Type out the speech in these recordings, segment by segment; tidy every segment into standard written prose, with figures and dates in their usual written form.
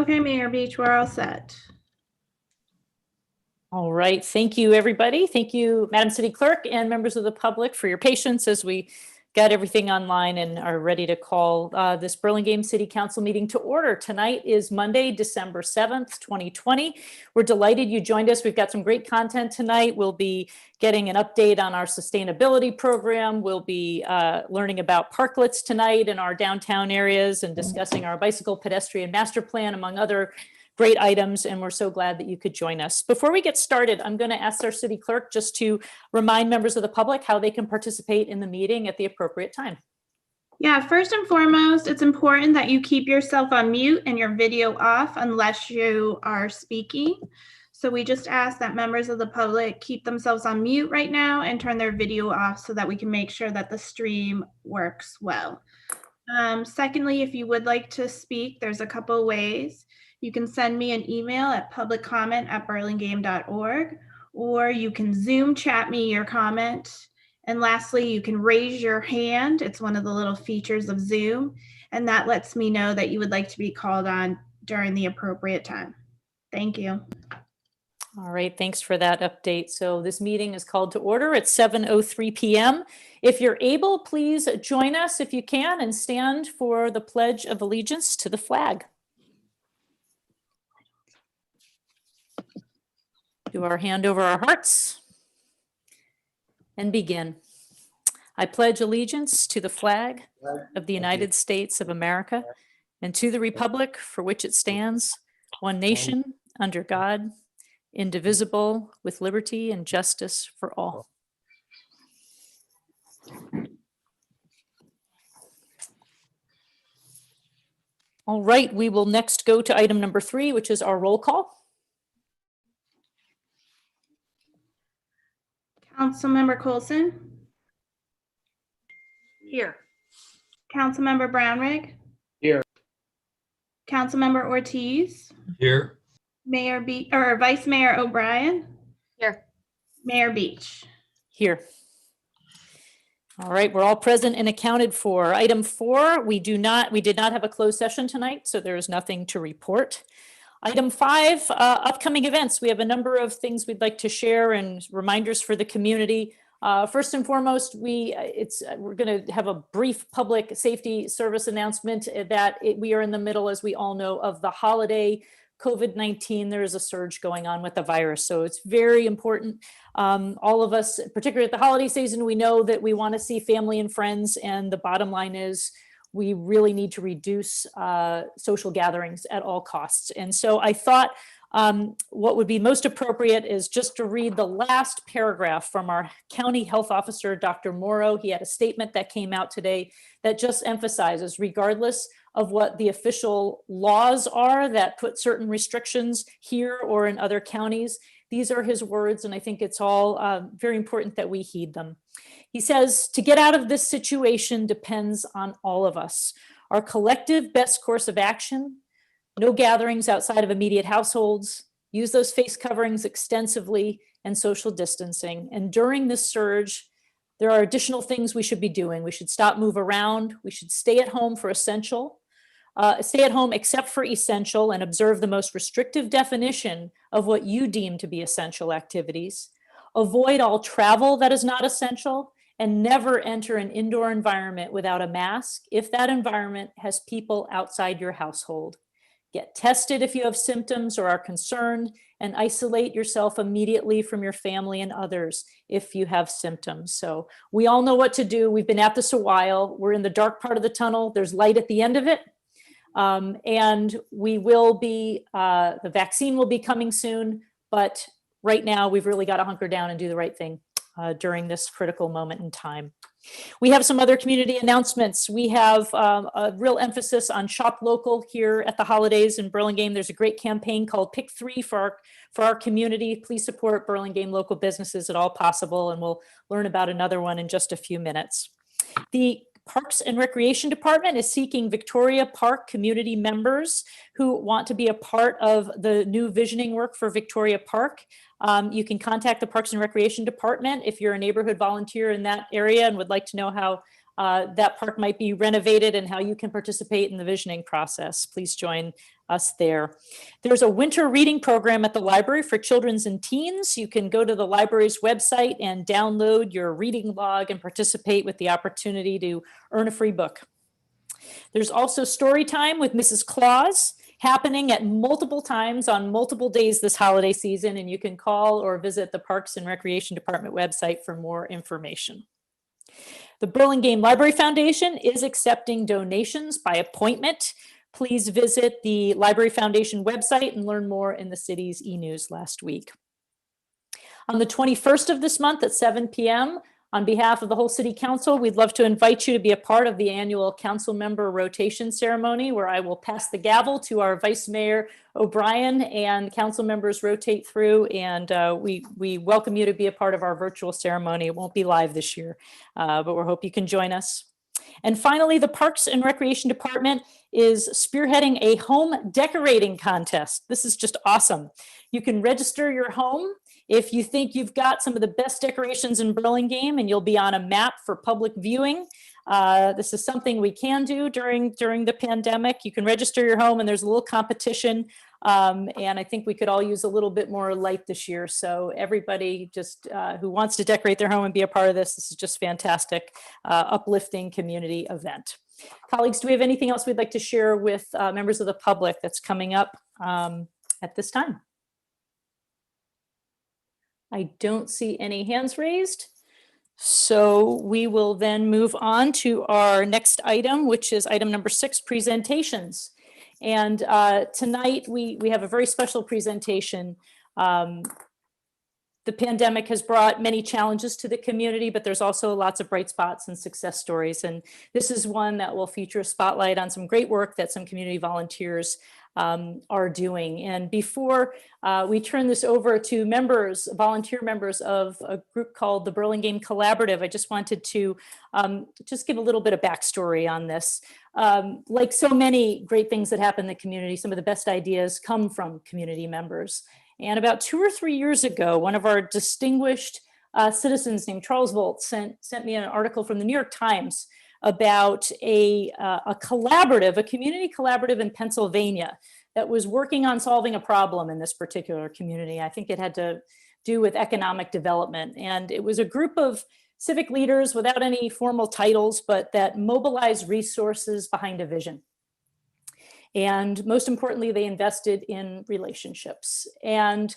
Okay, Mayor Beach, we're all set. All right, thank you, everybody. Thank you, Madam City Clerk and members of the public for your patience as we got everything online and are ready to call this Burlingame City Council meeting to order. Tonight is Monday, December 7th, 2020. We're delighted you joined us. We've got some great content tonight. We'll be getting an update on our sustainability program. We'll be learning about parklets tonight in our downtown areas and discussing our bicycle pedestrian master plan, among other great items, and we're so glad that you could join us. Before we get started, I'm going to ask our city clerk just to remind members of the public how they can participate in the meeting at the appropriate time. Yeah, first and foremost, it's important that you keep yourself on mute and your video off unless you are speaking. So we just ask that members of the public keep themselves on mute right now and turn their video off so that we can make sure that the stream works well. Secondly, if you would like to speak, there's a couple ways. You can send me an email at publiccomment@burlingame.org, or you can Zoom chat me your comment. And lastly, you can raise your hand. It's one of the little features of Zoom, and that lets me know that you would like to be called on during the appropriate time. Thank you. All right, thanks for that update. So this meeting is called to order at 7:03 p.m. If you're able, please join us if you can and stand for the Pledge of Allegiance to the flag. Do our hand over our hearts and begin. I pledge allegiance to the flag of the United States of America and to the republic for which it stands, one nation, under God, indivisible, with liberty and justice for all. All right, we will next go to item number 3, which is our roll call. Councilmember Coulson. Here. Councilmember Brownrigg. Here. Councilmember Ortiz. Here. Vice Mayor O'Brien. Here. Mayor Beach. Here. All right, we're all present and accounted for. Item 4, we did not have a closed session tonight, so there is nothing to report. Item 5, upcoming events. We have a number of things we'd like to share and reminders for the community. First and foremost, we're going to have a brief public safety service announcement that we are in the middle, as we all know, of the holiday COVID-19. There is a surge going on with the virus, so it's very important. All of us, particularly at the holiday season, we know that we want to see family and friends, and the bottom line is we really need to reduce social gatherings at all costs. And so I thought what would be most appropriate is just to read the last paragraph from our county health officer, Dr. Morrow. He had a statement that came out today that just emphasizes, regardless of what the official laws are that put certain restrictions here or in other counties, these are his words, and I think it's all very important that we heed them. He says, to get out of this situation depends on all of us. Our collective best course of action: no gatherings outside of immediate households, use those face coverings extensively, and social distancing. And during this surge, there are additional things we should be doing. We should stop, move around. We should stay at home stay at home except for essential, and observe the most restrictive definition of what you deem to be essential activities. Avoid all travel that is not essential, and never enter an indoor environment without a mask if that environment has people outside your household. Get tested if you have symptoms or are concerned, and isolate yourself immediately from your family and others if you have symptoms. So we all know what to do. We've been at this a while. We're in the dark part of the tunnel. There's light at the end of it. And we will be, the vaccine will be coming soon, but right now we've really got to hunker down and do the right thing during this critical moment in time. We have some other community announcements. We have a real emphasis on shop local here at the holidays in Burlingame. There's a great campaign called Pick 3 for our community. Please support Burlingame local businesses at all possible, and we'll learn about another one in just a few minutes. The Parks and Recreation Department is seeking Victoria Park community members who want to be a part of the new visioning work for Victoria Park. You can contact the Parks and Recreation Department if you're a neighborhood volunteer in that area and would like to know how that park might be renovated and how you can participate in the visioning process, please join us there. There's a winter reading program at the library for children's and teens. You can go to the library's website and download your reading log and participate with the opportunity to earn a free book. There's also story time with Mrs. Claus happening at multiple times on multiple days this holiday season, and you can call or visit the Parks and Recreation Department website for more information. The Burlingame Library Foundation is accepting donations by appointment. Please visit the Library Foundation website and learn more in the city's e-news last week. On the 21st of this month at 7 p.m., on behalf of the whole City Council, we'd love to invite you to be a part of the annual council member rotation ceremony, where I will pass the gavel to our Vice Mayor O'Brien and council members rotate through, and we welcome you to be a part of our virtual ceremony. It won't be live this year, but we hope you can join us. And finally, the Parks and Recreation Department is spearheading a home decorating contest. This is just awesome. You can register your home if you think you've got some of the best decorations in Burlingame and you'll be on a map for public viewing. This is something we can do during the pandemic. You can register your home and there's a little competition. And I think we could all use a little bit more light this year. So everybody just who wants to decorate their home and be a part of this is just fantastic, uplifting community event. Colleagues, do we have anything else we'd like to share with members of the public that's coming up at this time? I don't see any hands raised. So we will then move on to our next item, which is item number 6, presentations. And tonight we have a very special presentation. The pandemic has brought many challenges to the community, but there's also lots of bright spots and success stories. And this is one that will feature a spotlight on some great work that some community volunteers are doing. And before we turn this over to members, volunteer members of a group called the Burlingame Collaborative, I just wanted to just give a little bit of backstory on this. Like so many great things that happen in the community, some of the best ideas come from community members. And about 2 or 3 years ago, one of our distinguished citizens named Charles Volt sent me an article from the New York Times about a collaborative, a community collaborative in Pennsylvania that was working on solving a problem in this particular community. I think it had to do with economic development. And it was a group of civic leaders without any formal titles, but that mobilized resources behind a vision. And most importantly, they invested in relationships. And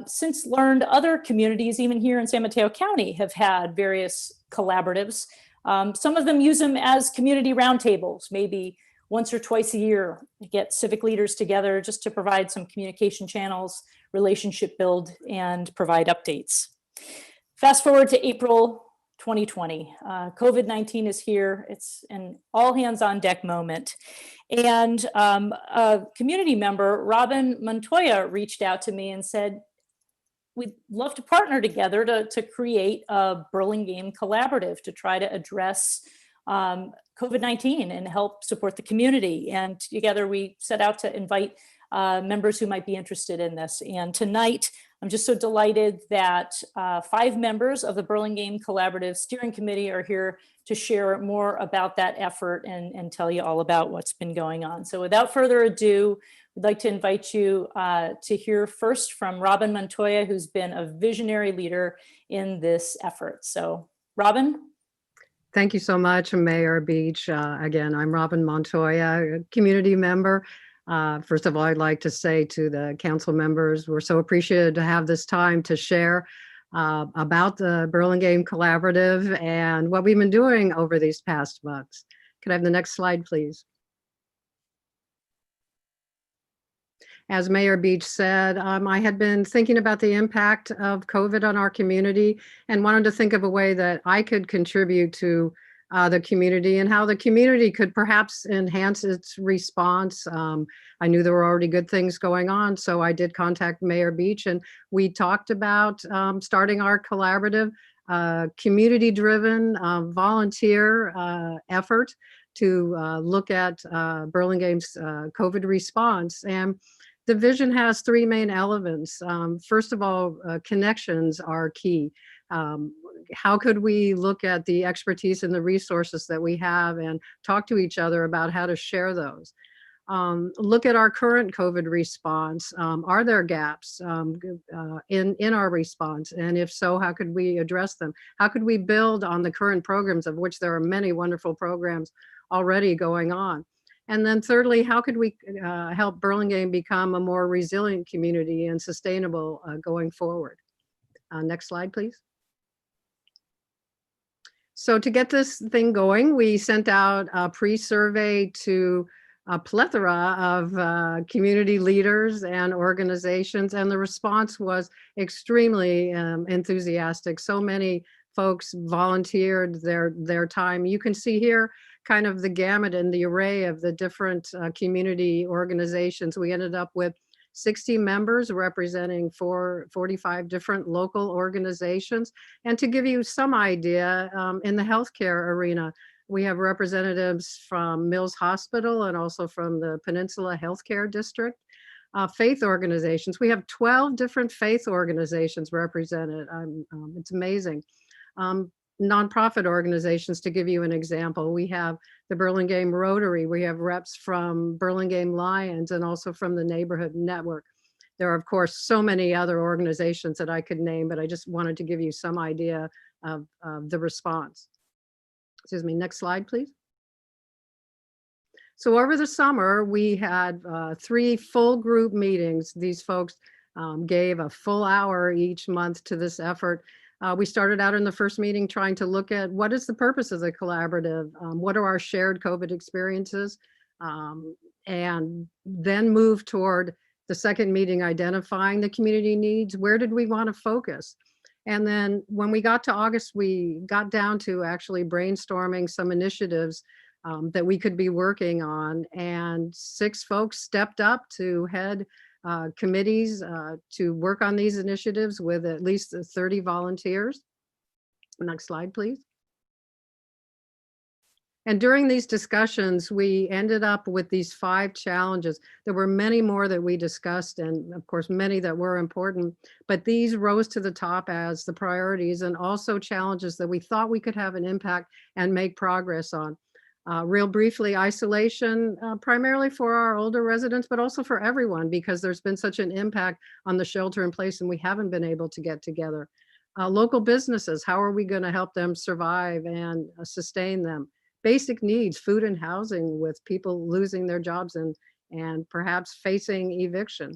since learned, other communities, even here in San Mateo County, have had various collaboratives. Some of them use them as community roundtables, maybe once or twice a year, to get civic leaders together just to provide some communication channels, relationship build, and provide updates. Fast forward to April 2020. COVID-19 is here. It's an all hands on deck moment. And a community member, Robin Montoya, reached out to me and said, we'd love to partner together to create a Burlingame Collaborative to try to address COVID-19 and help support the community. And together we set out to invite members who might be interested in this. And tonight, I'm just so delighted that 5 members of the Burlingame Collaborative Steering Committee are here to share more about that effort and tell you all about what's been going on. So without further ado, we'd like to invite you to hear first from Robin Montoya, who's been a visionary leader in this effort. So Robin. Thank you so much, Mayor Beach. Again, I'm Robin Montoya, a community member. First of all, I'd like to say to the council members, we're so appreciative to have this time to share about the Burlingame Collaborative and what we've been doing over these past months. Could I have the next slide, please? As Mayor Beach said, I had been thinking about the impact of COVID on our community and wanted to think of a way that I could contribute to the community and how the community could perhaps enhance its response. I knew there were already good things going on, so I did contact Mayor Beach and we talked about starting our collaborative, community-driven volunteer effort to look at Burlingame's COVID response. And the vision has 3 main elements. First of all, connections are key. how could we look at the expertise and the resources that we have and talk to each other about how to share those? Look at our current COVID response. Are there gaps in our response? And if so, how could we address them? How could we build on the current programs, of which there are many wonderful programs already going on? And then thirdly, how could we help Burlingame become a more resilient community and sustainable going forward? Next slide, please. So to get this thing going, we sent out a pre-survey to a plethora of community leaders and organizations, and the response was extremely enthusiastic. So many folks volunteered their time. You can see here kind of the gamut and the array of the different community organizations. We ended up with 60 members representing 45 different local organizations. And to give you some idea, in the healthcare arena, we have representatives from Mills Hospital and also from the Peninsula Healthcare District. Faith organizations, we have 12 different faith organizations represented. It's amazing. Nonprofit organizations, to give you an example, we have the Burlingame Rotary, we have reps from Burlingame Lions and also from the Neighborhood Network. There are, of course, so many other organizations that I could name, but I just wanted to give you some idea of the response. Excuse me, next slide, please. So over the summer, we had 3 full group meetings. These folks gave a full hour each month to this effort. We started out in the first meeting trying to look at what is the purpose of the collaborative, what are our shared COVID experiences, and then move toward the second meeting identifying the community needs. Where did we want to focus? And then when we got to August, we got down to actually brainstorming some initiatives that we could be working on, and 6 folks stepped up to head committees to work on these initiatives with at least 30 volunteers. Next slide, please. And during these discussions, we ended up with these 5 challenges. There were many more that we discussed, and of course, many that were important, but these rose to the top as the priorities and also challenges that we thought we could have an impact and make progress on. Real briefly, isolation, primarily for our older residents, but also for everyone, because there's been such an impact on the shelter in place and we haven't been able to get together. Local businesses, how are we going to help them survive and sustain them? Basic needs, food and housing, with people losing their jobs and perhaps facing eviction.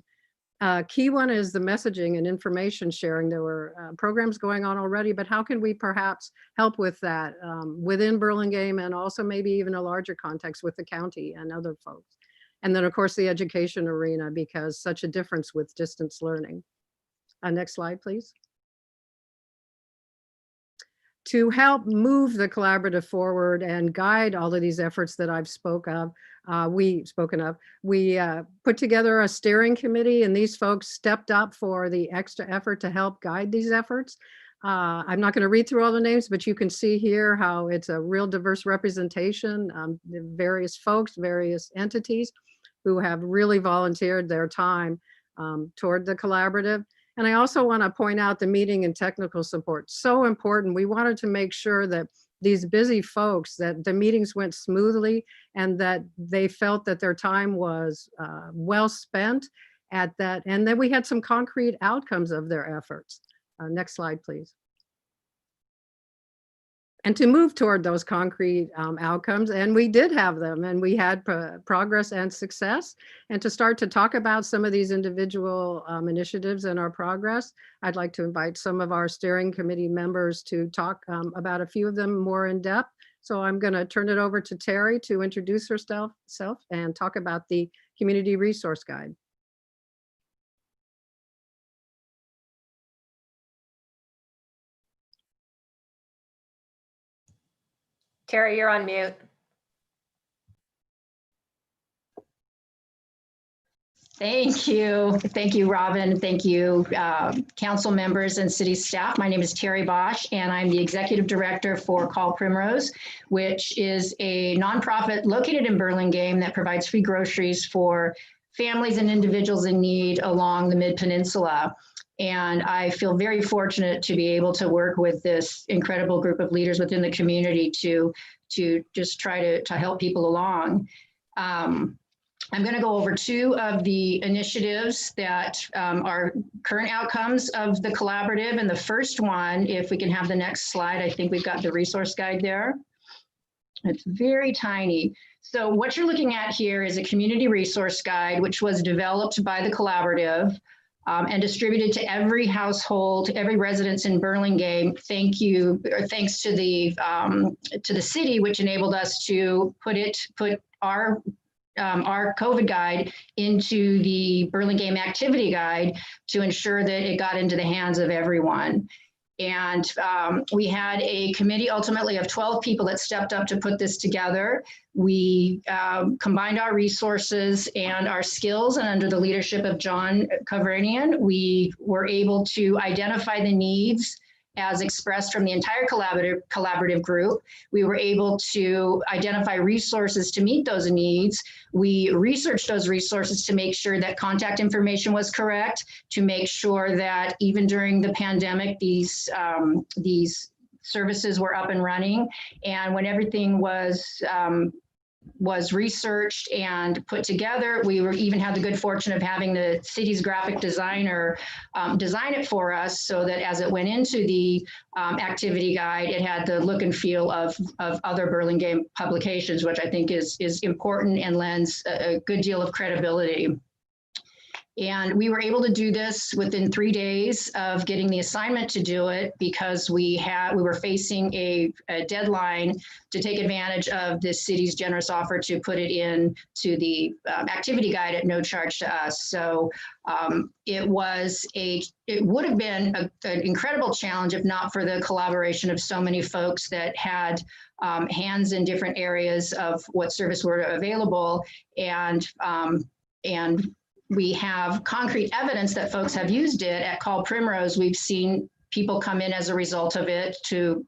Key one is the messaging and information sharing. There were programs going on already, but how can we perhaps help with that within Burlingame and also maybe even a larger context with the county and other folks? And then of course the education arena, because such a difference with distance learning. Next slide, please. To help move the collaborative forward and guide all of these efforts that I've spoken of, we put together a steering committee, and these folks stepped up for the extra effort to help guide these efforts. I'm not going to read through all the names, but you can see here how it's a real diverse representation, various folks, various entities who have really volunteered their time toward the collaborative. And I also want to point out the meeting and technical support. So important. We wanted to make sure that these busy folks, that the meetings went smoothly and that they felt that their time was well spent at that, and that we had some concrete outcomes of their efforts. Next slide, please. And to move toward those concrete outcomes, and we did have them, and we had progress and success. And to start to talk about some of these individual initiatives and our progress, I'd like to invite some of our steering committee members to talk about a few of them more in depth. So I'm going to turn it over to Terry to introduce herself and talk about the Community Resource Guide. Terry, you're on mute. Thank you. Thank you, Robin. Thank you, council members and city staff. My name is Terry Bosch, and I'm the executive director for Call Primrose, which is a nonprofit located in Burlingame that provides free groceries for families and individuals in need along the Mid-Peninsula. And I feel very fortunate to be able to work with this incredible group of leaders within the community to just try to help people along. I'm going to go over 2 of the initiatives that are current outcomes of the collaborative. And the first one, if we can have the next slide, I think we've got the resource guide there. It's very tiny. So what you're looking at here is a community resource guide, which was developed by the collaborative and distributed to every household, every residence in Burlingame. Thanks to the city, which enabled us to put our COVID guide into the Burlingame activity guide to ensure that it got into the hands of everyone. And we had a committee ultimately of 12 people that stepped up to put this together. We combined our resources and our skills, and under the leadership of John Kevranian, we were able to identify the needs as expressed from the entire collaborative group. We were able to identify resources to meet those needs. We researched those resources to make sure that contact information was correct, to make sure that even during the pandemic, these services were up and running. And when everything was researched and put together, we even had the good fortune of having the city's graphic designer design it for us, so that as it went into the activity guide, it had the look and feel of other Burlingame publications, which I think is important and lends a good deal of credibility. And we were able to do this within 3 days of getting the assignment to do it, because we were facing a deadline to take advantage of the city's generous offer to put it in to the activity guide at no charge to us. So it would have been an incredible challenge if not for the collaboration of so many folks that had hands in different areas of what service were available, and we have concrete evidence that folks have used it. At Call Primrose, we've seen people come in as a result of it to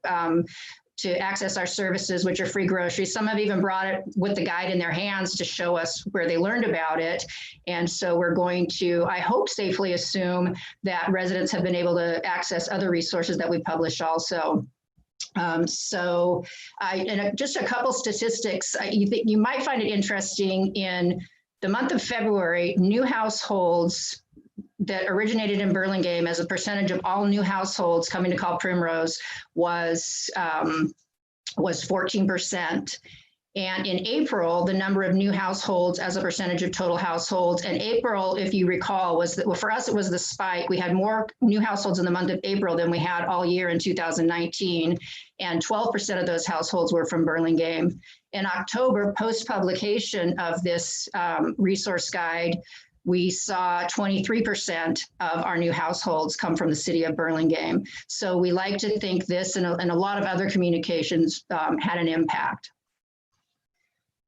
access our services, which are free groceries. Some have even brought it with the guide in their hands to show us where they learned about it. And so we're going to, I hope, safely assume that residents have been able to access other resources that we publish also. Just a couple statistics. You might find it interesting. In the month of February, new households that originated in Burlingame as a percentage of all new households coming to Call Primrose was 14%. And in April, the number of new households as a percentage of total households, and April, if you recall, was that, well, for us, it was the spike. We had more new households in the month of April than we had all year in 2019. And 12% of those households were from Burlingame. In October, post-publication of this resource guide, we saw 23% of our new households come from the city of Burlingame. So we like to think this and a lot of other communications had an impact.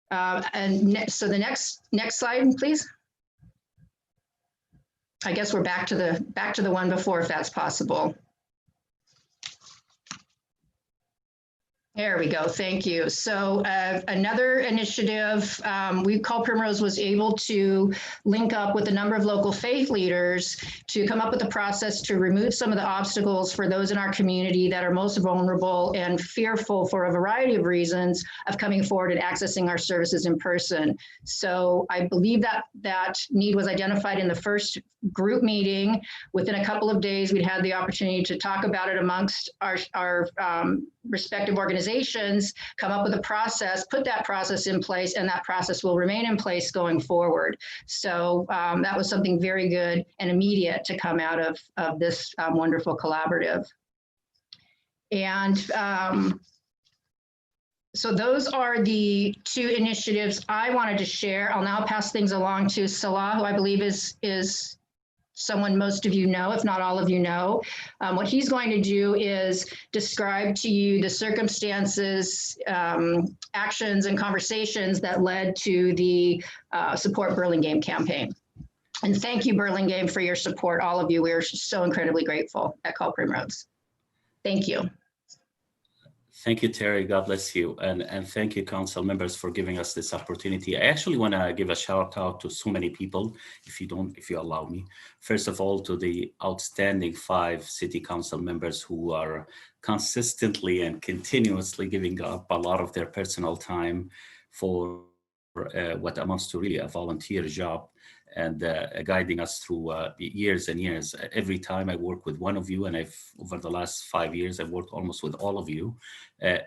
So the next slide, please. I guess we're back to the one before, if that's possible. There we go. Thank you. So another initiative, Call Primrose was able to link up with a number of local faith leaders to come up with a process to remove some of the obstacles for those in our community that are most vulnerable and fearful for a variety of reasons of coming forward and accessing our services in person. So I believe that need was identified in the first group meeting. Within a couple of days, we'd had the opportunity to talk about it amongst our respective organizations, come up with a process, put that process in place, and that process will remain in place going forward. So that was something very good and immediate to come out of this wonderful collaborative. And so those are the two initiatives I wanted to share. I'll now pass things along to Salah, who I believe is someone most of you know, if not all of you know. What he's going to do is describe to you the circumstances, actions, and conversations that led to the Support Burlingame campaign. And thank you, Burlingame, for your support, all of you. We are so incredibly grateful at Call Primrose. Thank you. Thank you, Terry. God bless you. And thank you, council members, for giving us this opportunity. I actually want to give a shout out to so many people, if you allow me. First of all, to the outstanding 5 city council members who are consistently and continuously giving up a lot of their personal time for what amounts to really a volunteer job, and guiding us through years and years. Every time I work with one of you, and over the last 5 years, I've worked almost with all of you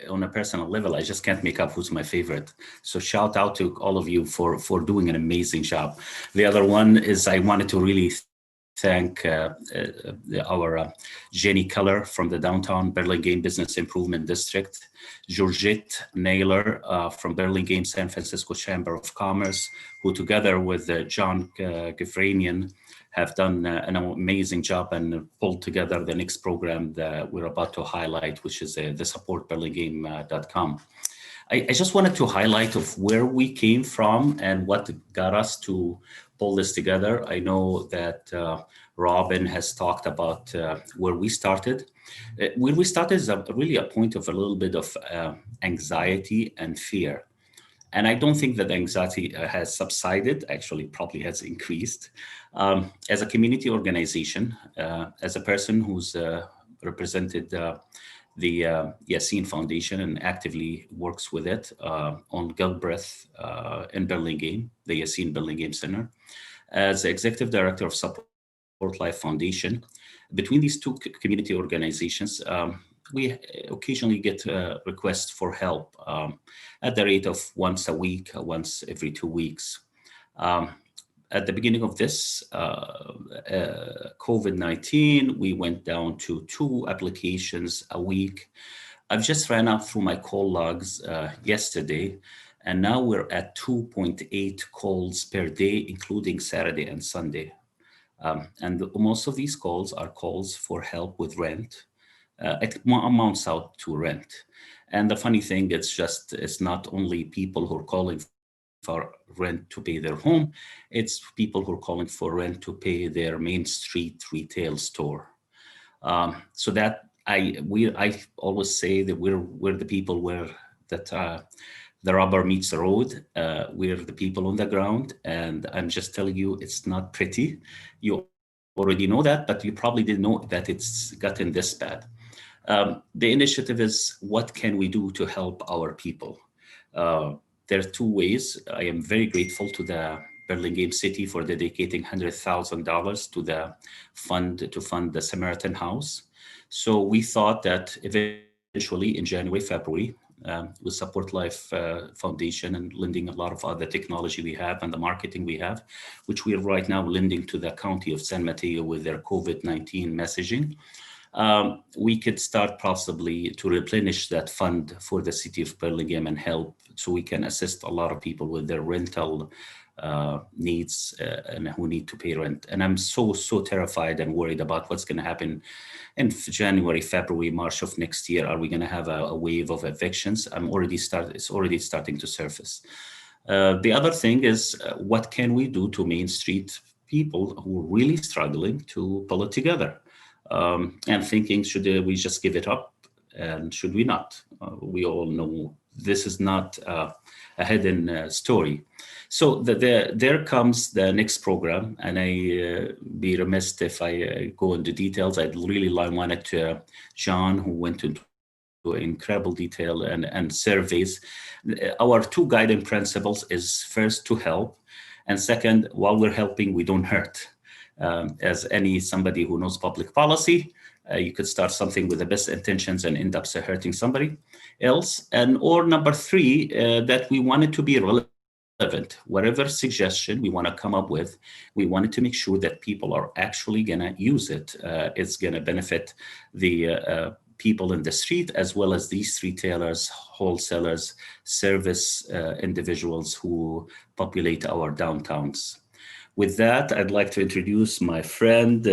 on a personal level. I just can't make up who's my favorite. So shout out to all of you for doing an amazing job. The other one is I wanted to really thank our Jenny Keller from the downtown Burlingame Business Improvement District, Georgette Naylor from Burlingame San Francisco Chamber of Commerce, who together with John Kevranian have done an amazing job and pulled together the next program that we're about to highlight, which is the supportburlingame.com. I just wanted to highlight of where we came from and what got us to pull this together. I know that Robin has talked about where we started. Where we started is really a point of a little bit of anxiety and fear. And I don't think that anxiety has subsided, actually probably has increased. As a community organization, as a person who's represented the Yassine Foundation and actively works with it on Gilbreth in Burlingame, the Yassine Burlingame Center. As the Executive Director of Support Life Foundation, between these two community organizations, we occasionally get requests for help at the rate of once a week, once every 2 weeks. At the beginning of this COVID-19, we went down to 2 applications a week. I've just ran up through my call logs yesterday, and now we're at 2.8 calls per day, including Saturday and Sunday. And most of these calls are calls for help with rent. It amounts out to rent. And the funny thing, it's not only people who are calling for rent to pay their home, it's people who are calling for rent to pay their main street retail store. So that I always say that we're the people that the rubber meets the road. We're the people on the ground, and I'm just telling you, it's not pretty. You already know that, but you probably didn't know that it's gotten this bad. The initiative is, what can we do to help our people? There are 2 ways. I am very grateful to the Burlingame City for dedicating $100,000 to the fund to fund the Samaritan House. So we thought that eventually in January, February, with Support Life Foundation and lending a lot of other technology we have and the marketing we have, which we are right now lending to the County of San Mateo with their COVID-19 messaging, we could start possibly to replenish that fund for the city of Burlingame and help, so we can assist a lot of people with their rental needs and who need to pay rent. And I'm so terrified and worried about what's going to happen in January, February, March of next year. Are we going to have a wave of evictions? It's already starting to surface. The other thing is, what can we do to Main Street people who are really struggling to pull it together? And thinking, should we just give it up, and should we not? We all know this is not a hidden story. So there comes the next program, and I be remiss if I go into details. I'd really wanted to John, who went into incredible detail and surveys. Our 2 guiding principles is, first, to help, and second, while we're helping, we don't hurt. As somebody who knows public policy, you could start something with the best intentions and end up hurting somebody else. Or number 3, that we wanted to be relevant. Whatever suggestion we want to come up with, we wanted to make sure that people are actually going to use it. It's going to benefit the people in the street, as well as these retailers, wholesalers, service individuals who populate our downtowns. With that, I'd like to introduce my friend.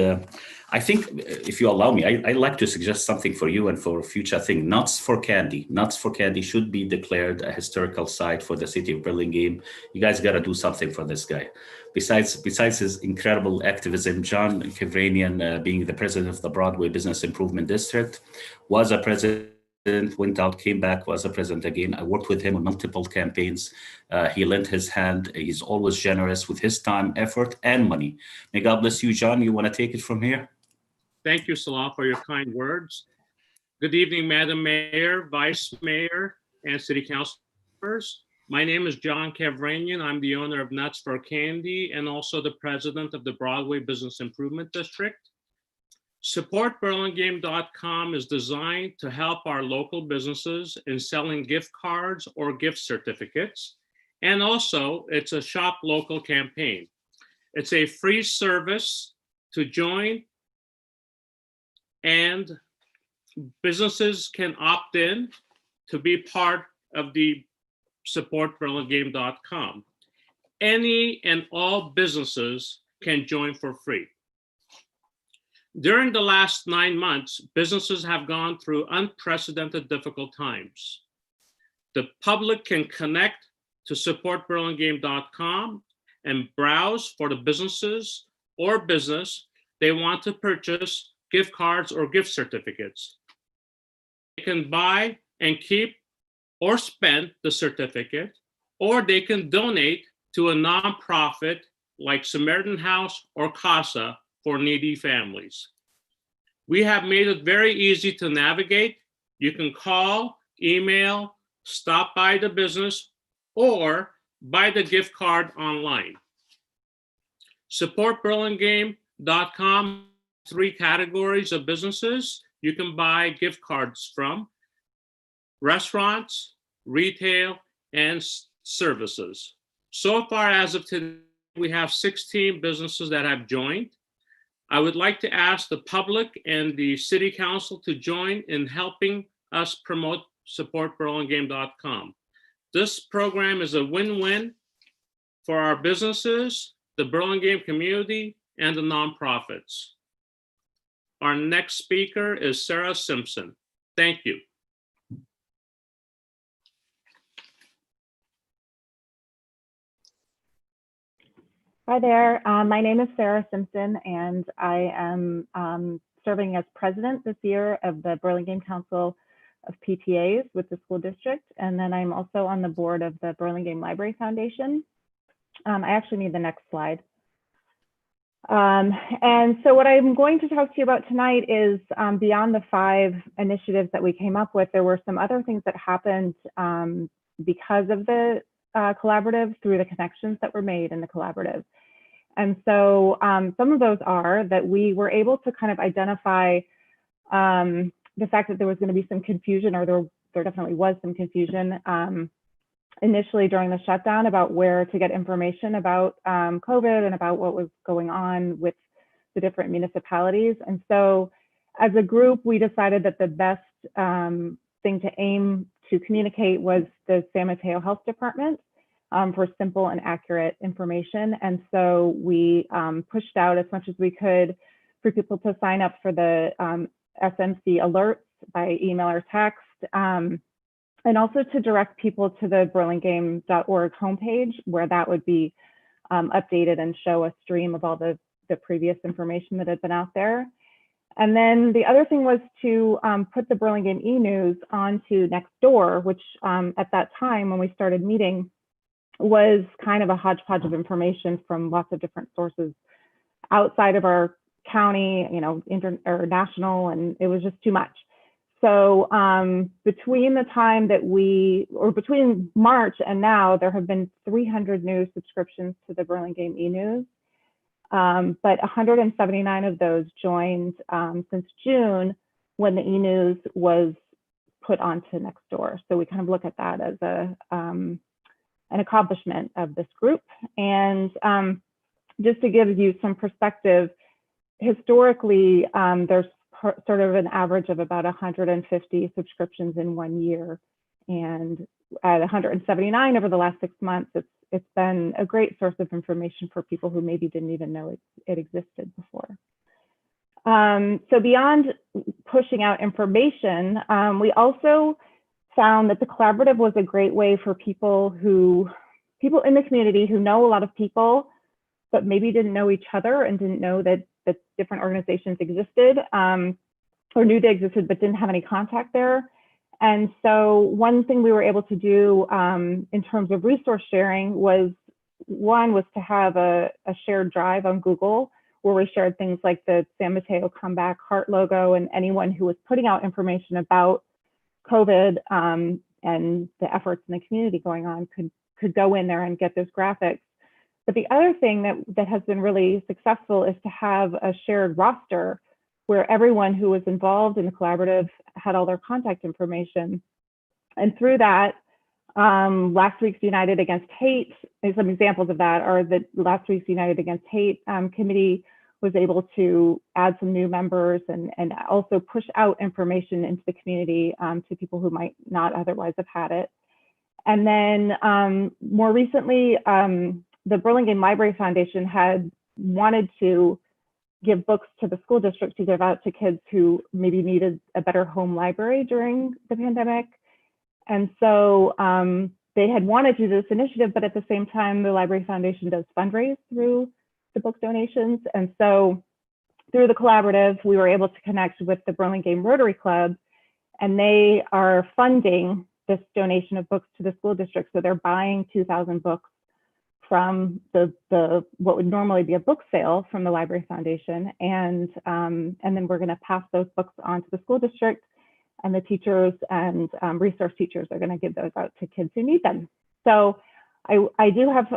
I think, if you allow me, I'd like to suggest something for you and for a future thing. Nuts for Candy. Nuts for Candy should be declared a historical site for the city of Burlingame. You guys got to do something for this guy. Besides his incredible activism, John Kevranian, being the president of the Broadway Business Improvement District, was a president went out, came back, was a president again. I worked with him on multiple campaigns. He lent his hand. He's always generous with his time, effort, and money. May God bless you, John. You want to take it from here? Thank you, Salah, for your kind words. Good evening, Madam Mayor, Vice Mayor, and City Council members. My name is John Kevranian. I'm the owner of Nuts for Candy and also the president of the Broadway Business Improvement District. SupportBurlingame.com is designed to help our local businesses in selling gift cards or gift certificates. And also, it's a shop local campaign. It's a free service to join, and businesses can opt in to be part of the SupportBurlingame.com. Any and all businesses can join for free. During the last 9 months, businesses have gone through unprecedented difficult times. The public can connect to SupportBurlingame.com and browse for the businesses or business they want to purchase gift cards or gift certificates. They can buy and keep or spend the certificate, or they can donate to a nonprofit like Samaritan House or CASA for needy families. We have made it very easy to navigate. You can call, email, stop by the business, or buy the gift card online. SupportBurlingame.com, 3 categories of businesses you can buy gift cards from: restaurants, retail, and services. So far as of today, we have 16 businesses that have joined. I would like to ask the public and the City Council to join in helping us promote SupportBurlingame.com. This program is a win-win for our businesses, the Burlingame community, and the nonprofits. Our next speaker is Sarah Simpson. Thank you. Hi there. My name is Sarah Simpson, and I am serving as president this year of the Burlingame Council of PTAs with the school district. And then I'm also on the board of the Burlingame Library Foundation. I actually need the next slide. And so what I'm going to talk to you about tonight is beyond the 5 initiatives that we came up with, there were some other things that happened because of the collaborative, through the connections that were made in the collaborative. And so some of those are that we were able to kind of identify the fact that there was going to be some confusion, or there definitely was some confusion initially during the shutdown about where to get information about COVID and about what was going on with the different municipalities. And so as a group, we decided that the best thing to aim to communicate was the San Mateo Health Department for simple and accurate information. And so we pushed out as much as we could for people to sign up for the SMC alerts by email or text, and also to direct people to the burlingame.org homepage, where that would be updated and show a stream of all the previous information that had been out there. And then the other thing was to put the Burlingame e-news onto Nextdoor, which at that time when we started meeting was kind of a hodgepodge of information from lots of different sources outside of our county, you know, or national, and it was just too much. So between the time that between March and now, there have been 300 new subscriptions to the Burlingame e-news. But 179 of those joined since June, when the e-news was put onto Nextdoor. So we kind of look at that as an accomplishment of this group. And just to give you some perspective, historically, there's sort of an average of about 150 subscriptions in 1 year. And at 179 over the last 6 months, it's been a great source of information for people who maybe didn't even know it existed before. So beyond pushing out information, we also found that the collaborative was a great way for people in the community who know a lot of people, but maybe didn't know each other and didn't know that different organizations existed, or knew they existed but didn't have any contact there. And so one thing we were able to do in terms of resource sharing was to have a shared drive on Google where we shared things like the San Mateo Comeback Heart logo, and anyone who was putting out information about COVID and the efforts in the community going on could go in there and get those graphics. But the other thing that has been really successful is to have a shared roster where everyone who was involved in the collaborative had all their contact information. And through that, last week's United Against Hate, and some examples of that are that last week's United Against Hate committee was able to add some new members and also push out information into the community to people who might not otherwise have had it. And then more recently, the Burlingame Library Foundation had wanted to give books to the school district to give out to kids who maybe needed a better home library during the pandemic. And so they had wanted to do this initiative, but at the same time, the Library Foundation does fundraise through the book donations. And so through the collaborative, we were able to connect with the Burlingame Rotary Club, and they are funding this donation of books to the school district. So they're buying 2,000 books from the what would normally be a book sale from the Library Foundation. And then we're gonna pass those books on to the school district, and the teachers and resource teachers are gonna give those out to kids who need them. So I do have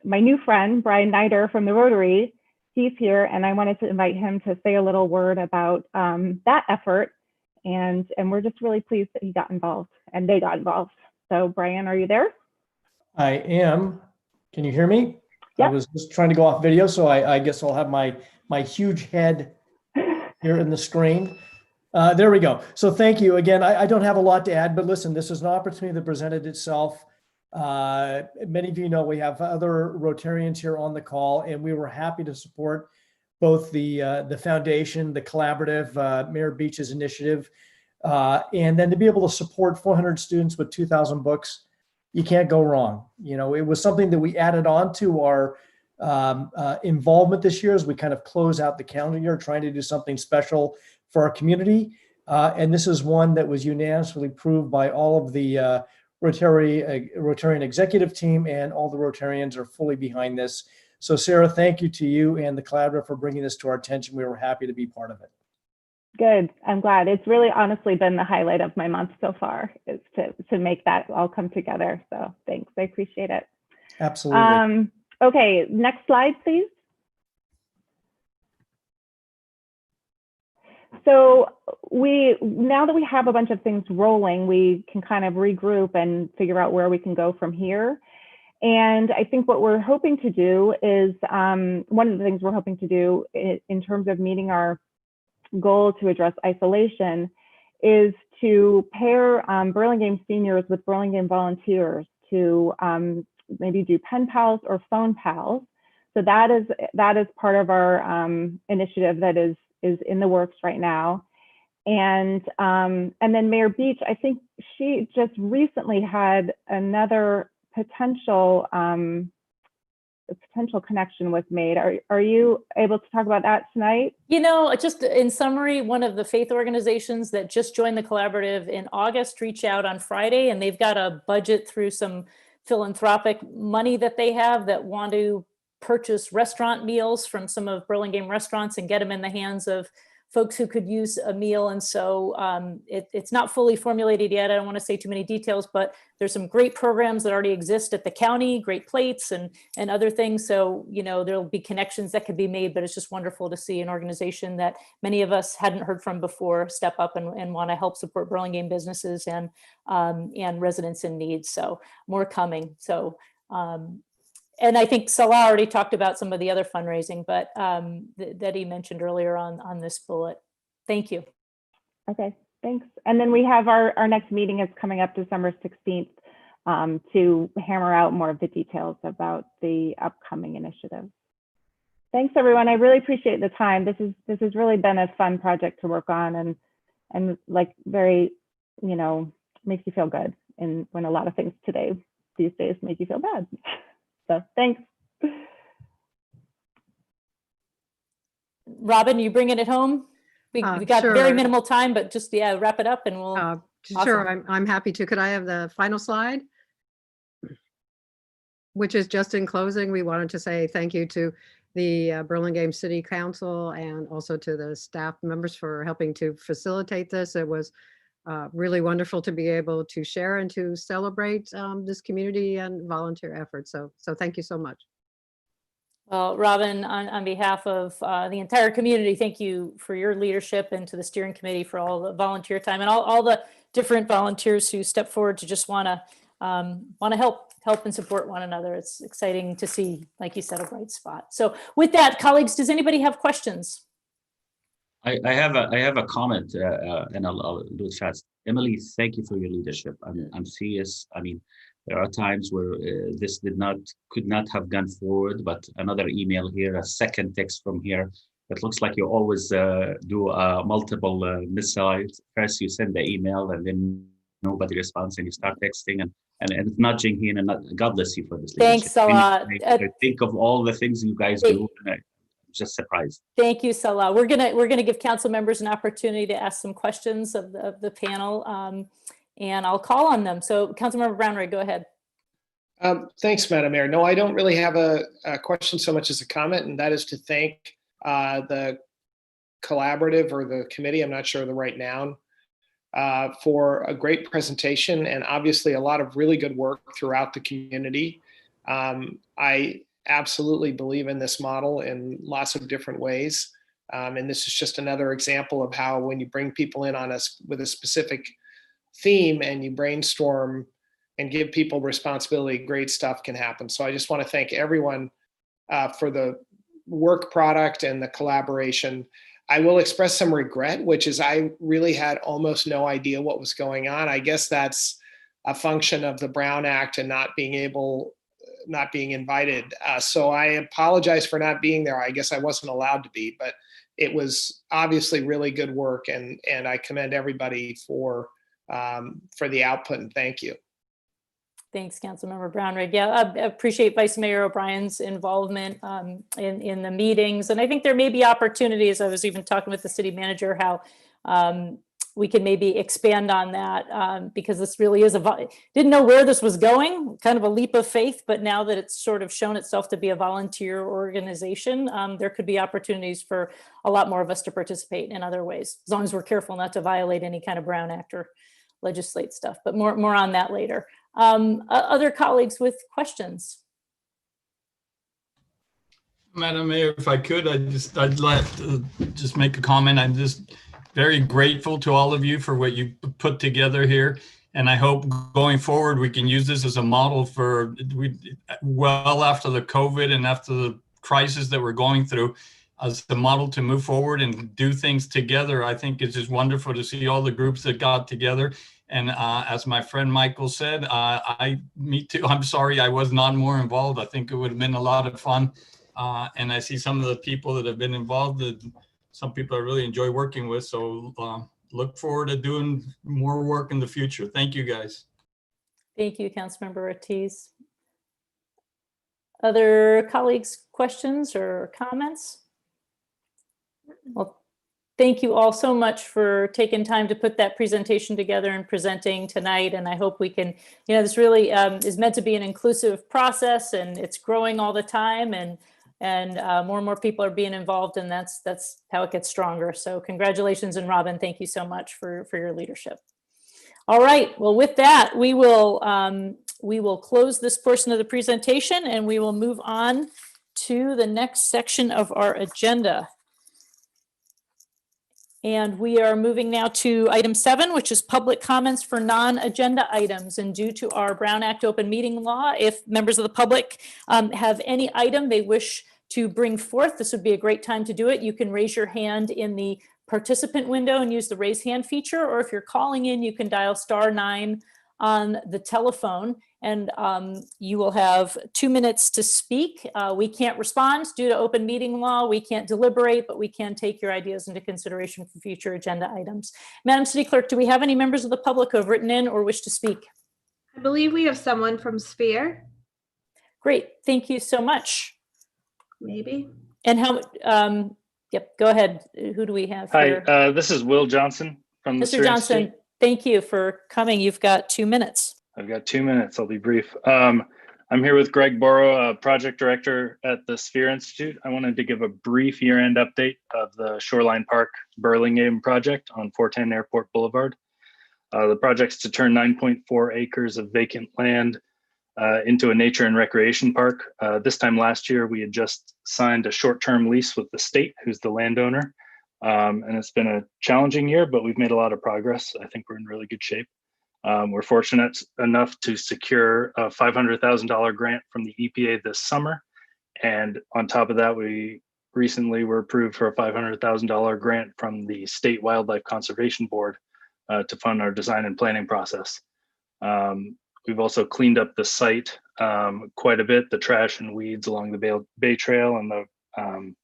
my new friend, Brian Nider from the Rotary. He's here, and I wanted to invite him to say a little word about that effort. And we're just really pleased that he got involved and they got involved. So Brian, are you there? I am. Can you hear me? Yep. I was just trying to go off video, so I guess I'll have my huge head here in the screen. There we go. So thank you again. I don't have a lot to add, but listen, this is an opportunity that presented itself. Many of you know we have other Rotarians here on the call, and we were happy to support both the foundation, the collaborative, Mayor Beach's initiative, and then to be able to support 400 students with 2,000 books. You can't go wrong. You know, it was something that we added on to our involvement this year as we kind of close out the calendar year, trying to do something special for our community. And this is one that was unanimously approved by all of the Rotarian executive team, and all the Rotarians are fully behind this. So Sarah, thank you to you and the collaborative for bringing this to our attention. We were happy to be part of it. Good. I'm glad. It's really honestly been the highlight of my month so far, is to make that all come together. So thanks. I appreciate it. Absolutely. Okay, next slide, please. So now that we have a bunch of things rolling, we can kind of regroup and figure out where we can go from here. And I think what we're hoping to do is, one of the things we're hoping to do in terms of meeting our goal to address isolation is to pair Burlingame seniors with Burlingame volunteers to maybe do pen pals or phone pals. So that is part of our initiative that is in the works right now. And then Mayor Beach, I think she just recently had another potential connection was made. Are you able to talk about that tonight? You know, just in summary, one of the faith organizations that just joined the collaborative in August reached out on Friday, and they've got a budget through some philanthropic money that they have that want to purchase restaurant meals from some of Burlingame restaurants and get them in the hands of folks who could use a meal. And so it's not fully formulated yet. I don't want to say too many details, but there's some great programs that already exist at the county, Great Plates and other things. So, you know, there'll be connections that could be made, but it's just wonderful to see an organization that many of us hadn't heard from before step up and want to help support Burlingame businesses and residents in need. So more coming. So, and I think Salah already talked about some of the other fundraising, but that he mentioned earlier on this bullet. Thank you. Okay, thanks. And then we have our next meeting is coming up December 16th to hammer out more of the details about the upcoming initiative. Thanks, everyone. I really appreciate the time. This has really been a fun project to work on, and like very, you know, makes you feel good. And when a lot of things these days make you feel bad. So thanks. Robin, you bringing it home? We got Sure. very minimal time, but just, yeah, wrap it up and we'll. Sure, Awesome. I'm happy to. Could I have the final slide? Which is just in closing, we wanted to say thank you to the Burlingame City Council and also to the staff members for helping to facilitate this. It was really wonderful to be able to share and to celebrate this community and volunteer efforts. So thank you so much. Well, Robin, on behalf of the entire community, thank you for your leadership, and to the steering committee for all the volunteer time and all the different volunteers who step forward to just want to help and support one another. It's exciting to see, like you said, a bright spot. So with that, colleagues, does anybody have questions? I have a comment, and I'll do it fast. Emily, thank you for your leadership. I'm serious. I mean, there are times where this could not have gone forward, but another email here, a second text from here. It looks like you always do multiple missiles. First, you send the email, and then nobody responds, and you start texting, and it's nudging here. And God bless you for this. Thanks a lot. I think of all the things you guys do, and I'm just surprised. Thank you, Salah. We're gonna give council members an opportunity to ask some questions of the panel, and I'll call on them. So, Councilmember Brownray, go ahead. Thanks, Madam Mayor. No, I don't really have a question so much as a comment, and that is to thank the collaborative or the committee, I'm not sure the right noun, for a great presentation and obviously a lot of really good work throughout the community. I absolutely believe in this model in lots of different ways. And this is just another example of how when you bring people in on us with a specific theme and you brainstorm and give people responsibility, great stuff can happen. So I just want to thank everyone for the work product and the collaboration. I will express some regret, which is I really had almost no idea what was going on. I guess that's a function of the Brown Act and not being invited. So I apologize for not being there. I guess I wasn't allowed to be, but it was obviously really good work, and I commend everybody for the output, and thank you. Thanks, Councilmember Brownrigg. Yeah, I appreciate Vice Mayor O'Brien's involvement in the meetings. And I think there may be opportunities. I was even talking with the city manager how we can maybe expand on that because this really is didn't know where this was going, kind of a leap of faith, but now that it's sort of shown itself to be a volunteer organization, there could be opportunities for a lot more of us to participate in other ways, as long as we're careful not to violate any kind of Brown Act or legislate stuff, but more on that later. Other colleagues with questions? Madam Mayor, if I could, I'd like to just make a comment. I'm just very grateful to all of you for what you put together here. And I hope going forward, we can use this as a model for well after the COVID and after the crisis that we're going through, as the model to move forward and do things together. I think it's just wonderful to see all the groups that got together. And as my friend Michael said, me too. I'm sorry I was not more involved. I think it would have been a lot of fun. And I see some of the people that have been involved, that some people I really enjoy working with. So look forward to doing more work in the future. Thank you, guys. Thank you, Councilmember Ortiz. Other colleagues, questions or comments? Well, thank you all so much for taking time to put that presentation together and presenting tonight. And I hope we can, this really is meant to be an inclusive process, and it's growing all the time, and more and more people are being involved, and that's how it gets stronger. So congratulations, and Robin, thank you so much for your leadership. All right, well, with that, we will close this portion of the presentation, and we will move on to the next section of our agenda. And we are moving now to item 7, which is public comments for non-agenda items. And due to our Brown Act open meeting law, if members of the public have any item they wish to bring forth, this would be a great time to do it. You can raise your hand in the participant window and use the raise hand feature, or if you're calling in, you can dial *9 on the telephone, and you will have 2 minutes to speak. We can't respond due to open meeting law. We can't deliberate, but we can take your ideas into consideration for future agenda items. Madam City Clerk, do we have any members of the public who have written in or wish to speak? I believe we have someone from Sphere. Great, thank you so much. Maybe. And how, yep, go ahead. Who do we have here? Hi, this is Will Johnson from the Mr. Johnson, Thank you for coming. You've got 2 minutes. I've got 2 minutes. I'll be brief. I'm here with Greg Borrow, Project Director at the Sphere Institute. I wanted to give a brief year-end update of the Shoreline Park Burlingame project on 410 Airport Boulevard. The project's to turn 9.4 acres of vacant land into a nature and recreation park. This time last year, we had just signed a short-term lease with the state, who's the landowner. And it's been a challenging year, but we've made a lot of progress. I think we're in really good shape. We're fortunate enough to secure a $500,000 grant from the EPA this summer. And on top of that, we recently were approved for a $500,000 grant from the State Wildlife Conservation Board to fund our design and planning process. We've also cleaned up the site quite a bit. The trash and weeds along the Bay Trail and the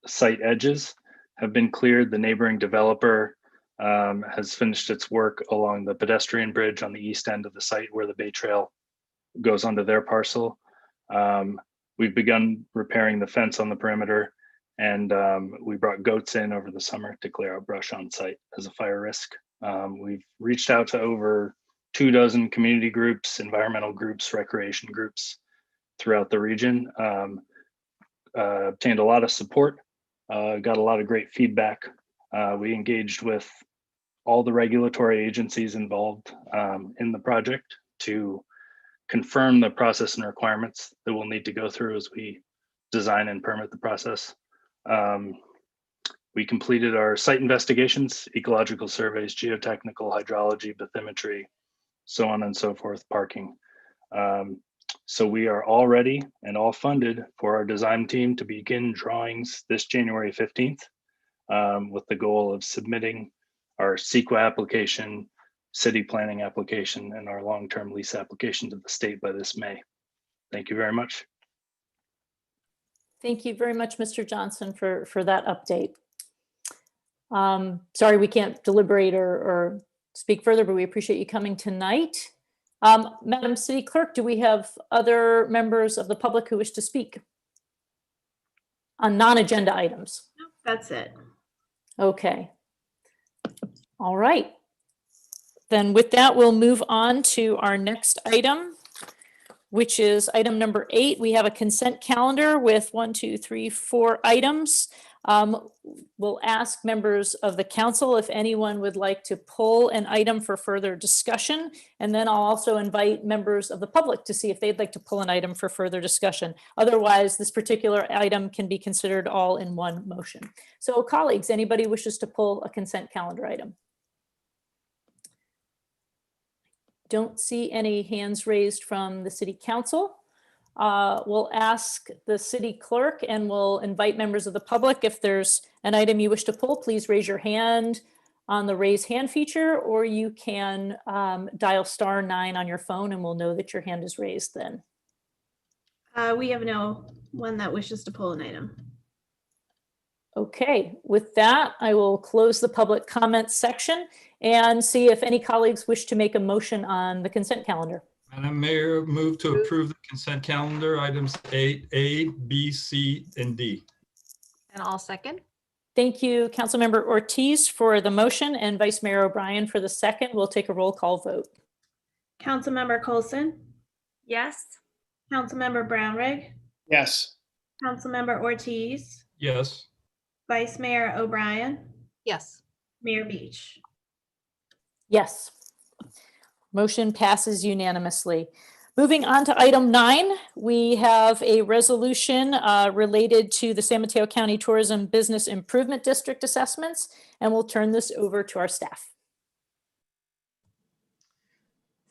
site edges have been cleared. The neighboring developer has finished its work along the pedestrian bridge on the east end of the site where the Bay Trail goes onto their parcel. We've begun repairing the fence on the perimeter, and we brought goats in over the summer to clear out brush on site as a fire risk. We've reached out to over 24 community groups, environmental groups, recreation groups throughout the region, obtained a lot of support, got a lot of great feedback. We engaged with all the regulatory agencies involved in the project to confirm the process and requirements that we'll need to go through as we design and permit the process. We completed our site investigations, ecological surveys, geotechnical, hydrology, bathymetry, so on and so forth, parking. So we are all ready and all funded for our design team to begin drawings this January 15th. With the goal of submitting our CEQA application, city planning application, and our long-term lease application to the state by this May. Thank you very much. Thank you very much, Mr. Johnson, for that update. Sorry, we can't deliberate or speak further, but we appreciate you coming tonight. Madam City Clerk, do we have other members of the public who wish to speak on non-agenda items? That's it. Okay. All right. Then with that, we'll move on to our next item, which is item number 8. We have a consent calendar with 1, 2, 3, 4 items. We'll ask members of the council if anyone would like to pull an item for further discussion. And then I'll also invite members of the public to see if they'd like to pull an item for further discussion. Otherwise, this particular item can be considered all in one motion. So colleagues, anybody wishes to pull a consent calendar item? Don't see any hands raised from the city council. We'll ask the city clerk and we'll invite members of the public. If there's an item you wish to pull, please raise your hand on the raise hand feature, or you can dial *9 on your phone and we'll know that your hand is raised then. We have no one that wishes to pull an item. Okay, with that, I will close the public comment section and see if any colleagues wish to make a motion on the consent calendar. Madam Mayor, move to approve the consent calendar, items 8A, B, C, and D. And I'll second. Thank you, Councilmember Ortiz for the motion and Vice Mayor O'Brien for the second. We'll take a roll call vote. Councilmember Coulson, Yes. Councilmember Brownrigg, Yes. Councilmember Ortiz, Yes. Vice Mayor O'Brien, Yes. Mayor Beach. Yes. Motion passes unanimously. Moving on to item 9, we have a resolution related to the San Mateo County Tourism Business Improvement District assessments, and we'll turn this over to our staff.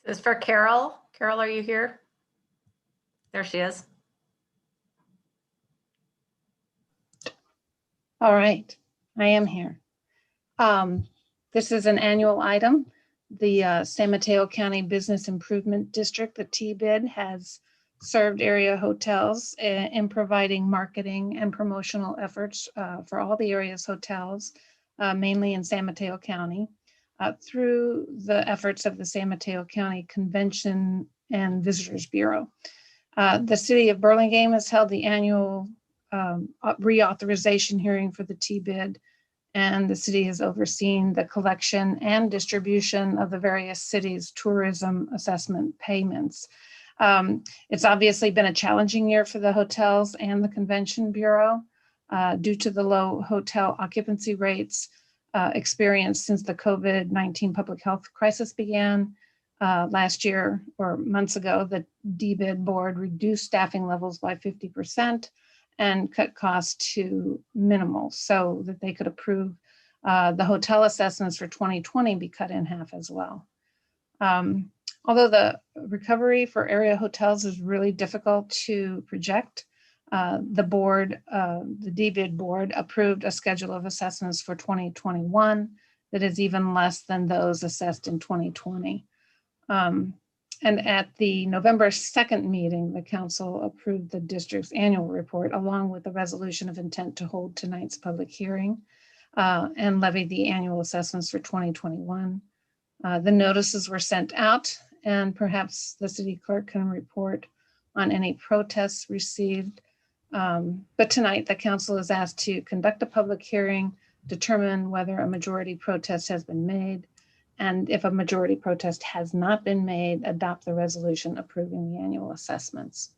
This is for Carol. Carol, are you here? There she is. All right, I am here. This is an annual item. The San Mateo County Business Improvement District, the TBID, has served area hotels in providing marketing and promotional efforts for all the area's hotels, mainly in San Mateo County, through the efforts of the San Mateo County Convention and Visitors Bureau. The city of Burlingame has held the annual reauthorization hearing for the TBID, and the city has overseen the collection and distribution of the various cities' tourism assessment payments. It's obviously been a challenging year for the hotels and the Convention Bureau due to the low hotel occupancy rates experienced since the COVID-19 public health crisis began last year or months ago. The DBID board reduced staffing levels by 50% and cut costs to minimal so that they could approve the hotel assessments for 2020 be cut in half as well. Although the recovery for area hotels is really difficult to project, the DBID board approved a schedule of assessments for 2021 that is even less than those assessed in 2020. And at the November 2nd meeting, the council approved the district's annual report along with the resolution of intent to hold tonight's public hearing and levy the annual assessments for 2021. The notices were sent out, and perhaps the city clerk can report on any protests received. But tonight, the council is asked to conduct a public hearing, determine whether a majority protest has been made, and if a majority protest has not been made, adopt the resolution approving the annual assessments.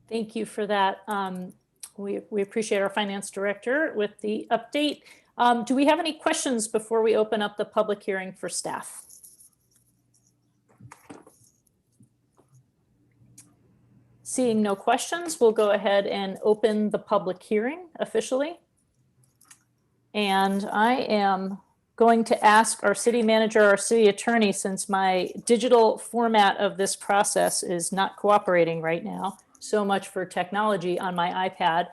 Thank you for that. We appreciate our finance director with the update. Do we have any questions before we open up the public hearing for staff? Seeing no questions, we'll go ahead and open the public hearing officially. And I am going to ask our city manager, our city attorney, since my digital format of this process is not cooperating right now, so much for technology on my iPad.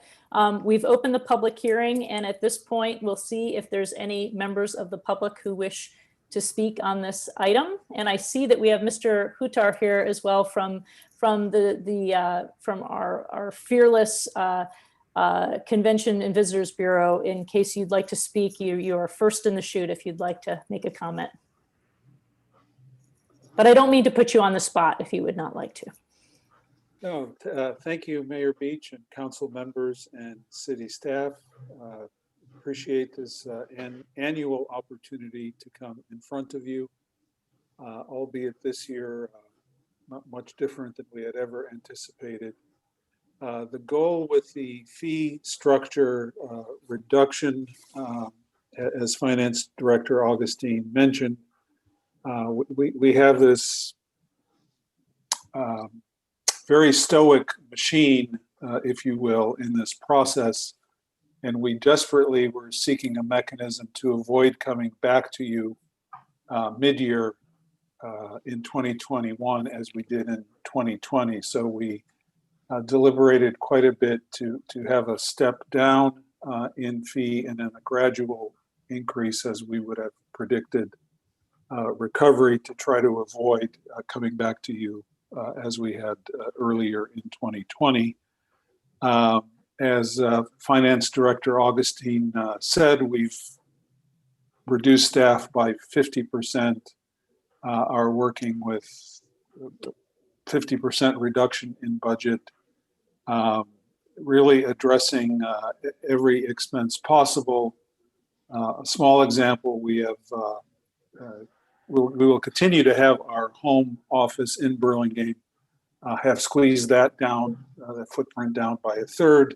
We've opened the public hearing, and at this point, we'll see if there's any members of the public who wish to speak on this item. And I see that we have Mr. Hutar here as well from our fearless Convention and Visitors Bureau. In case you'd like to speak, you are first in the chute if you'd like to make a comment. But I don't mean to put you on the spot if you would not like to. No, thank you, Mayor Beach and council members and city staff. Appreciate this annual opportunity to come in front of you, albeit this year not much different than we had ever anticipated. The goal with the fee structure reduction, as Finance Director Augustine mentioned, we have this very stoic machine, if you will, in this process. And we desperately were seeking a mechanism to avoid coming back to you mid-year in 2021 as we did in 2020. So we deliberated quite a bit to have a step down in fee and then a gradual increase as we would have predicted recovery to try to avoid coming back to you as we had earlier in 2020. As Finance Director Augustine said, we've reduced staff by 50%, are working with 50% reduction in budget, really addressing every expense possible. A small example, we will continue to have our home office in Burlingame, have squeezed that down, the footprint down by a third,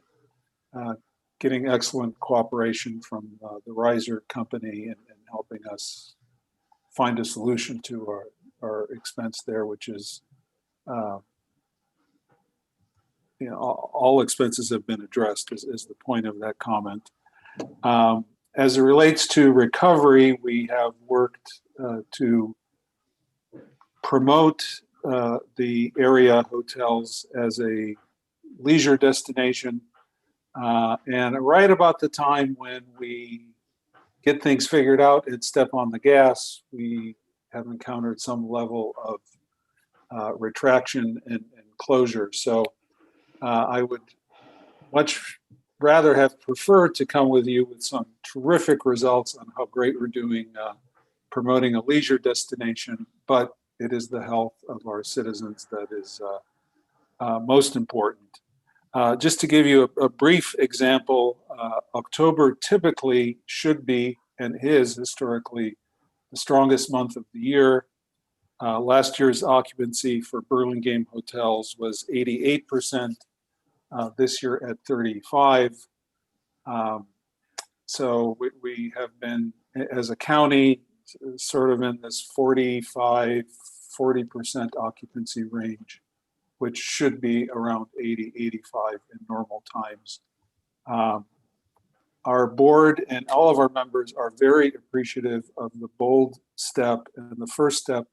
getting excellent cooperation from the Riser company and helping us find a solution to our expense there, which is, all expenses have been addressed is the point of that comment. As it relates to recovery, we have worked to promote the area hotels as a leisure destination. And right about the time when we get things figured out and step on the gas, we have encountered some level of retraction and closure. So I would much rather have preferred to come with you with some terrific results on how great we're doing promoting a leisure destination, but it is the health of our citizens that is most important. Just to give you a brief example, October typically should be and is historically the strongest month of the year. Last year's occupancy for Burlingame hotels was 88%, this year at 35%. So we have been, as a county, sort of in this 45, 40% occupancy range, which should be around 80, 85 in normal times. Our board and all of our members are very appreciative of the bold step and the first step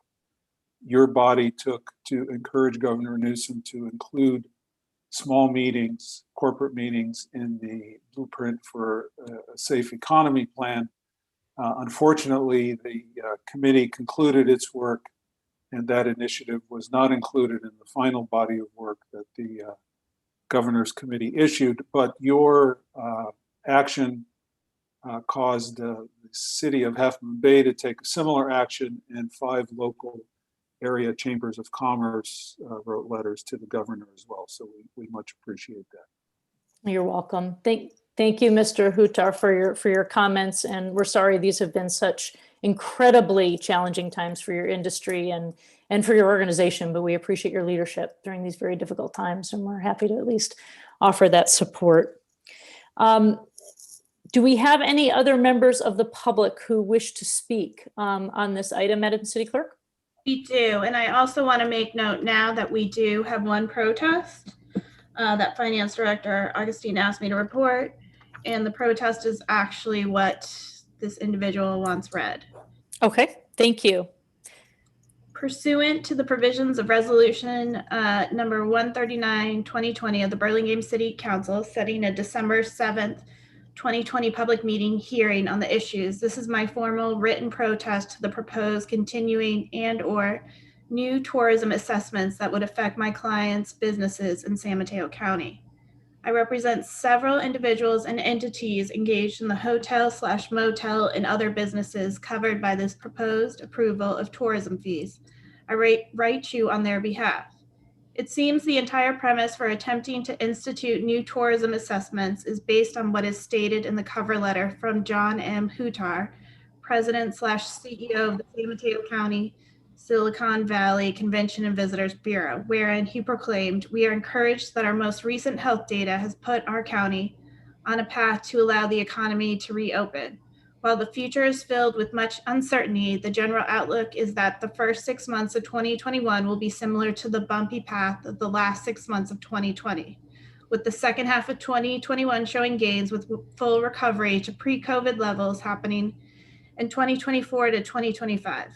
your body took to encourage Governor Newsom to include small meetings, corporate meetings in the blueprint for a safe economy plan. Unfortunately, the committee concluded its work and that initiative was not included in the final body of work that the governor's committee issued, but your action caused the city of Half Moon Bay to take a similar action, and 5 local area chambers of commerce wrote letters to the governor as well. So we much appreciate that. You're welcome. Thank you, Mr. Hutar, for your comments. And we're sorry these have been such incredibly challenging times for your industry and for your organization, but we appreciate your leadership during these very difficult times, and we're happy to at least offer that support. Do we have any other members of the public who wish to speak on this item, Madam City Clerk? We do, and I also want to make note now that we do have one protest that Finance Director Augustine asked me to report, and the protest is actually what this individual wants read. Okay, thank you. Pursuant to the provisions of Resolution number 139, 2020 of the Burlingame City Council, setting a December 7th, 2020 public meeting hearing on the issues, this is my formal written protest to the proposed continuing and/or new tourism assessments that would affect my clients' businesses in San Mateo County. I represent several individuals and entities engaged in the hotel/motel and other businesses covered by this proposed approval of tourism fees. I write you on their behalf. It seems the entire premise for attempting to institute new tourism assessments is based on what is stated in the cover letter from John M. Hutar, President/CEO of the San Mateo County Silicon Valley Convention and Visitors Bureau, wherein he proclaimed, "We are encouraged that our most recent health data has put our county on a path to allow the economy to reopen. While the future is filled with much uncertainty, the general outlook is that the first 6 months of 2021 will be similar to the bumpy path of the last 6 months of 2020, with the second half of 2021 showing gains with full recovery to pre-COVID levels happening in 2024 to 2025.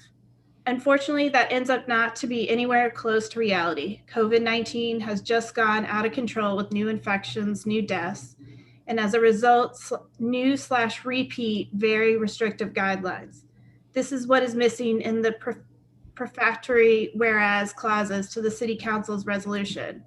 Unfortunately, that ends up not to be anywhere close to reality. COVID-19 has just gone out of control with new infections, new deaths, and as a result, new/repeat very restrictive guidelines. This is what is missing in the prefatory whereas clauses to the City Council's resolution.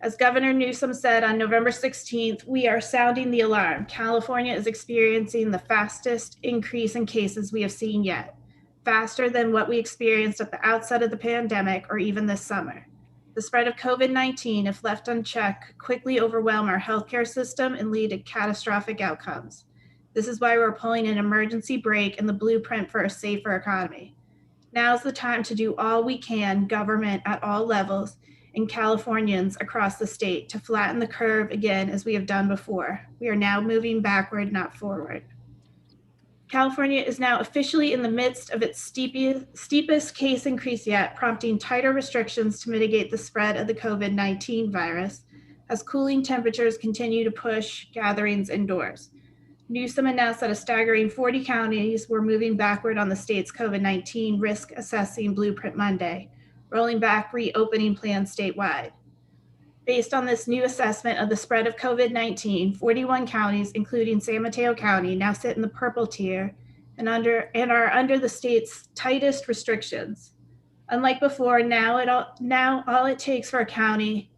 As Governor Newsom said on November 16th, we are sounding the alarm. California is experiencing the fastest increase in cases we have seen yet, faster than what we experienced at the outset of the pandemic or even this summer. The spread of COVID-19, if left unchecked, could quickly overwhelm our healthcare system and lead to catastrophic outcomes. This is why we're pulling an emergency brake in the blueprint for a safer economy. Now's the time to do all we can, government at all levels, and Californians across the state, to flatten the curve again as we have done before. We are now moving backward, not forward. California is now officially in the midst of its steepest case increase yet, prompting tighter restrictions to mitigate the spread of the COVID-19 virus as cooling temperatures continue to push gatherings indoors. Newsom announced that a staggering 40 counties were moving backward on the state's COVID-19 risk assessing blueprint Monday, rolling back reopening plans statewide. Based on this new assessment of the spread of COVID-19, 41 counties, including San Mateo County, now sit in the purple tier and are under the state's tightest restrictions. Unlike before, now all it takes for a county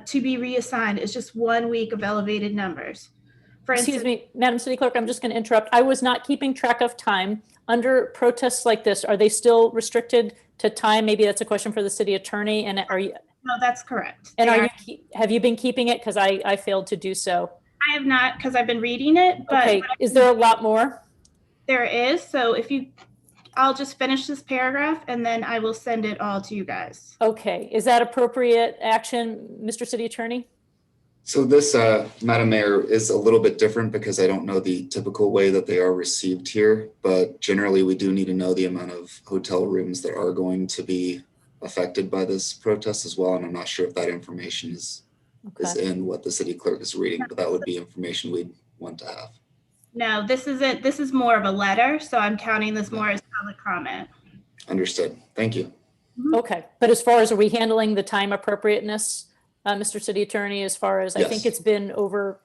to be reassigned is just 1 week of elevated numbers. Excuse me, Madam City Clerk, I'm just going to interrupt. I was not keeping track of time. Under protests like this, are they still restricted to time? Maybe that's a question for the city attorney. And No, that's correct. And They have you been keeping it? Because I failed to do so. I have not, because I've been reading it, but Okay, is there a lot more? there is. So I'll just finish this paragraph and then I will send it all to you guys. Okay, is that appropriate action, Mr. City Attorney? So this, Madam Mayor, is a little bit different because I don't know the typical way that they are received here, but generally we do need to know the amount of hotel rooms that are going to be affected by this protest as well. And I'm not sure if that information is in what the city clerk is reading, but that would be information we'd want to have. No, this isn't. This is more of a letter, so I'm counting this more as public comment. Understood. Thank you. Okay, but as far as are we handling the time appropriateness, Mr. City Attorney, as far as I think it's been over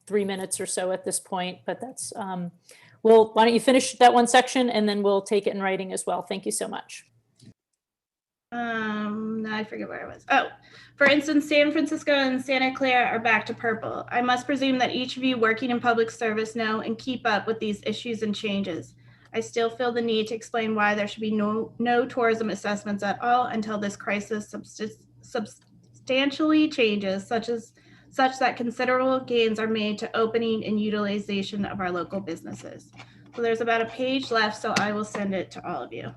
3 minutes or so at this point, but that's, well, why don't you finish that one section and then we'll take it in writing as well. Thank you so much. Now I forget where I was. Oh, for instance, San Francisco and Santa Clara are back to purple. I must presume that each of you working in public service know and keep up with these issues and changes. I still feel the need to explain why there should be no tourism assessments at all until this crisis substantially changes, such that considerable gains are made to opening and utilization of our local businesses. So there's about a page left, so I will send it to all of you.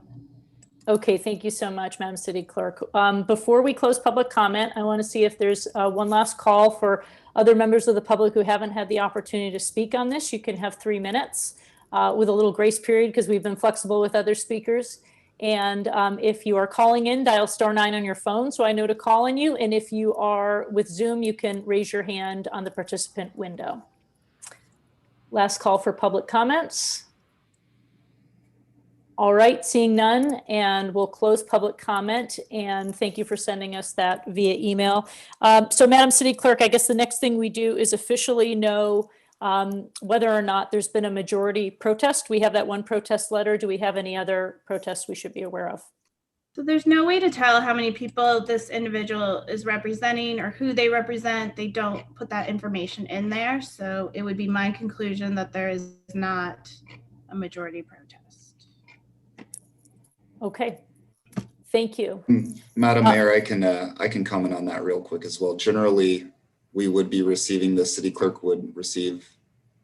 Okay, thank you so much, Madam City Clerk. Before we close public comment, I want to see if there's one last call for other members of the public who haven't had the opportunity to speak on this. You can have 3 minutes with a little grace period because we've been flexible with other speakers. And if you are calling in, dial *9 on your phone so I know to call on you. And if you are with Zoom, you can raise your hand on the participant window. Last call for public comments. All right, seeing none, and we'll close public comment. And thank you for sending us that via email. So Madam City Clerk, I guess the next thing we do is officially know whether or not there's been a majority protest. We have that one protest letter. Do we have any other protests we should be aware of? So there's no way to tell how many people this individual is representing or who they represent. They don't put that information in there. So it would be my conclusion that there is not a majority protest. Okay, thank you. Madam Mayor, I can comment on that real quick as well. Generally, we would be receiving, the city clerk would receive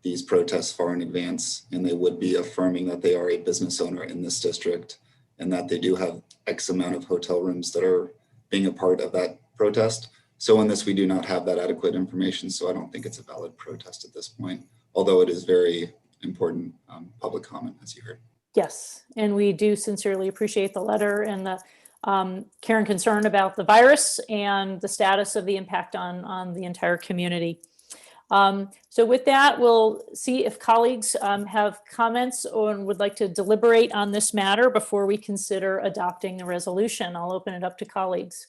these protests far in advance, and they would be affirming that they are a business owner in this district and that they do have X amount of hotel rooms that are being a part of that protest. So in this, we do not have that adequate information, so I don't think it's a valid protest at this point, although it is very important public comment, as you heard. Yes, and we do sincerely appreciate the letter and the care and concern about the virus and the status of the impact on the entire community. So with that, we'll see if colleagues have comments or would like to deliberate on this matter before we consider adopting the resolution. I'll open it up to colleagues.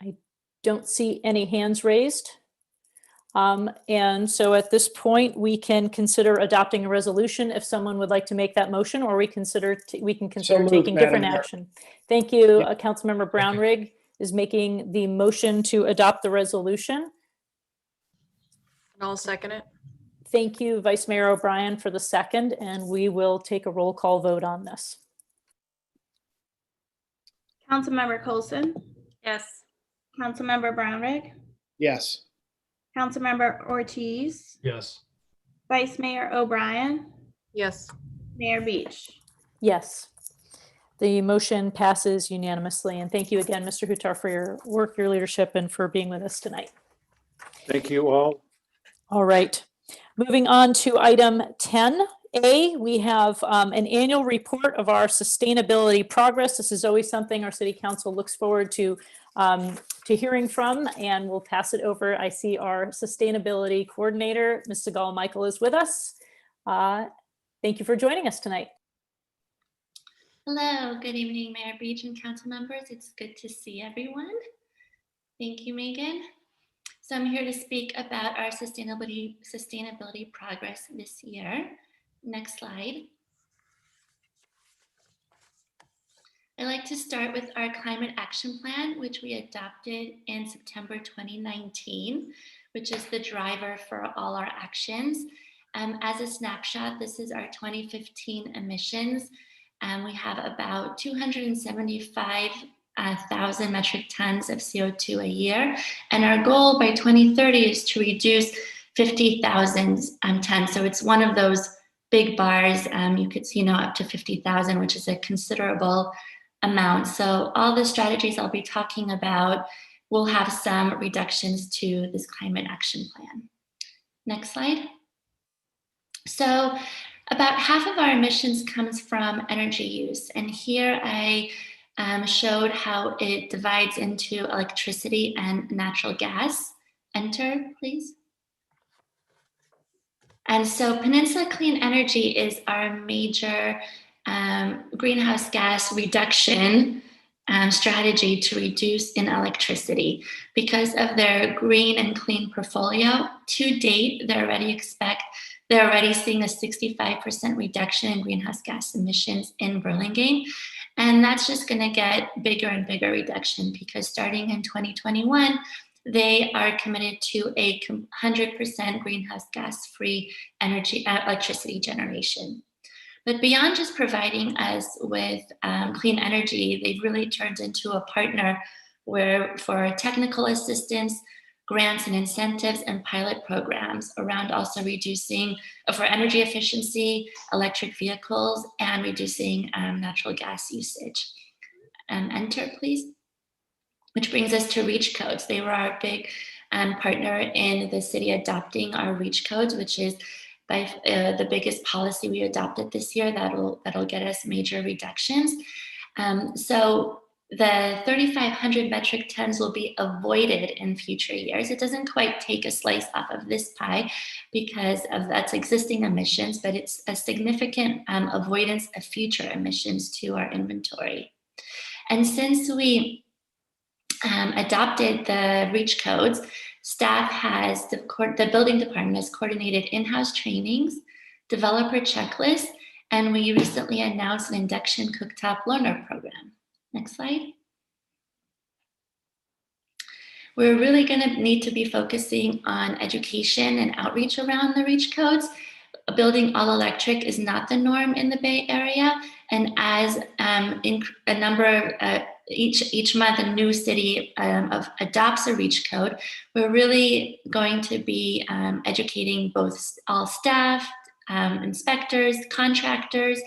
I don't see any hands raised. And so at this point, we can consider adopting a resolution if someone would like to make that motion, or we can consider taking different action. Thank you. Councilmember Brownrigg is making the motion to adopt the resolution. And I'll second it. Thank you, Vice Mayor O'Brien, for the second, and we will take a roll call vote on this. Councilmember Coulson. Yes. Councilmember Brownrigg. Yes. Councilmember Ortiz. Yes. Vice Mayor O'Brien. Yes. Mayor Beach. Yes. The motion passes unanimously. And thank you again, Mr. Hutar, for your work, your leadership, and for being with us tonight. Thank you all. All right. Moving on to item 10A, we have an annual report of our sustainability progress. This is always something our City Council looks forward to hearing from, and we'll pass it over. I see our sustainability coordinator, Ms. Segal Michael, is with us. Thank you for joining us tonight. Hello, good evening, Mayor Beach and council members. It's good to see everyone. Thank you, Megan. So I'm here to speak about our sustainability progress this year. Next slide. I'd like to start with our climate action plan, which we adopted in September 2019, which is the driver for all our actions. As a snapshot, this is our 2015 emissions. and we have about 275,000 metric tons of CO2 a year. And our goal by 2030 is to reduce 50,000 tons. So it's one of those big bars. You could see up to 50,000, which is a considerable amount. So all the strategies I'll be talking about will have some reductions to this climate action plan. Next slide. So about half of our emissions comes from energy use. And here I showed how it divides into electricity and natural gas. Enter, please. And so Peninsula Clean Energy is our major greenhouse gas reduction strategy to reduce in electricity. Because of their green and clean portfolio, to date, they're already seeing a 65% reduction in greenhouse gas emissions in Burlingame. And that's just going to get bigger and bigger reduction, because starting in 2021, they are committed to a 100% greenhouse gas free electricity generation. But beyond just providing us with clean energy, they've really turned into a partner for technical assistance, grants and incentives, and pilot programs around also reducing for energy efficiency, electric vehicles, and reducing natural gas usage. Enter, please. Which brings us to REACH codes. They were our big partner in the city adopting our REACH codes, which is by the biggest policy we adopted this year that'll get us major reductions. So the 3,500 metric tons will be avoided in future years. It doesn't quite take a slice off of this pie because of that's existing emissions, but it's a significant avoidance of future emissions to our inventory. And since we adopted the REACH codes, staff has, the building department has coordinated in-house trainings, developer checklists, and we recently announced an induction cooktop learner program. Next slide. We're really going to need to be focusing on education and outreach around the REACH codes. Building all electric is not the norm in the Bay Area, and as a number of each month a new city adopts a REACH code, we're really going to be educating all staff, inspectors, contractors,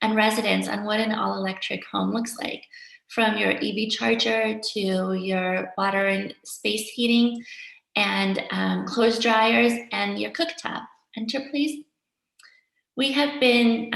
and residents on what an all-electric home looks like, from your EV charger to your water and space heating and clothes dryers and your cooktop. Enter, please. We have been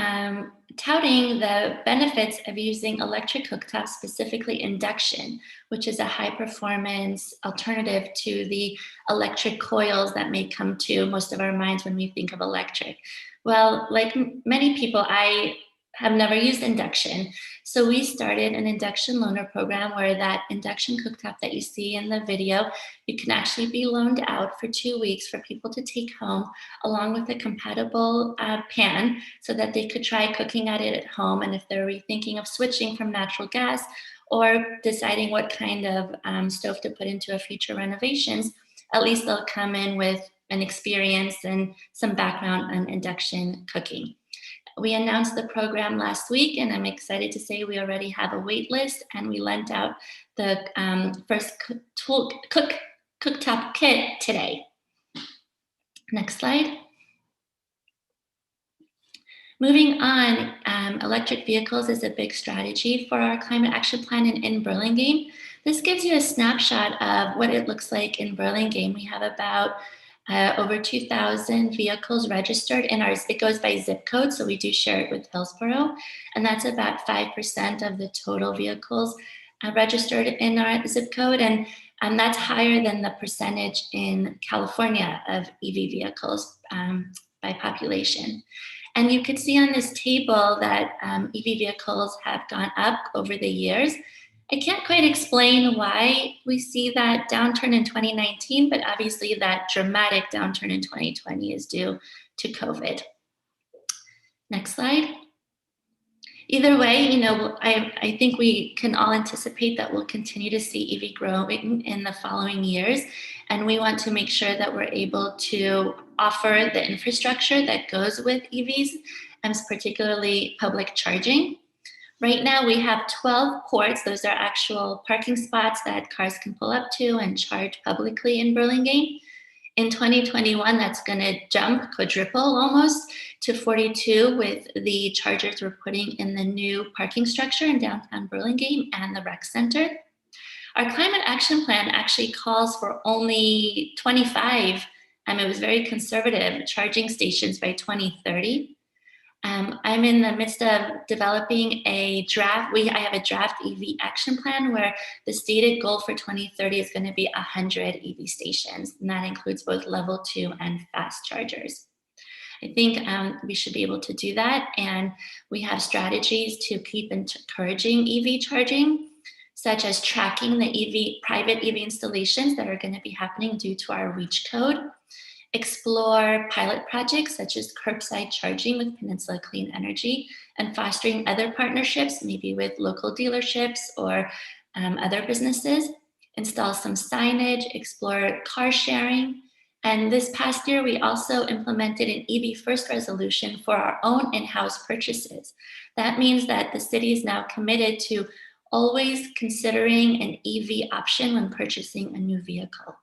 touting the benefits of using electric cooktops, specifically induction, which is a high performance alternative to the electric coils that may come to most of our minds when we think of electric. Well, like many people, I have never used induction. So we started an induction loaner program where that induction cooktop that you see in the video, you can actually be loaned out for 2 weeks for people to take home, along with a compatible pan, so that they could try cooking at it at home. And if they're rethinking of switching from natural gas or deciding what kind of stove to put into a future renovations, at least they'll come in with an experience and some background on induction cooking. We announced the program last week, and I'm excited to say we already have a wait list, and we lent out the first cooktop kit today. Next slide. Moving on, electric vehicles is a big strategy for our climate action plan in Burlingame. This gives you a snapshot of what it looks like in Burlingame. We have about over 2,000 vehicles registered in ours. It goes by zip code, so we do share it with Hillsborough, and that's about 5% of the total vehicles registered in our zip code, and that's higher than the percentage in California of EV vehicles by population. And you could see on this table that EV vehicles have gone up over the years. I can't quite explain why we see that downturn in 2019, but obviously that dramatic downturn in 2020 is due to COVID. Next slide. Either way, I think we can all anticipate that we'll continue to see EV growing in the following years, and we want to make sure that we're able to offer the infrastructure that goes with EVs, and particularly public charging. Right now we have 12 ports. Those are actual parking spots that cars can pull up to and charge publicly in Burlingame. In 2021, that's going to jump, quadruple almost, to 42 with the chargers we're putting in the new parking structure in downtown Burlingame and the rec center. Our climate action plan actually calls for only 25, it was very conservative, charging stations by 2030. I'm in the midst of developing a draft. I have a draft EV action plan where the stated goal for 2030 is going to be 100 EV stations, and that includes both level 2 and fast chargers. I think we should be able to do that, and we have strategies to keep encouraging EV charging, such as tracking the private EV installations that are going to be happening due to our REACH code. Explore pilot projects such as curbside charging with Peninsula Clean Energy, and fostering other partnerships, maybe with local dealerships or other businesses. Install some signage, explore car sharing. And this past year, we also implemented an EV First resolution for our own in-house purchases. That means that the city is now committed to always considering an EV option when purchasing a new vehicle.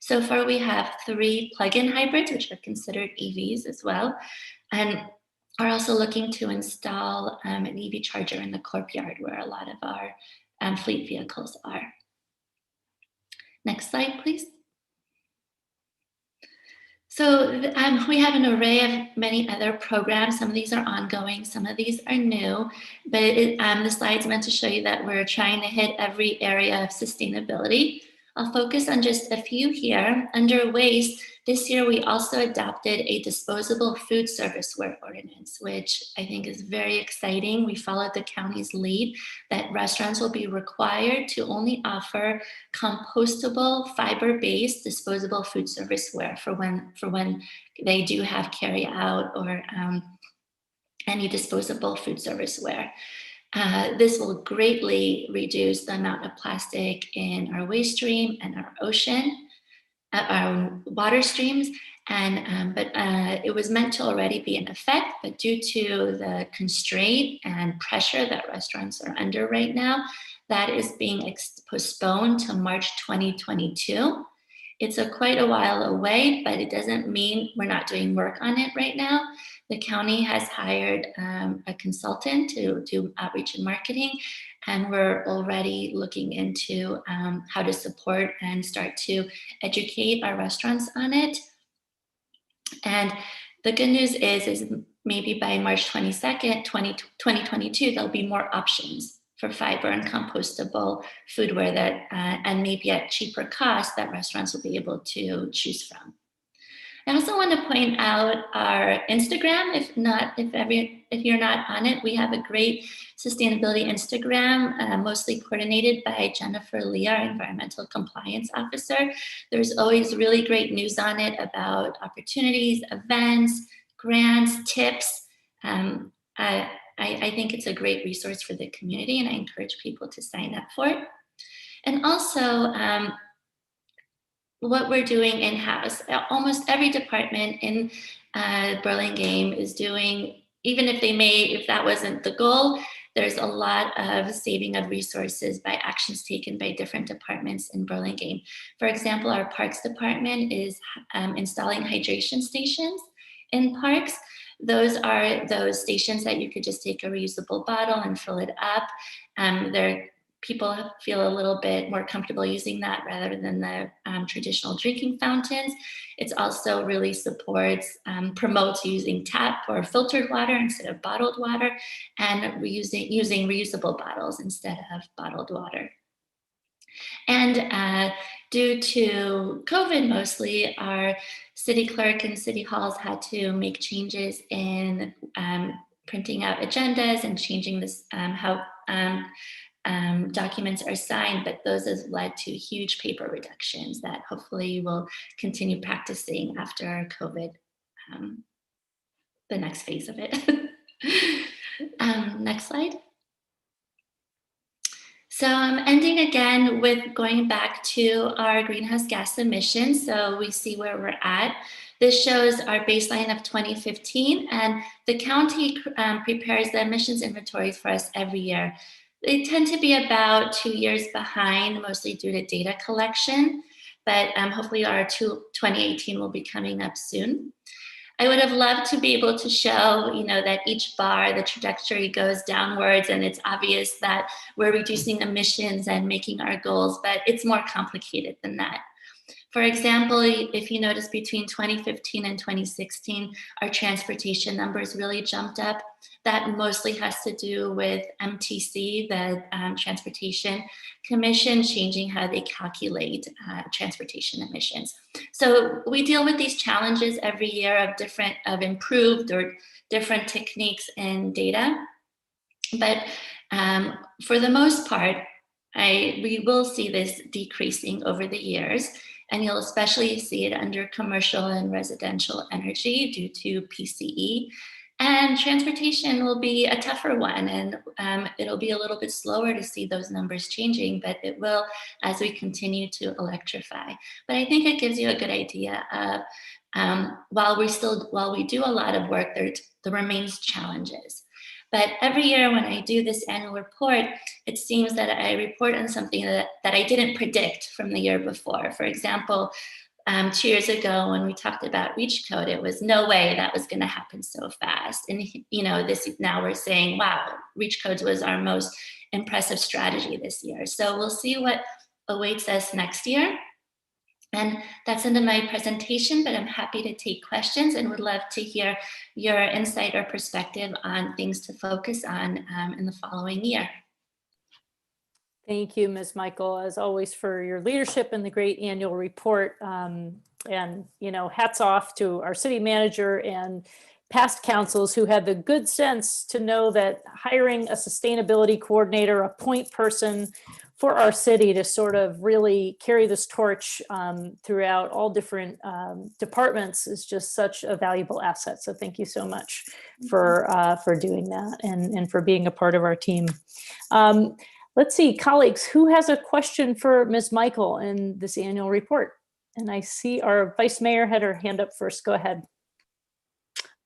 So far, we have 3 plug-in hybrids, which are considered EVs as well, and are also looking to install an EV charger in the courtyard where a lot of our fleet vehicles are. Next slide, please. So we have an array of many other programs. Some of these are ongoing, some of these are new, but the slide's meant to show you that we're trying to hit every area of sustainability. I'll focus on just a few here. Under waste, this year we also adopted a disposable food serviceware ordinance, which I think is very exciting. We followed the county's lead that restaurants will be required to only offer compostable, fiber-based disposable food serviceware for when they do have carry out or any disposable food serviceware. This will greatly reduce the amount of plastic in our waste stream and our ocean, our water streams. But it was meant to already be in effect, but due to the constraint and pressure that restaurants are under right now, that is being postponed to March 2022. It's quite a while away, but it doesn't mean we're not doing work on it right now. The county has hired a consultant to do outreach and marketing, and we're already looking into how to support and start to educate our restaurants on it. And the good news is maybe by March 22nd, 2022, there'll be more options for fiber and compostable foodware that, and maybe at cheaper cost, that restaurants will be able to choose from. I also want to point out our Instagram. If you're not on it, we have a great sustainability Instagram, mostly coordinated by Jennifer Lee, our environmental compliance officer. There's always really great news on it about opportunities, events, grants, tips. I think it's a great resource for the community, and I encourage people to sign up for it. And also, what we're doing in-house, almost every department in Burlingame is doing, even if that wasn't the goal, there's a lot of saving of resources by actions taken by different departments in Burlingame. For example, our parks department is installing hydration stations in parks. Those are those stations that you could just take a reusable bottle and fill it up. People feel a little bit more comfortable using that rather than the traditional drinking fountains. It also really supports, promotes using tap or filtered water instead of bottled water, and using reusable bottles instead of bottled water. And due to COVID mostly, our city clerk and city halls had to make changes in printing out agendas and changing this, how documents are signed, but those has led to huge paper reductions that hopefully will continue practicing after COVID, the next phase of it. Next slide. So I'm ending again with going back to our greenhouse gas emissions. So we see where we're at. This shows our baseline of 2015, and the county prepares the emissions inventories for us every year. They tend to be about 2 years behind, mostly due to data collection, but hopefully our 2018 will be coming up soon. I would have loved to be able to show, that each bar, the trajectory goes downwards, and it's obvious that we're reducing emissions and making our goals, but it's more complicated than that. For example, if you notice between 2015 and 2016, our transportation numbers really jumped up. That mostly has to do with MTC, the Transportation Commission, changing how they calculate transportation emissions. So we deal with these challenges every year of improved or different techniques and data. But for the most part, we will see this decreasing over the years. And you'll especially see it under commercial and residential energy due to PCE. And transportation will be a tougher one, and it'll be a little bit slower to see those numbers changing, but it will as we continue to electrify. But I think it gives you a good idea of while we do a lot of work, there remains challenges. But every year when I do this annual report, it seems that I report on something that I didn't predict from the year before. For example, 2 years ago when we talked about reach code, it was no way that was going to happen so fast. And now we're saying, wow, reach codes was our most impressive strategy this year. So we'll see what awaits us next year. And that's into my presentation, but I'm happy to take questions and would love to hear your insight or perspective on things to focus on in the following year. Thank you, Ms. Michael, as always, for your leadership and the great annual report. And, hats off to our city manager and past councils who had the good sense to know that hiring a sustainability coordinator, a point person for our city to sort of really carry this torch throughout all different departments is just such a valuable asset. So thank you so much for doing that and for being a part of our team. Let's see, colleagues, who has a question for Ms. Michael in this annual report? And I see our Vice Mayor had her hand up first. Go ahead.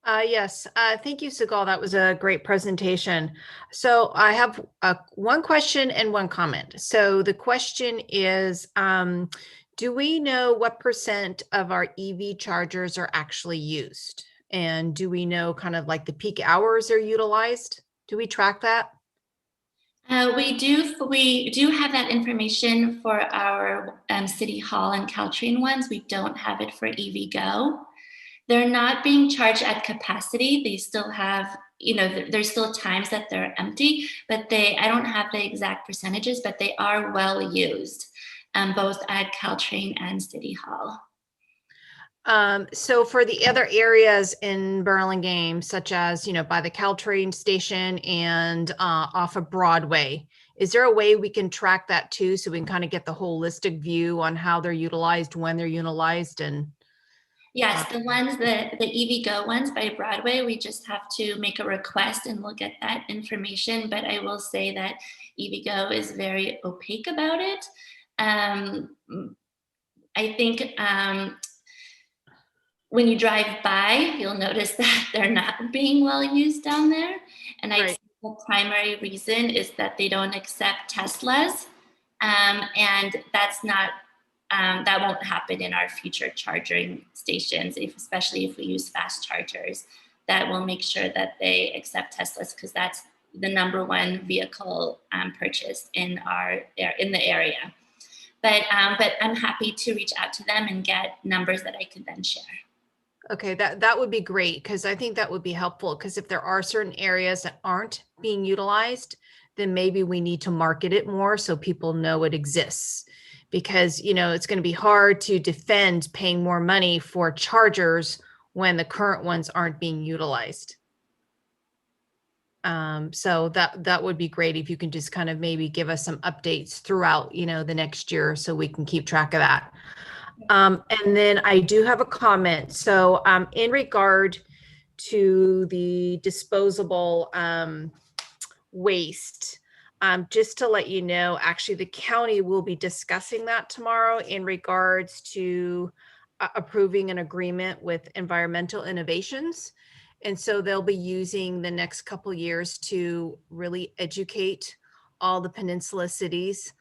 Yes, thank you, Sigal. That was a great presentation. So I have one question and one comment. So the question is, do we know what % of our EV chargers are actually used? And do we know kind of like the peak hours are utilized? Do we track that? We do have that information for our City Hall and Caltrain ones. We don't have it for EVgo. They're not being charged at capacity. They still have, there's still times that they're empty, but I don't have the exact percentages, but they are well used, both at Caltrain and City Hall. So for the other areas in Burlingame, such as, by the Caltrain station and off of Broadway, is there a way we can track that too, so we can kind of get the holistic view on how they're utilized, when they're utilized? And yes, the EVgo ones by Broadway, we just have to make a request and we'll get that information. But I will say that EVgo is very opaque about it. I think when you drive by, you'll notice that they're not being well used down there. And I think the primary reason is that they don't accept Teslas. And that's not, that won't happen in our future charging stations, especially if we use fast chargers. That will make sure that they accept Teslas, because that's the #1 vehicle purchase in the area. But I'm happy to reach out to them and get numbers that I could then share. Okay, that would be great, because I think that would be helpful, because if there are certain areas that aren't being utilized, then maybe we need to market it more so people know it exists. Because, it's going to be hard to defend paying more money for chargers when the current ones aren't being utilized. So that would be great if you can just kind of maybe give us some updates throughout, the next year, so we can keep track of that. And then I do have a comment. So in regard to the disposable waste, Just to let you know, actually, the county will be discussing that tomorrow in regards to approving an agreement with Environmental Innovations. And so they'll be using the next couple years to really educate all the peninsula cities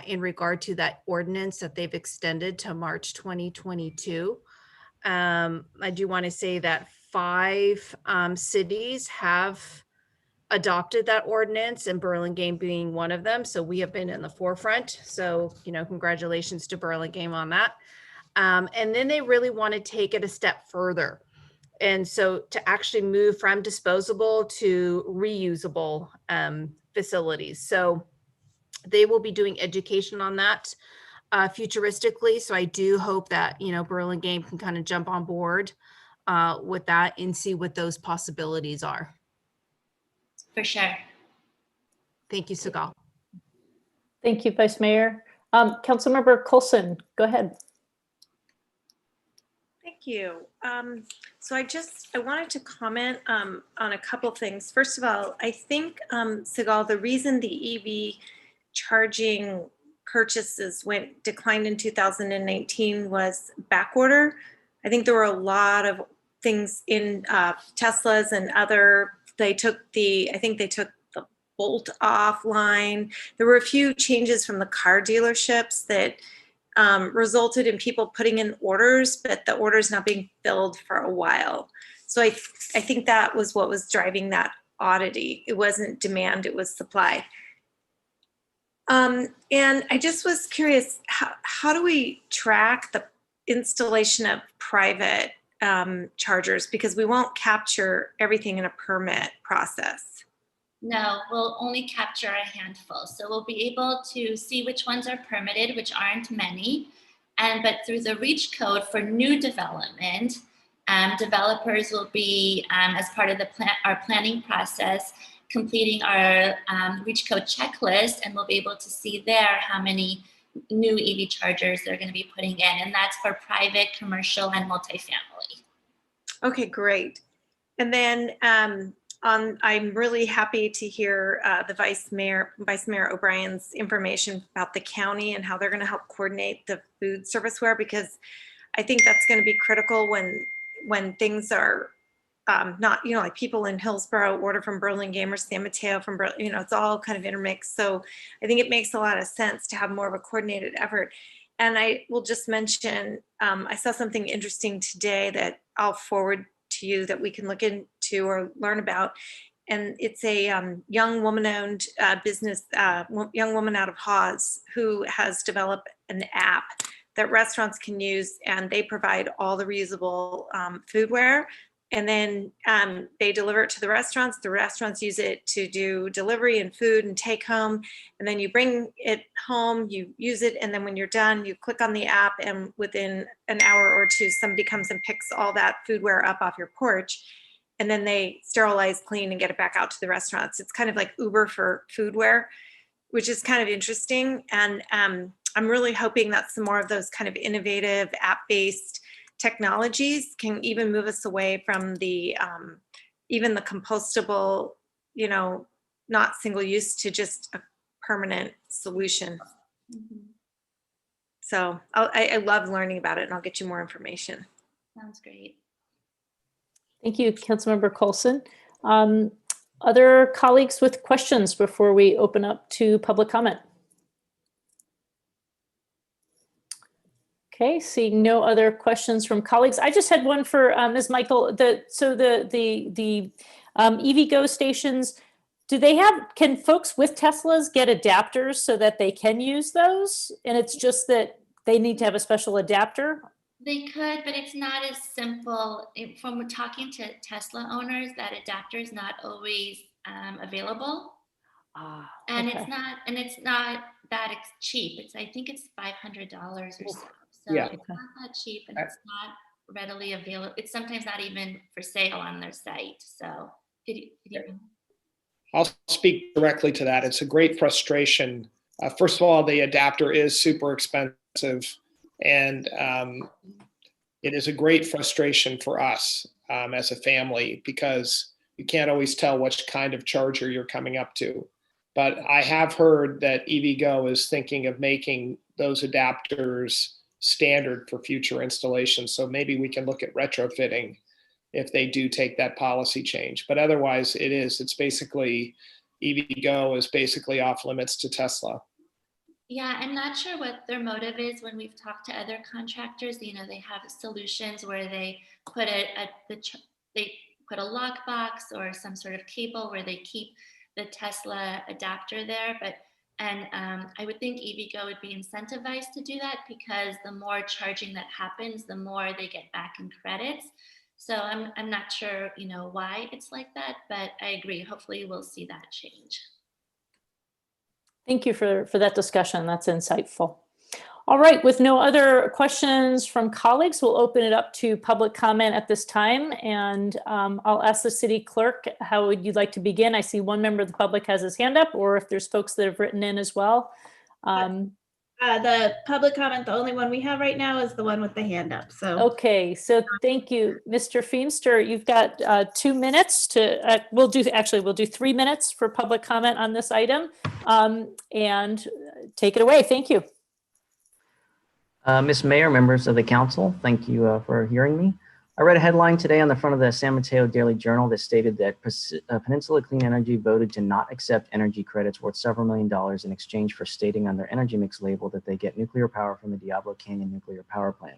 in regard to that ordinance that they've extended to March 2022. I do want to say that 5 cities have adopted that ordinance, and Burlingame being one of them. So we have been in the forefront. So, congratulations to Burlingame on that. And then they really want to take it a step further. And so to actually move from disposable to reusable facilities. So they will be doing education on that futuristically. So I do hope that, Burlingame can kind of jump on board with that and see what those possibilities are. For sure. Thank you, Sigal. Thank you, Vice Mayor. Councilmember Coulson, go ahead. Thank you. So I wanted to comment on a couple things. First of all, I think, Sigal, the reason the EV charging purchases declined in 2019 was backorder. I think there were a lot of things in Teslas and other, I think they took the Bolt offline. There were a few changes from the car dealerships that resulted in people putting in orders, but the orders not being filled for a while. So I think that was what was driving that oddity. It wasn't demand, it was supply. And I just was curious, how do we track the installation of private chargers? Because we won't capture everything in a permit process. No, we'll only capture a handful. So we'll be able to see which ones are permitted, which aren't many. But through the REACH code for new development, developers will be, as part of our planning process, completing our REACH code checklist, and we'll be able to see there how many new EV chargers they're going to be putting in. And that's for private, commercial, and multifamily. Okay, great. And then I'm really happy to hear the Vice Mayor O'Brien's information about the county and how they're going to help coordinate the food serviceware, because I think that's going to be critical when things are not, like people in Hillsborough order from Burlingame or San Mateo from, it's all kind of intermixed. So I think it makes a lot of sense to have more of a coordinated effort. And I will just mention, I saw something interesting today that I'll forward to you that we can look into or learn about. And it's a young woman-owned business, young woman out of Hawes, who has developed an app that restaurants can use, and they provide all the reusable foodware. And then they deliver it to the restaurants. The restaurants use it to do delivery and food and take home. And then you bring it home, you use it, and then when you're done, you click on the app, and within an hour or two, somebody comes and picks all that foodware up off your porch. And then they sterilize, clean, and get it back out to the restaurants. It's kind of like Uber for foodware, which is kind of interesting. And I'm really hoping that some more of those kind of innovative app-based technologies can even move us away from the even the compostable, not single use, to just a permanent solution. Mm-hmm. So I love learning about it, and I'll get you more information. Sounds great. Thank you, Councilmember Coulson. Other colleagues with questions before we open up to public comment? Okay, seeing no other questions from colleagues. I just had one for Ms. Michael. The EV Go stations, can folks with Teslas get adapters so that they can use those? And it's just that they need to have a special adapter? They could, but it's not as simple. From talking to Tesla owners, that adapter is not always available. And okay. it's not that cheap. I think it's $500 or so. So Yeah. It's not that cheap, and it's not readily available. It's sometimes not even for sale on their site. So I'll speak directly to that. It's a great frustration. First of all, the adapter is super expensive, and it is a great frustration for us as a family, because you can't always tell which kind of charger you're coming up to. But I have heard that EVgo is thinking of making those adapters standard for future installations. So maybe we can look at retrofitting if they do take that policy change. But otherwise, it's basically, EVgo is basically off limits to Tesla. Yeah, I'm not sure what their motive is. When we've talked to other contractors, they have solutions where they put they put a lockbox or some sort of cable where they keep the Tesla adapter there. I would think EVgo would be incentivized to do that, because the more charging that happens, the more they get back in credits. So I'm not sure, why it's like that, but I agree. Hopefully we'll see that change. Thank you for that discussion. That's insightful. All right, with no other questions from colleagues, we'll open it up to public comment at this time. And I'll ask the city clerk, how would you like to begin? I see one member of the public has his hand up, or if there's folks that have written in as well. The public comment, the only one we have right now is the one with the hand up. So okay, so thank you, Mr. Feemster. You've got 2 minutes to. We'll do 3 minutes for public comment on this item, and take it away. Thank you. Ms. Mayor, members of the council, thank you for hearing me. I read a headline today on the front of the San Mateo Daily Journal that stated that Peninsula Clean Energy voted to not accept energy credits worth several $1 million in exchange for stating on their energy mix label that they get nuclear power from the Diablo Canyon nuclear power plant.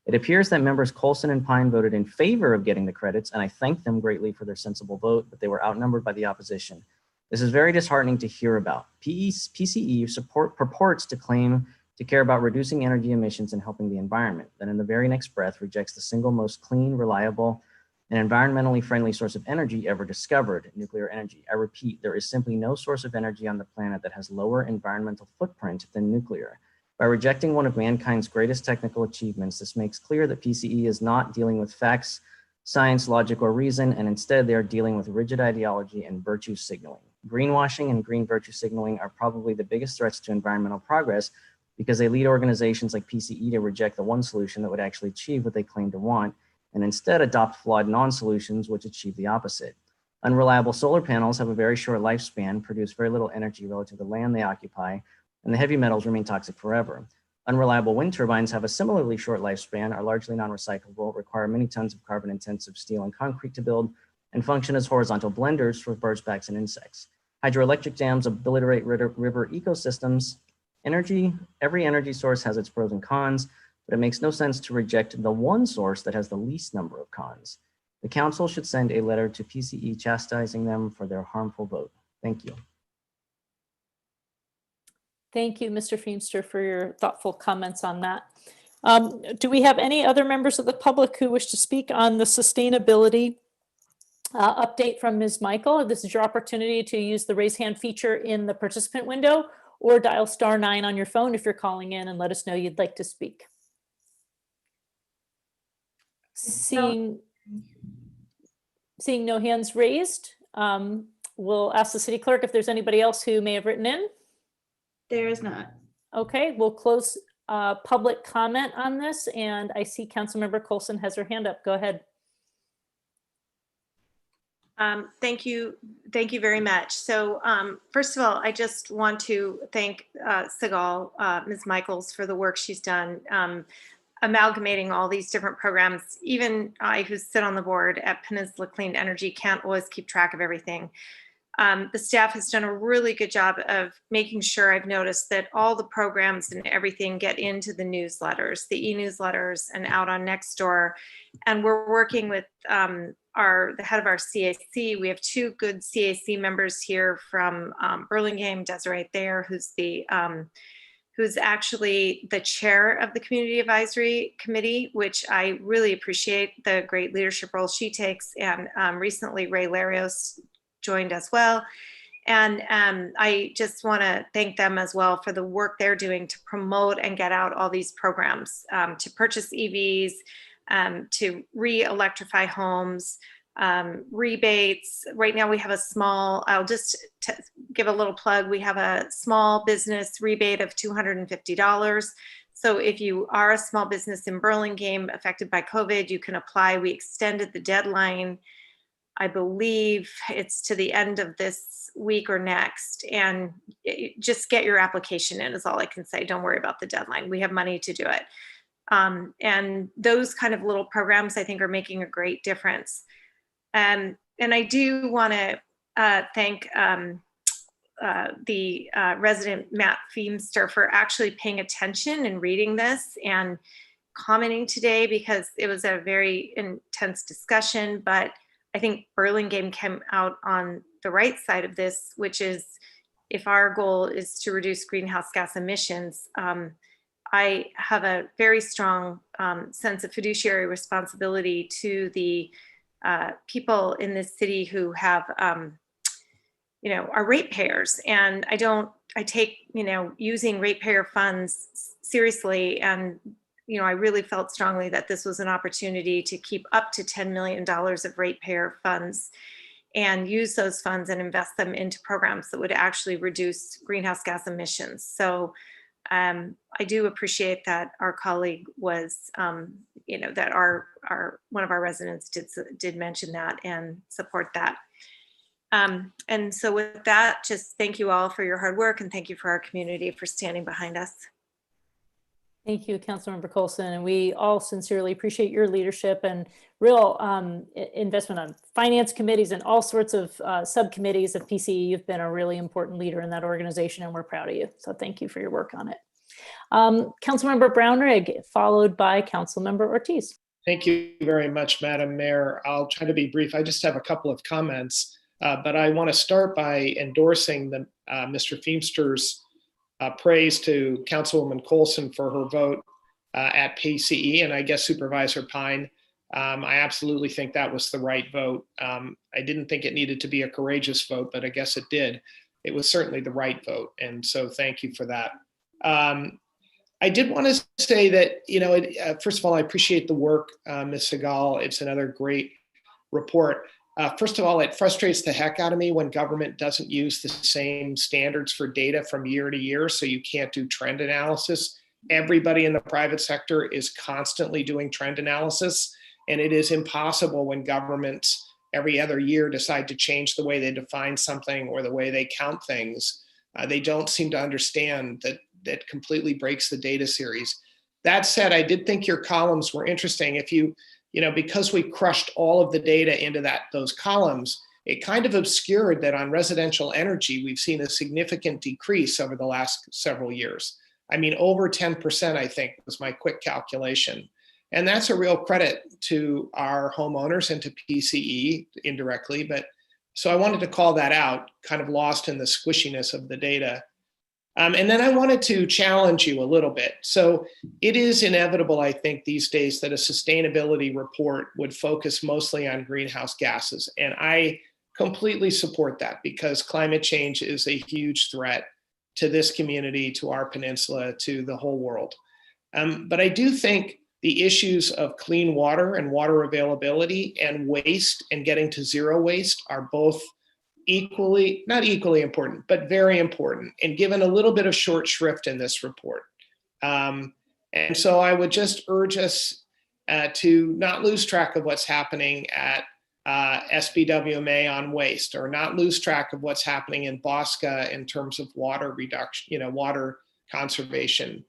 It appears that members Colson and Pine voted in favor of getting the credits, and I thank them greatly for their sensible vote, but they were outnumbered by the opposition. This is very disheartening to hear about. PCE purports to claim to care about reducing energy emissions and helping the environment, then in the very next breath rejects the single most clean, reliable, and environmentally friendly source of energy ever discovered, nuclear energy. I repeat, there is simply no source of energy on the planet that has lower environmental footprint than nuclear. By rejecting one of mankind's greatest technical achievements, this makes clear that PCE is not dealing with facts, science, logic, or reason, and instead they are dealing with rigid ideology and virtue signaling. Greenwashing and green virtue signaling are probably the biggest threats to environmental progress, because they lead organizations like PCE to reject the one solution that would actually achieve what they claim to want, and instead adopt flawed non-solutions which achieve the opposite. Unreliable solar panels have a very short lifespan, produce very little energy relative to the land they occupy, and the heavy metals remain toxic forever. Unreliable wind turbines have a similarly short lifespan, are largely non-recyclable, require many tons of carbon-intensive steel and concrete to build, and function as horizontal blenders for birds, bats, and insects. Hydroelectric dams obliterate river ecosystems. Every energy source has its pros and cons, but it makes no sense to reject the one source that has the least number of cons. The council should send a letter to PCE chastising them for their harmful vote. Thank you. Thank you, Mr. Feemster, for your thoughtful comments on that. Do we have any other members of the public who wish to speak on the sustainability update from Ms. Michael? This is your opportunity to use the raise hand feature in the participant window, or dial *9 on your phone if you're calling in and let us know you'd like to speak. Seeing no hands raised, we'll ask the city clerk if there's anybody else who may have written in. there is not. Okay, we'll close public comment on this, and I see Councilmember Colson has her hand up. Go ahead. Thank you very much. So first of all, I just want to thank Sigal, Ms. Michaels, for the work she's done amalgamating all these different programs. Even I, who sit on the board at Peninsula Clean Energy, can't always keep track of everything. The staff has done a really good job of making sure, I've noticed, that all the programs and everything get into the newsletters, the e-newsletters, and out on Nextdoor. And we're working with the head of our CAC. We have two good CAC members here from Burlingame, Desiree Thayer, who's actually the chair of the Community Advisory Committee, which I really appreciate the great leadership role she takes. And recently Ray Larios joined as well. And I just want to thank them as well for the work they're doing to promote and get out all these programs, to purchase EVs, to re-electrify homes, rebates. Right now we have a small, I'll just give a little plug. We have a small business rebate of $250. So if you are a small business in Burlingame affected by COVID, you can apply. We extended the deadline I believe it's to the end of this week or next. And just get your application in is all I can say. Don't worry about the deadline. We have money to do it. And those kind of little programs, I think, are making a great difference. And I do want to thank the resident Matt Feemster for actually paying attention and reading this and commenting today, because it was a very intense discussion. But I think Burlingame came out on the right side of this, which is, if our goal is to reduce greenhouse gas emissions, I have a very strong sense of fiduciary responsibility to the people in this city who have, are ratepayers. And I take, using ratepayer funds seriously. And, I really felt strongly that this was an opportunity to keep up to $10 million of ratepayer funds and use those funds and invest them into programs that would actually reduce greenhouse gas emissions. So I do appreciate that our colleague was, that our one of our residents did mention that and support that. And so with that, just thank you all for your hard work, and thank you for our community for standing behind us. Thank you, Councilmember Colson. And we all sincerely appreciate your leadership and real investment on finance committees and all sorts of subcommittees of PCE. You've been a really important leader in that organization, and we're proud of you. So thank you for your work on it. Councilmember Brownrigg, followed by Councilmember Ortiz. Thank you very much, Madam Mayor. I'll try to be brief. I just have a couple of comments, but I want to start by endorsing Mr. Feemster's praise to Councilwoman Colson for her vote at PCE, and I guess Supervisor Pine. I absolutely think that was the right vote. I didn't think it needed to be a courageous vote, but I guess it did. It was certainly the right vote, and so thank you for that. I did want to say that, first of all, I appreciate the work, Ms. Segal. It's another great report. First of all, it frustrates the heck out of me when government doesn't use the same standards for data from year to year, so you can't do trend analysis. Everybody in the private sector is constantly doing trend analysis, and it is impossible when governments every other year decide to change the way they define something or the way they count things. They don't seem to understand that completely breaks the data series. That said, I did think your columns were interesting. If because we crushed all of the data into those columns, it kind of obscured that on residential energy, we've seen a significant decrease over the last several years. I mean, over 10%, I think, was my quick calculation. And that's a real credit to our homeowners and to PCE indirectly. So I wanted to call that out, kind of lost in the squishiness of the data. And then I wanted to challenge you a little bit. So it is inevitable, I think, these days that a sustainability report would focus mostly on greenhouse gases. And I completely support that, because climate change is a huge threat to this community, to our peninsula, to the whole world. But I do think the issues of clean water and water availability and waste and getting to zero waste are both not equally important, but very important, and given a little bit of short shrift in this report. And so I would just urge us to not lose track of what's happening at SBWMA on waste, or not lose track of what's happening in Bosca in terms of water reduction, water conservation.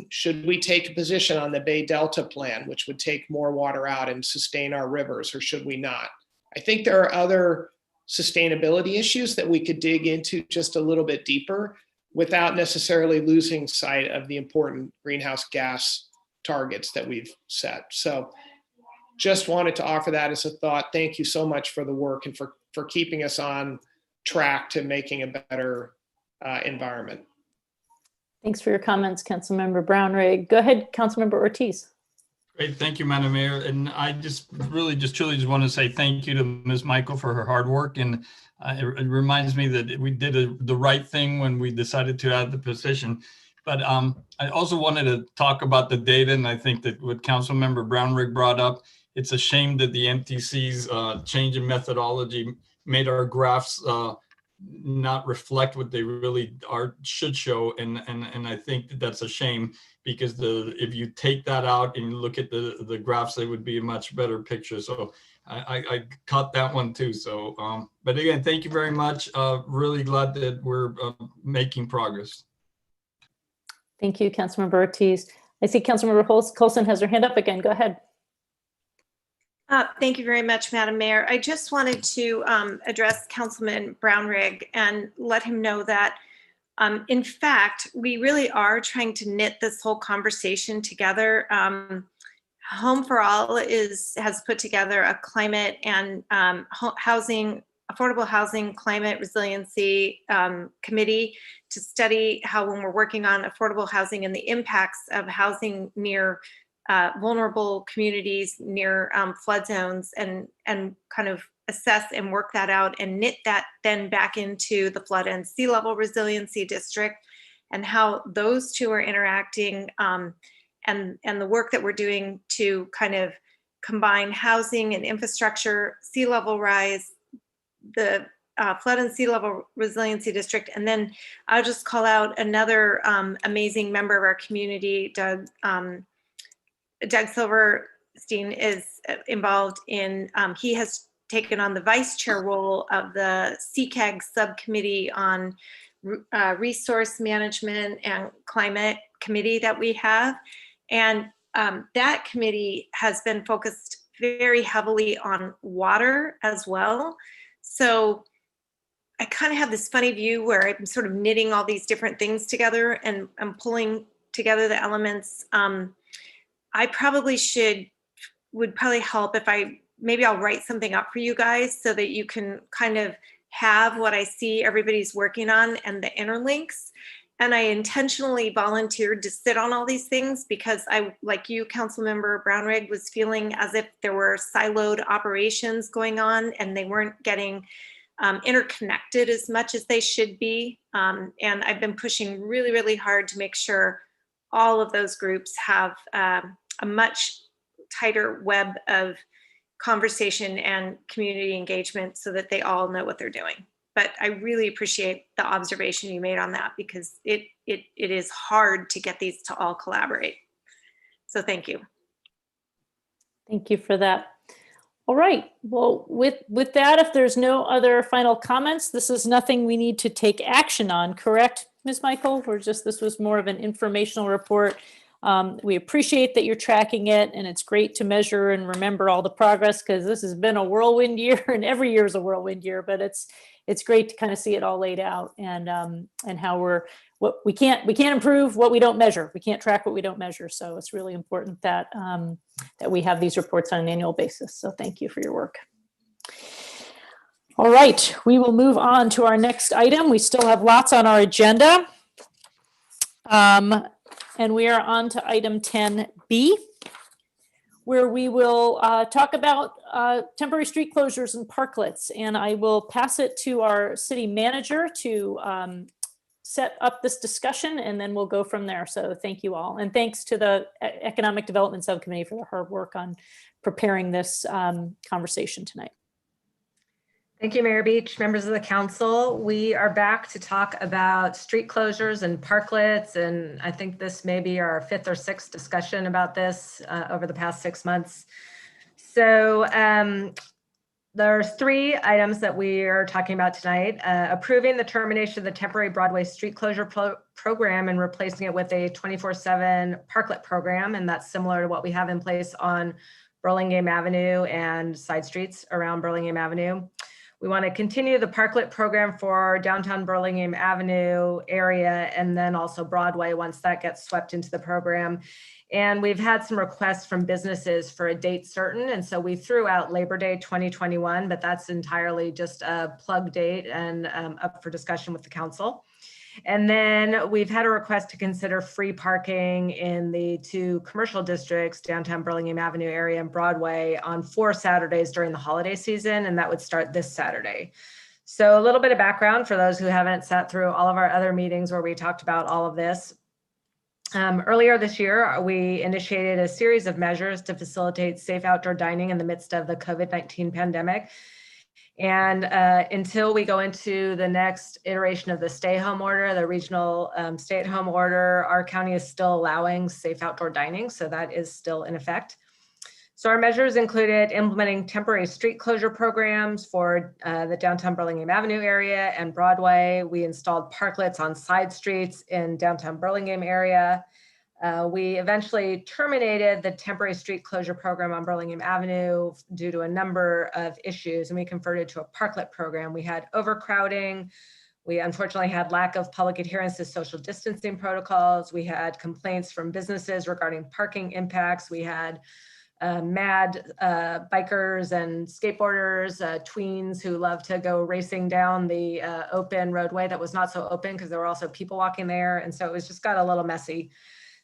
Should we take a position on the Bay Delta plan, which would take more water out and sustain our rivers, or should we not? I think there are other sustainability issues that we could dig into just a little bit deeper without necessarily losing sight of the important greenhouse gas targets that we've set. So just wanted to offer that as a thought. Thank you so much for the work and for keeping us on track to making a better environment. Thanks for your comments, Councilmember Brownrigg. Go ahead, Councilmember Ortiz. Great, thank you, Madam Mayor. And I truly want to say thank you to Ms. Michael for her hard work. And it reminds me that we did the right thing when we decided to add the position. But I also wanted to talk about the data, and I think that what Councilmember Brownrigg brought up, it's a shame that the MTC's change in methodology made our graphs not reflect what they really are should show, and I think that's a shame, because if you take that out and you look at the graphs, it would be a much better picture. So I caught that one too. So but again, thank you very much. Really glad that we're making progress. Thank you, Councilmember Ortiz. I see Councilmember Coulson has her hand up again. Go ahead. Thank you very much, Madam Mayor. I just wanted to address Councilman Brownrigg and let him know that, in fact, we really are trying to knit this whole conversation together. Home for All has put together a climate and affordable housing climate resiliency committee to study how, when we're working on affordable housing and the impacts of housing near vulnerable communities near flood zones, and kind of assess and work that out and knit that then back into the flood and sea level resiliency district, and how those two are interacting, and the work that we're doing to kind of combine housing and infrastructure, sea level rise, the flood and sea level resiliency district. And then I'll just call out another amazing member of our community, Doug Silverstein is involved in, he has taken on the vice chair role of the CCAG subcommittee on resource management and climate committee that we have. And that committee has been focused very heavily on water as well. So I kind of have this funny view where I'm sort of knitting all these different things together, and I'm pulling together the elements. I probably would probably help if maybe I'll write something up for you guys so that you can kind of have what I see everybody's working on and the interlinks. And I intentionally volunteered to sit on all these things because I, like you, Councilmember Brownrigg, was feeling as if there were siloed operations going on and they weren't getting interconnected as much as they should be. And I've been pushing really, really hard to make sure all of those groups have a much tighter web of conversation and community engagement so that they all know what they're doing. But I really appreciate the observation you made on that, because it is hard to get these to all collaborate. So thank you. Thank you for that. All right, well, with that, if there's no other final comments, this is nothing we need to take action on, correct, Ms. Michael? This was more of an informational report. We appreciate that you're tracking it, and it's great to measure and remember all the progress, because this has been a whirlwind year, and every year is a whirlwind year, but it's great to kind of see it all laid out, and how we can't improve what we don't measure. We can't track what we don't measure. So it's really important that that we have these reports on an annual basis. So thank you for your work. All right, we will move on to our next item. We still have lots on our agenda. And we are on to item 10B, where we will talk about temporary street closures and parklets. And I will pass it to our city manager to set up this discussion, and then we'll go from there. So thank you all. And thanks to the Economic Development Subcommittee for their hard work on preparing this conversation tonight. Thank you, Mayor Beach, members of the council. We are back to talk about street closures and parklets, and I think this may be our 5th or 6th discussion about this over the past 6 months. So there's 3 items that we are talking about tonight. Approving the termination of the temporary Broadway street closure program and replacing it with a 24/7 parklet program, and that's similar to what we have in place on Burlingame Avenue and side streets around Burlingame Avenue. We want to continue the parklet program for downtown Burlingame Avenue area, and then also Broadway once that gets swept into the program. And we've had some requests from businesses for a date certain. And so we threw out Labor Day 2021, but that's entirely just a plug date and up for discussion with the council. And then we've had a request to consider free parking in the 2 commercial districts, downtown Burlingame Avenue area and Broadway, on 4 Saturdays during the holiday season, and that would start this Saturday. So a little bit of background for those who haven't sat through all of our other meetings where we talked about all of this. Earlier this year, we initiated a series of measures to facilitate safe outdoor dining in the midst of the COVID-19 pandemic. And until we go into the next iteration of the stay-home order, the regional stay-at-home order, our county is still allowing safe outdoor dining, so that is still in effect. So our measures included implementing temporary street closure programs for the downtown Burlingame Avenue area and Broadway. We installed parklets on side streets in downtown Burlingame area. We eventually terminated the temporary street closure program on Burlingame Avenue due to a number of issues, and we converted to a parklet program. We had overcrowding. We unfortunately had lack of public adherence to social distancing protocols. We had complaints from businesses regarding parking impacts. We had mad bikers and skateboarders, tweens who love to go racing down the open roadway that was not so open because there were also people walking there. And so it was just got a little messy.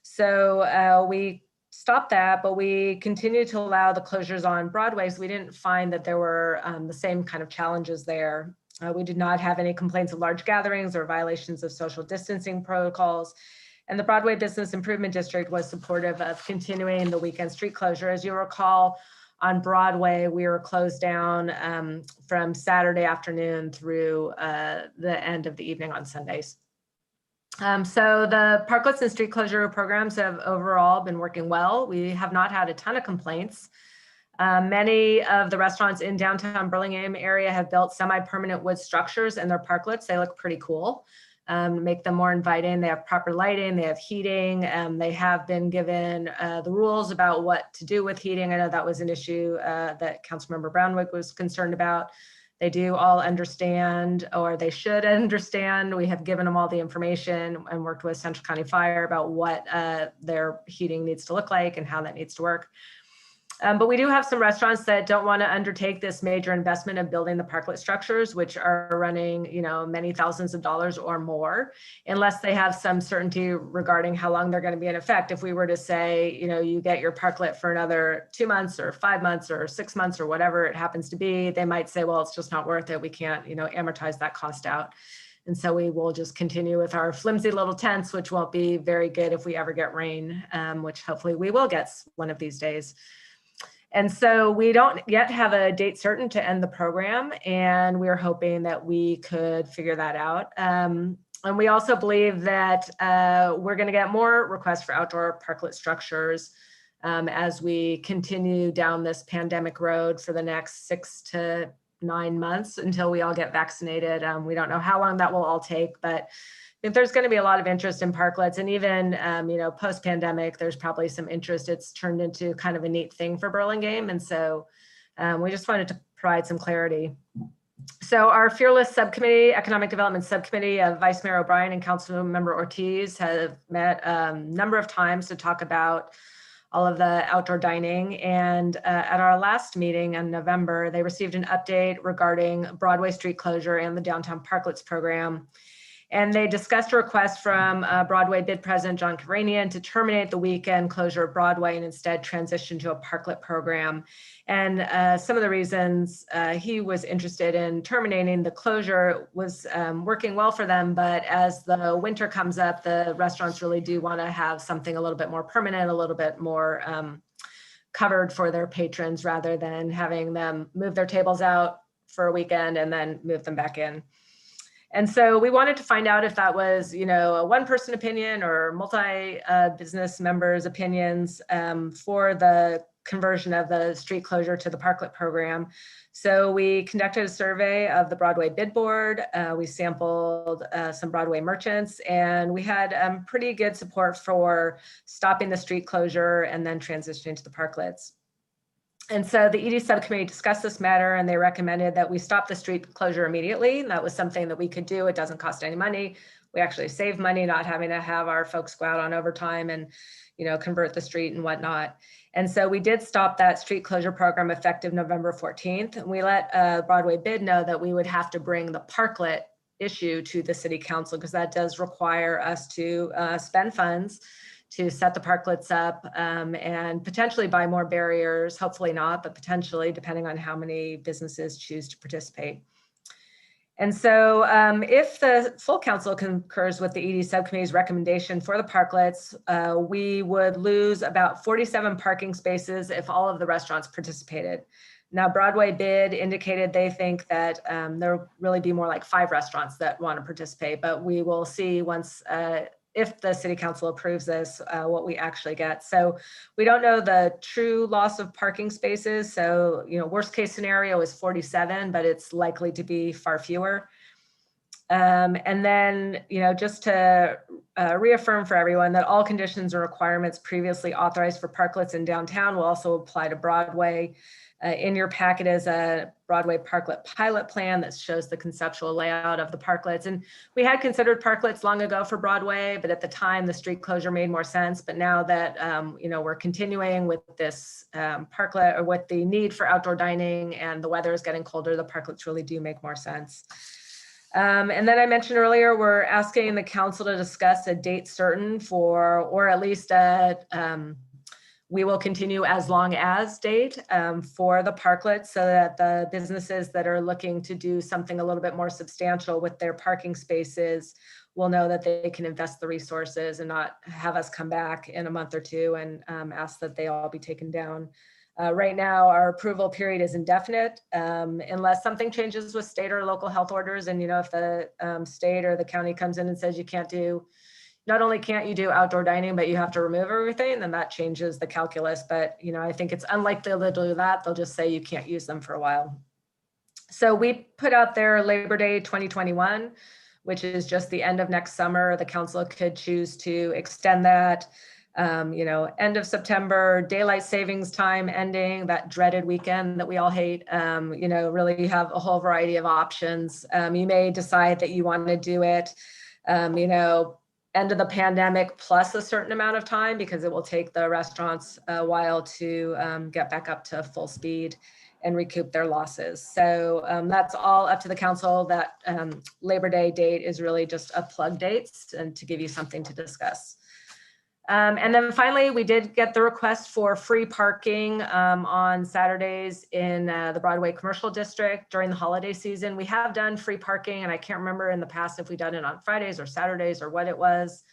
So we stopped that, but we continued to allow the closures on Broadway. So we didn't find that there were the same kind of challenges there. We did not have any complaints of large gatherings or violations of social distancing protocols. And the Broadway Business Improvement District was supportive of continuing the weekend street closure. As you recall, on Broadway, we were closed down from Saturday afternoon through the end of the evening on Sundays. So the parklets and street closure programs have overall been working well. We have not had a ton of complaints. Many of the restaurants in downtown Burlingame area have built semi-permanent wood structures in their parklets. They look pretty cool. Make them more inviting. They have proper lighting, they have heating. They have been given the rules about what to do with heating. I know that was an issue that Councilmember Brownwick was concerned about. They do all understand, or they should understand. We have given them all the information and worked with Central County Fire about what their heating needs to look like and how that needs to work. But we do have some restaurants that don't want to undertake this major investment of building the parklet structures, which are running, many thousands of dollars or more, unless they have some certainty regarding how long they're going to be in effect. If we were to say, you get your parklet for another 2 months or 5 months or 6 months or whatever it happens to be, they might say, well, it's just not worth it. We can't, amortize that cost out. And so we will just continue with our flimsy little tents, which won't be very good if we ever get rain, which hopefully we will get one of these days. And so we don't yet have a date certain to end the program, and we're hoping that we could figure that out. And we also believe that we're going to get more requests for outdoor parklet structures as we continue down this pandemic road for the next 6 to 9 months until we all get vaccinated. We don't know how long that will all take, but if there's going to be a lot of interest in parklets, and even post-pandemic, there's probably some interest. It's turned into kind of a neat thing for Burlingame, and so we just wanted to provide some clarity. So our Fearless Subcommittee, Economic Development Subcommittee of Vice Mayor O'Brien and Councilmember Ortiz have met a number of times to talk about all of the outdoor dining. And at our last meeting in November, they received an update regarding Broadway street closure and the downtown parklets program. And they discussed a request from Broadway bid president John Kevranian to terminate the weekend closure of Broadway and instead transition to a parklet program. And some of the reasons he was interested in terminating the closure was working well for them, but as the winter comes up, the restaurants really do want to have something a little bit more permanent, a little bit more covered for their patrons, rather than having them move their tables out for a weekend and then move them back in. And so we wanted to find out if that was, a one-person opinion or multi-business members' opinions for the conversion of the street closure to the parklet program. So we conducted a survey of the Broadway bid board. We sampled some Broadway merchants, and we had pretty good support for stopping the street closure and then transitioning to the parklets. And so the ED subcommittee discussed this matter, and they recommended that we stop the street closure immediately. And that was something that we could do. It doesn't cost any money. We actually save money not having to have our folks go out on overtime and, convert the street and whatnot. And so we did stop that street closure program effective November 14th. And we let Broadway bid know that we would have to bring the parklet issue to the city council, because that does require us to spend funds to set the parklets up and potentially buy more barriers, hopefully not, but potentially, depending on how many businesses choose to participate. And so if the full council concurs with the ED subcommittee's recommendation for the parklets, we would lose about 47 parking spaces if all of the restaurants participated. Now, Broadway bid indicated they think that there'll really be more like 5 restaurants that want to participate, but we will see once, if the city council approves this, what we actually get. So we don't know the true loss of parking spaces. So, worst case scenario is 47, but it's likely to be far fewer. And then, just to reaffirm for everyone that all conditions and requirements previously authorized for parklets in downtown will also apply to Broadway. In your packet is a Broadway parklet pilot plan that shows the conceptual layout of the parklets. And we had considered parklets long ago for Broadway, but at the time the street closure made more sense. But now that, we're continuing with this parklet, or with the need for outdoor dining and the weather is getting colder, the parklets really do make more sense. And then I mentioned earlier, we're asking the council to discuss a date certain for, or at least we will continue as long as date for the parklets, so that the businesses that are looking to do something a little bit more substantial with their parking spaces will know that they can invest the resources and not have us come back in a month or two and ask that they all be taken down. Right now, our approval period is indefinite unless something changes with state or local health orders. And, if the state or the county comes in and says you can't do, not only can't you do outdoor dining, but you have to remove everything, then that changes the calculus. But, I think it's unlikely they'll do that. They'll just say you can't use them for a while. So we put out there Labor Day 2021, which is just the end of next summer. The council could choose to extend that. End of September, daylight savings time ending, that dreaded weekend that we all hate. Really have a whole variety of options. You may decide that you want to do it, end of the pandemic plus a certain amount of time, because it will take the restaurants a while to get back up to full speed and recoup their losses. So that's all up to the council. That Labor Day date is really just a plug date and to give you something to discuss. And then finally, we did get the request for free parking on Saturdays in the Broadway Commercial District during the holiday season. We have done free parking, and I can't remember in the past if we've done it on Fridays or Saturdays or what it was.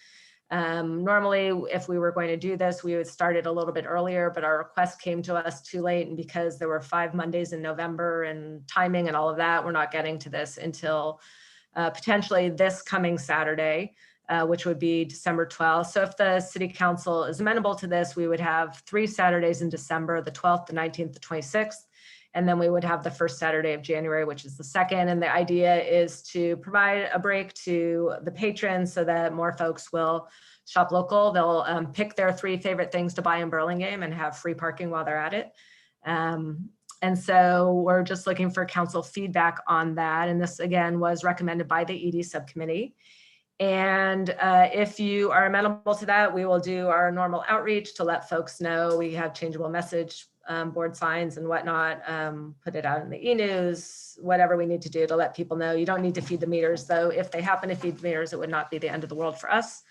Normally, if we were going to do this, we would start it a little bit earlier, but our request came to us too late. And because there were 5 Mondays in November and timing and all of that, we're not getting to this until potentially this coming Saturday. Which would be December 12th. So if the city council is amenable to this, we would have 3 Saturdays in December, the 12th, the 19th, the 26th. And then we would have the first Saturday of January, which is the 2nd. And the idea is to provide a break to the patrons so that more folks will shop local. They'll pick their 3 favorite things to buy in Burlingame and have free parking while they're at it. And so we're just looking for council feedback on that. And this, again, was recommended by the ED subcommittee. And if you are amenable to that, we will do our normal outreach to let folks know. We have changeable message board signs and whatnot, put it out in the e-news, whatever we need to do to let people know. You don't need to feed the meters, though. If they happen to feed the meters, it would not be the end of the world for us.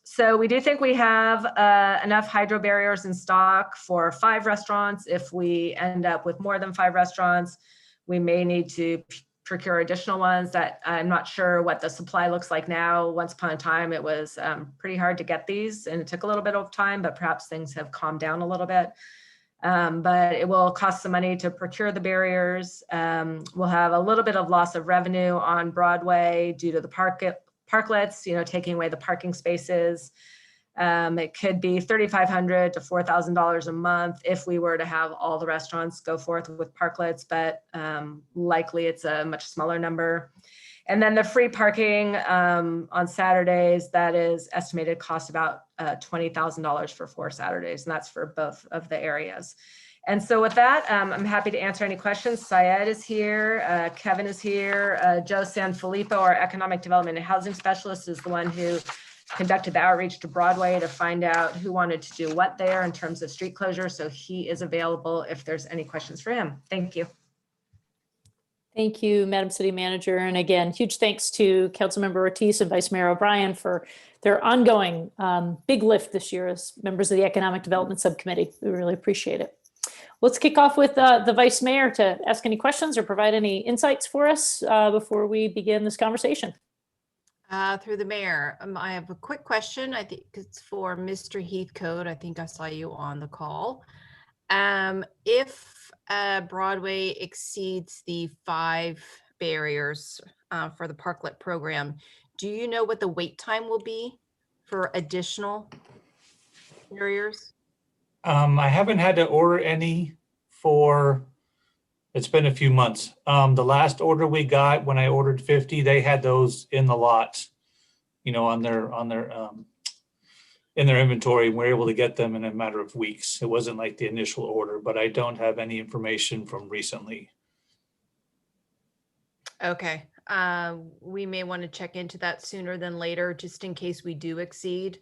So we do think we have enough hydro barriers in stock for 5 restaurants. If we end up with more than 5 restaurants, we may need to procure additional ones. That I'm not sure what the supply looks like now. Once upon a time, it was pretty hard to get these, and it took a little bit of time, but perhaps things have calmed down a little bit. But it will cost some money to procure the barriers. We'll have a little bit of loss of revenue on Broadway due to the parklets, taking away the parking spaces. It could be $3,500 to $4,000 a month if we were to have all the restaurants go forth with parklets, but likely it's a much smaller number. And then the free parking on Saturdays, that is estimated cost about $20,000 for 4 Saturdays, and that's for both of the areas. And so with that, I'm happy to answer any questions. Syed is here, Kevin is here, Joe Sanfilippo, our Economic Development and Housing Specialist, is the one who conducted the outreach to Broadway to find out who wanted to do what there in terms of street closure. So he is available if there's any questions for him. Thank you. Thank you, Madam City Manager. And again, huge thanks to Councilmember Ortiz and Vice Mayor O'Brien for their ongoing big lift this year as members of the Economic Development Subcommittee. We really appreciate it. Let's kick off with the Vice Mayor to ask any questions or provide any insights for us before we begin this conversation. Through the mayor, I have a quick question. I think it's for Mr. Heathcote. I think I saw you on the call. If Broadway exceeds the 5 barriers for the parklet program, do you know what the wait time will be for additional barriers? I haven't had to order any for, it's been a few months. The last order we got, when I ordered 50, they had those in the lot, you know, on their in their inventory. We're able to get them in a matter of weeks. It wasn't like the initial order, but I don't have any information from recently. Okay, we may want to check into that sooner than later, just in case we do exceed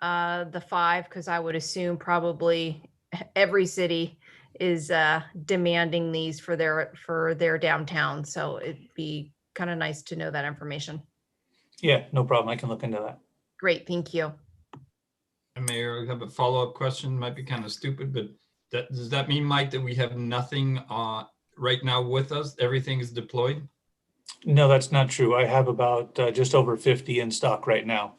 the 5, because I would assume probably every city is demanding these for their downtown. So it'd be kind of nice to know that information. Yeah, no problem. I can look into that. Great, thank you. Mayor, I have a follow-up question. Might be kind of stupid, but does that mean, Mike, that we have nothing right now with us? Everything is deployed? No, that's not true. I have about just over 50 in stock right now.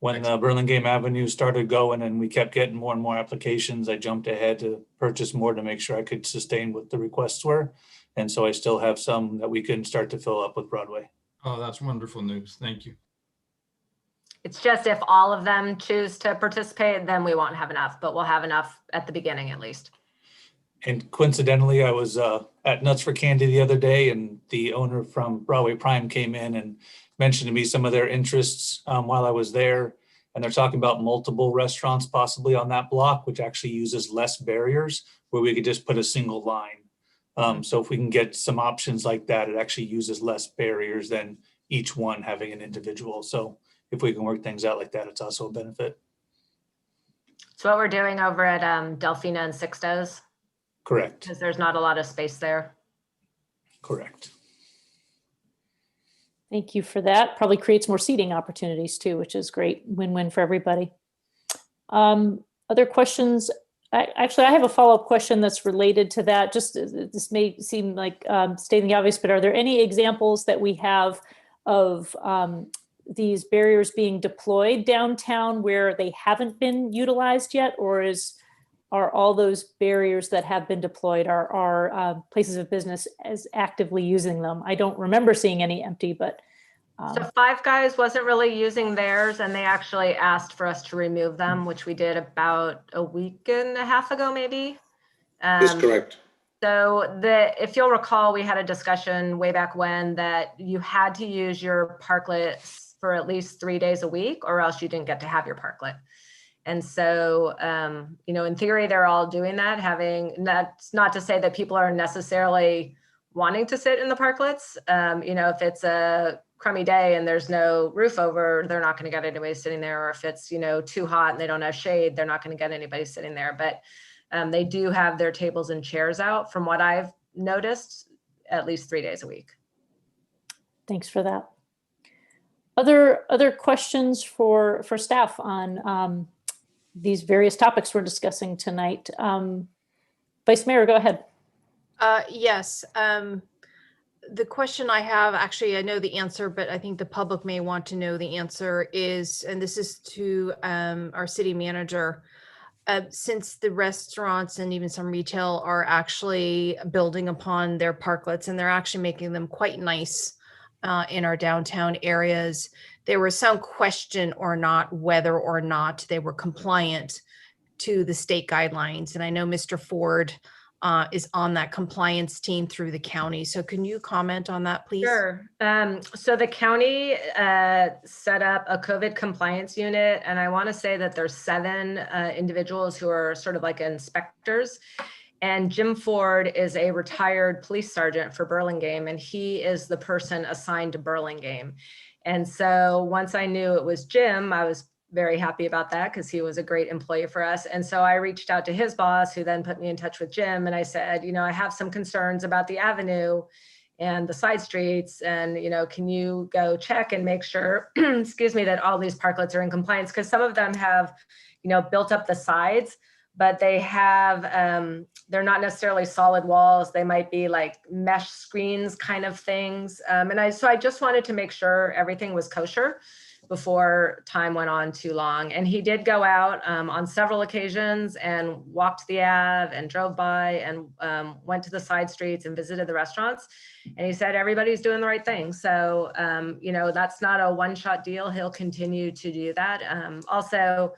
When Burlingame Avenue started going and we kept getting more and more applications, I jumped ahead to purchase more to make sure I could sustain what the requests were. And so I still have some that we can start to fill up with Broadway. Oh, that's wonderful news. Thank you. It's just if all of them choose to participate, then we won't have enough, but we'll have enough at the beginning at least. And coincidentally, I was at Nuts for Candy the other day, and the owner from Broadway Prime came in and mentioned to me some of their interests while I was there. And they're talking about multiple restaurants possibly on that block, which actually uses less barriers, where we could just put a single line. So if we can get some options like that, it actually uses less barriers than each one having an individual. So if we can work things out like that, it's also a benefit. It's what we're doing over at Delphina and Sixtos. Correct. Because there's not a lot of space there. Correct. Thank you for that. Probably creates more seating opportunities too, which is great. Win-win for everybody. Other questions? Actually, I have a follow-up question that's related to that. Just this may seem like stating the obvious, but are there any examples that we have of these barriers being deployed downtown where they haven't been utilized yet, or are all those barriers that have been deployed are places of business as actively using them? I don't remember seeing any empty, but. So Five Guys wasn't really using theirs, and they actually asked for us to remove them, which we did about a week and a half ago, maybe. That's correct. So if you'll recall, we had a discussion way back when that you had to use your parklets for at least 3 days a week, or else you didn't get to have your parklet. And so, you know, in theory, they're all doing that, that's not to say that people are necessarily wanting to sit in the parklets. You know, if it's a crummy day and there's no roof over, they're not going to get anybody sitting there. Or if it's, you know, too hot and they don't have shade, they're not going to get anybody sitting there. But they do have their tables and chairs out, from what I've noticed, at least 3 days a week. Thanks for that. Other questions for staff on these various topics we're discussing tonight? Vice Mayor, go ahead. Yes. The question I have, actually, I know the answer, but I think the public may want to know the answer is, and this is to our city manager, since the restaurants and even some retail are actually building upon their parklets and they're actually making them quite nice in our downtown areas, there was some question or not whether or not they were compliant to the state guidelines. And I know Mr. Ford is on that compliance team through the county. So can you comment on that, please? Sure. So the county set up a COVID compliance unit, and I want to say that there's 7 individuals who are sort of like inspectors. And Jim Ford is a retired police sergeant for Burlingame, and he is the person assigned to Burlingame. And so once I knew it was Jim, I was very happy about that because he was a great employee for us. And so I reached out to his boss, who then put me in touch with Jim. And I said, you know, I have some concerns about the avenue and the side streets. And, you know, can you go check and make sure, excuse me, that all these parklets are in compliance? Because some of them have, you know, built up the sides, but they have, they're not necessarily solid walls. They might be like mesh screens kind of things. So I just wanted to make sure everything was kosher before time went on too long. And he did go out on several occasions and walked the Ave and drove by and went to the side streets and visited the restaurants. And he said, everybody's doing the right thing. So, you know, that's not a one-shot deal. He'll continue to do that. Also,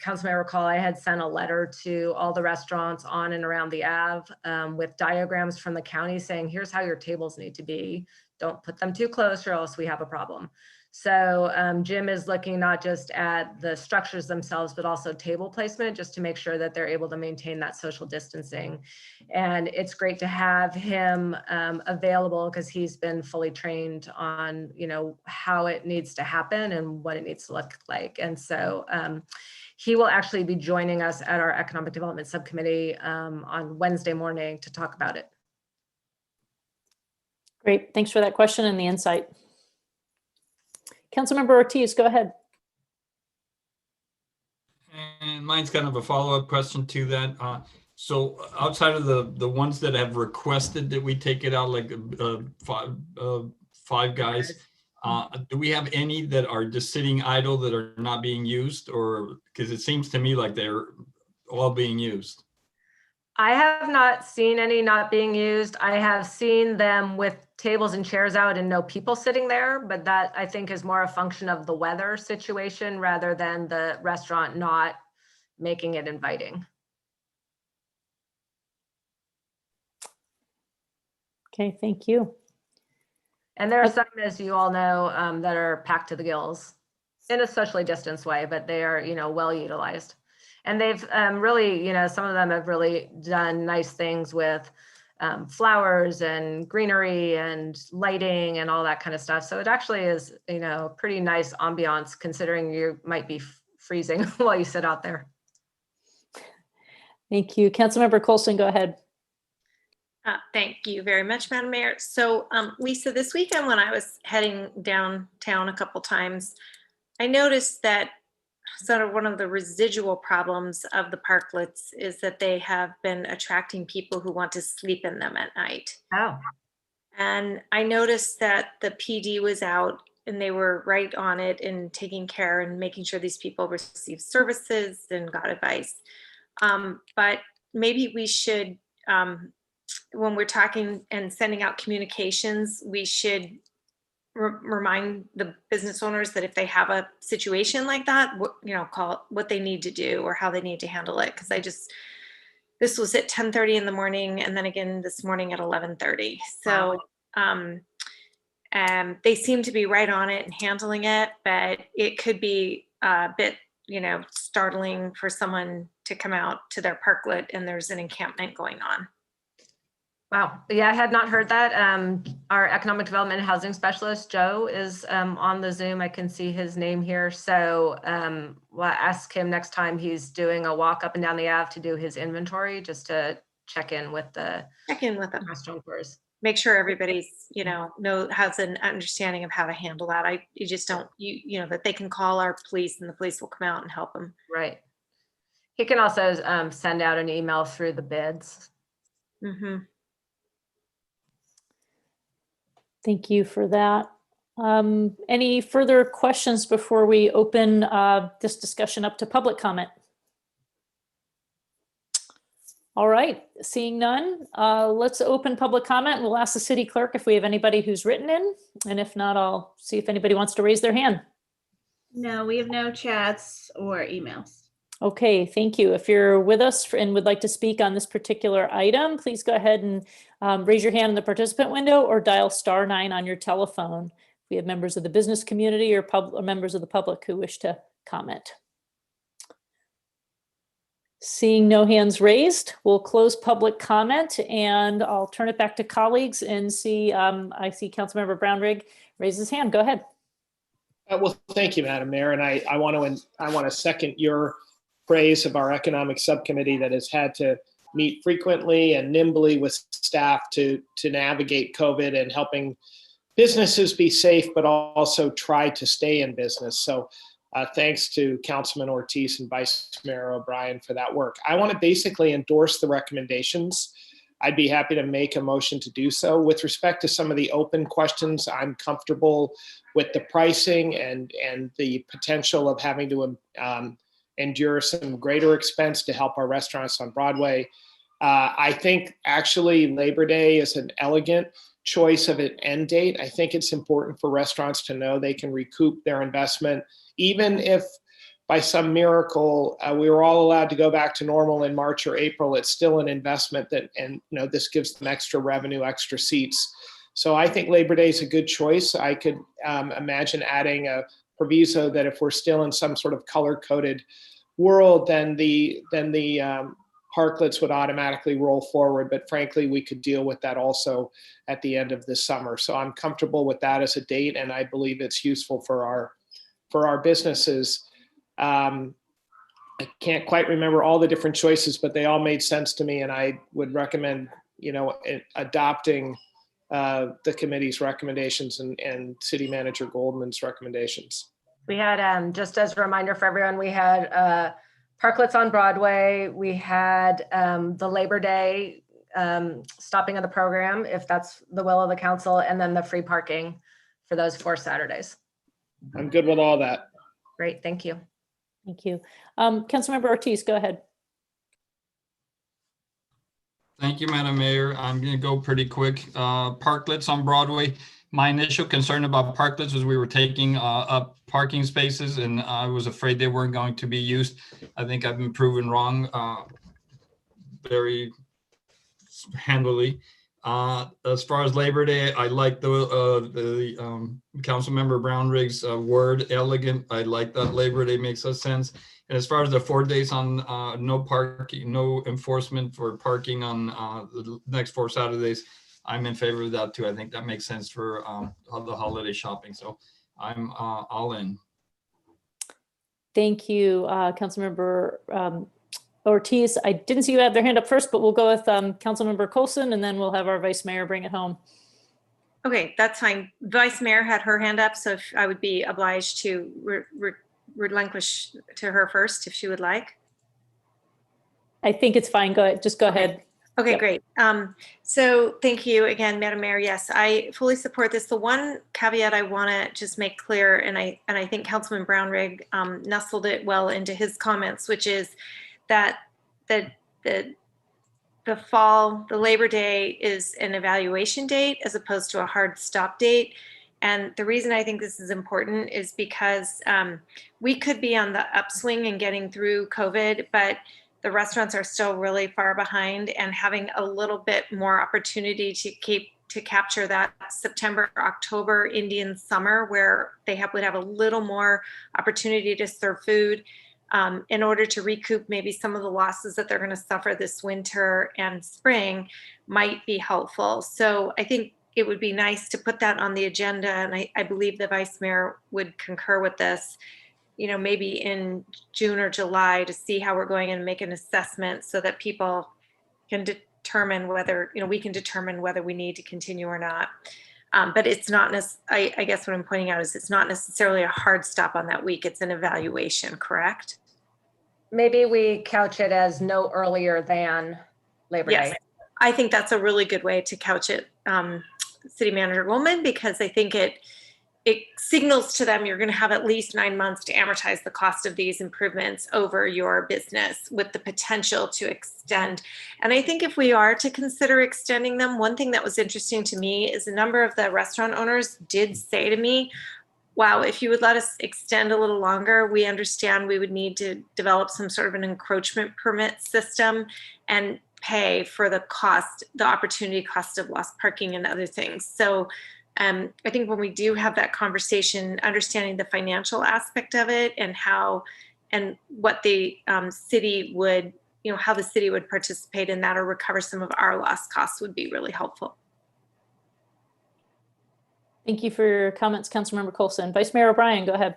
Councilman, I recall I had sent a letter to all the restaurants on and around the Ave with diagrams from the county saying, here's how your tables need to be. Don't put them too close or else we have a problem. So Jim is looking not just at the structures themselves, but also table placement, just to make sure that they're able to maintain that social distancing. And it's great to have him available because he's been fully trained on, you know, how it needs to happen and what it needs to look like. And so he will actually be joining us at our Economic Development Subcommittee on Wednesday morning to talk about it. Great, thanks for that question and the insight. Councilmember Ortiz, go ahead. And mine's kind of a follow-up question to that. So outside of the ones that have requested that we take it out, like Five Guys, do we have any that are just sitting idle that are not being used? Or because it seems to me like they're all being used. I have not seen any not being used. I have seen them with tables and chairs out and no people sitting there, but that I think is more a function of the weather situation rather than the restaurant not making it inviting. Okay, thank you. And there are some, as you all know, that are packed to the gills in a socially distanced way, but they are, you know, well utilized. And they've really, you know, some of them have really done nice things with flowers and greenery and lighting and all that kind of stuff. So it actually is, you know, pretty nice ambiance considering you might be freezing while you sit out there. Thank you. Councilmember Coulson, go ahead. Thank you very much, Madam Mayor. So Lisa, this weekend when I was heading downtown a couple times, I noticed that sort of one of the residual problems of the parklets is that they have been attracting people who want to sleep in them at night. Oh. And I noticed that the PD was out and they were right on it and taking care and making sure these people received services and got advice. But maybe we should, when we're talking and sending out communications, we should remind the business owners that if they have a situation like that, you know, call it what they need to do or how they need to handle it. Because this was at 10:30 in the morning, and then again this morning at 11:30. So they seem to be right on it and handling it, but it could be a bit, you know, startling for someone to come out to their parklet and there's an encampment going on. Wow. Yeah, I had not heard that. Our economic development and housing specialist, Joe, is on the Zoom. I can see his name here. So we'll ask him next time he's doing a walk up and down the Ave to do his inventory, just to check in with them. Restaurateurs. Make sure everybody's, you know has an understanding of how to handle that. You just don't, you know, that they can call our police and the police will come out and help them. Right. He can also send out an email through the bids. Mm-hmm. Thank you for that. Any further questions before we open this discussion up to public comment? All right, seeing none, let's open public comment. We'll ask the city clerk if we have anybody who's written in, and if not, I'll see if anybody wants to raise their hand. No, we have no chats or emails. Okay, thank you. If you're with us and would like to speak on this particular item, please go ahead and raise your hand in the participant window or dial *9 on your telephone. We have members of the business community or members of the public who wish to comment. Seeing no hands raised, we'll close public comment and I'll turn it back to colleagues and see, I see Councilmember Brownrigg raise his hand. Go ahead. Well, thank you, Madam Mayor. And I want to second your praise of our economic subcommittee that has had to meet frequently and nimbly with staff to navigate COVID and helping businesses be safe, but also try to stay in business. So thanks to Councilman Ortiz and Vice Mayor O'Brien for that work. I want to basically endorse the recommendations I'd be happy to make a motion to do so. With respect to some of the open questions, I'm comfortable with the pricing and the potential of having to endure some greater expense to help our restaurants on Broadway. I think actually Labor Day is an elegant choice of an end date. I think it's important for restaurants to know they can recoup their investment, even if by some miracle we were all allowed to go back to normal in March or April. It's still an investment and this gives them extra revenue, extra seats. So I think Labor Day is a good choice. I could imagine adding a proviso that if we're still in some sort of color-coded world, then the parklets would automatically roll forward. But frankly, we could deal with that also at the end of this summer. So I'm comfortable with that as a date, and I believe it's useful for our businesses. I can't quite remember all the different choices, but they all made sense to me, and I would recommend adopting the committee's recommendations and City Manager Goldman's recommendations. We had, just as a reminder for everyone, we had parklets on Broadway. We had the Labor Day stopping of the program, if that's the will of the council, and then the free parking for those 4 Saturdays. I'm good with all that. Great, thank you. Thank you. Councilmember Ortiz, go ahead. Thank you, Madam Mayor. I'm going to go pretty quick. Parklets on Broadway. My initial concern about parklets was we were taking up parking spaces, and I was afraid they weren't going to be used. I think I've been proven wrong very handily. As far as Labor Day, I like the Councilmember Brownrigg's word, elegant. I like that. Labor Day makes sense. And as far as the 4 days on no parking, no enforcement for parking on the next 4 Saturdays, I'm in favor of that too. I think that makes sense for the holiday shopping. So I'm all in. Thank you, Councilmember Ortiz. I didn't see you have their hand up first, but we'll go with Councilmember Coulson, and then we'll have our Vice Mayor bring it home. Okay, that's fine. Vice Mayor had her hand up, so if I would be obliged to relinquish to her first, if she would like. I think it's fine. Go ahead. Just go ahead. Okay, Yep. great. So thank you again, Madam Mayor. Yes, I fully support this. The one caveat I want to just make clear, and I think Councilman Brownrigg nestled it well into his comments, which is that the fall, the Labor Day is an evaluation date as opposed to a hard stop date. And the reason I think this is important is because we could be on the upswing and getting through COVID, but the restaurants are still really far behind, and having a little bit more opportunity to capture that September, October Indian summer where they would have a little more opportunity to serve food in order to recoup maybe some of the losses that they're going to suffer this winter and spring might be helpful. So I think it would be nice to put that on the agenda, and I believe the Vice Mayor would concur with this, maybe in June or July, to see how we're going and make an assessment so that people can determine whether, we can determine whether we need to continue or not. But it's not, I guess what I'm pointing out is it's not necessarily a hard stop on that week. It's an evaluation, correct? Maybe we couch it as no earlier than Labor Yes, Day. I think that's a really good way to couch it, City Manager Goldman, because I think it signals to them you're going to have at least 9 months to amortize the cost of these improvements over your business with the potential to extend. And I think if we are to consider extending them, one thing that was interesting to me is a number of the restaurant owners did say to me, wow, if you would let us extend a little longer, we understand we would need to develop some sort of an encroachment permit system and pay for the cost, the opportunity cost of lost parking and other things. So I think when we do have that conversation, understanding the financial aspect of it and how and what the city would, how the city would participate in that or recover some of our lost costs would be really helpful. Thank you for your comments, Councilmember Coulson. Vice Mayor O'Brien, go ahead.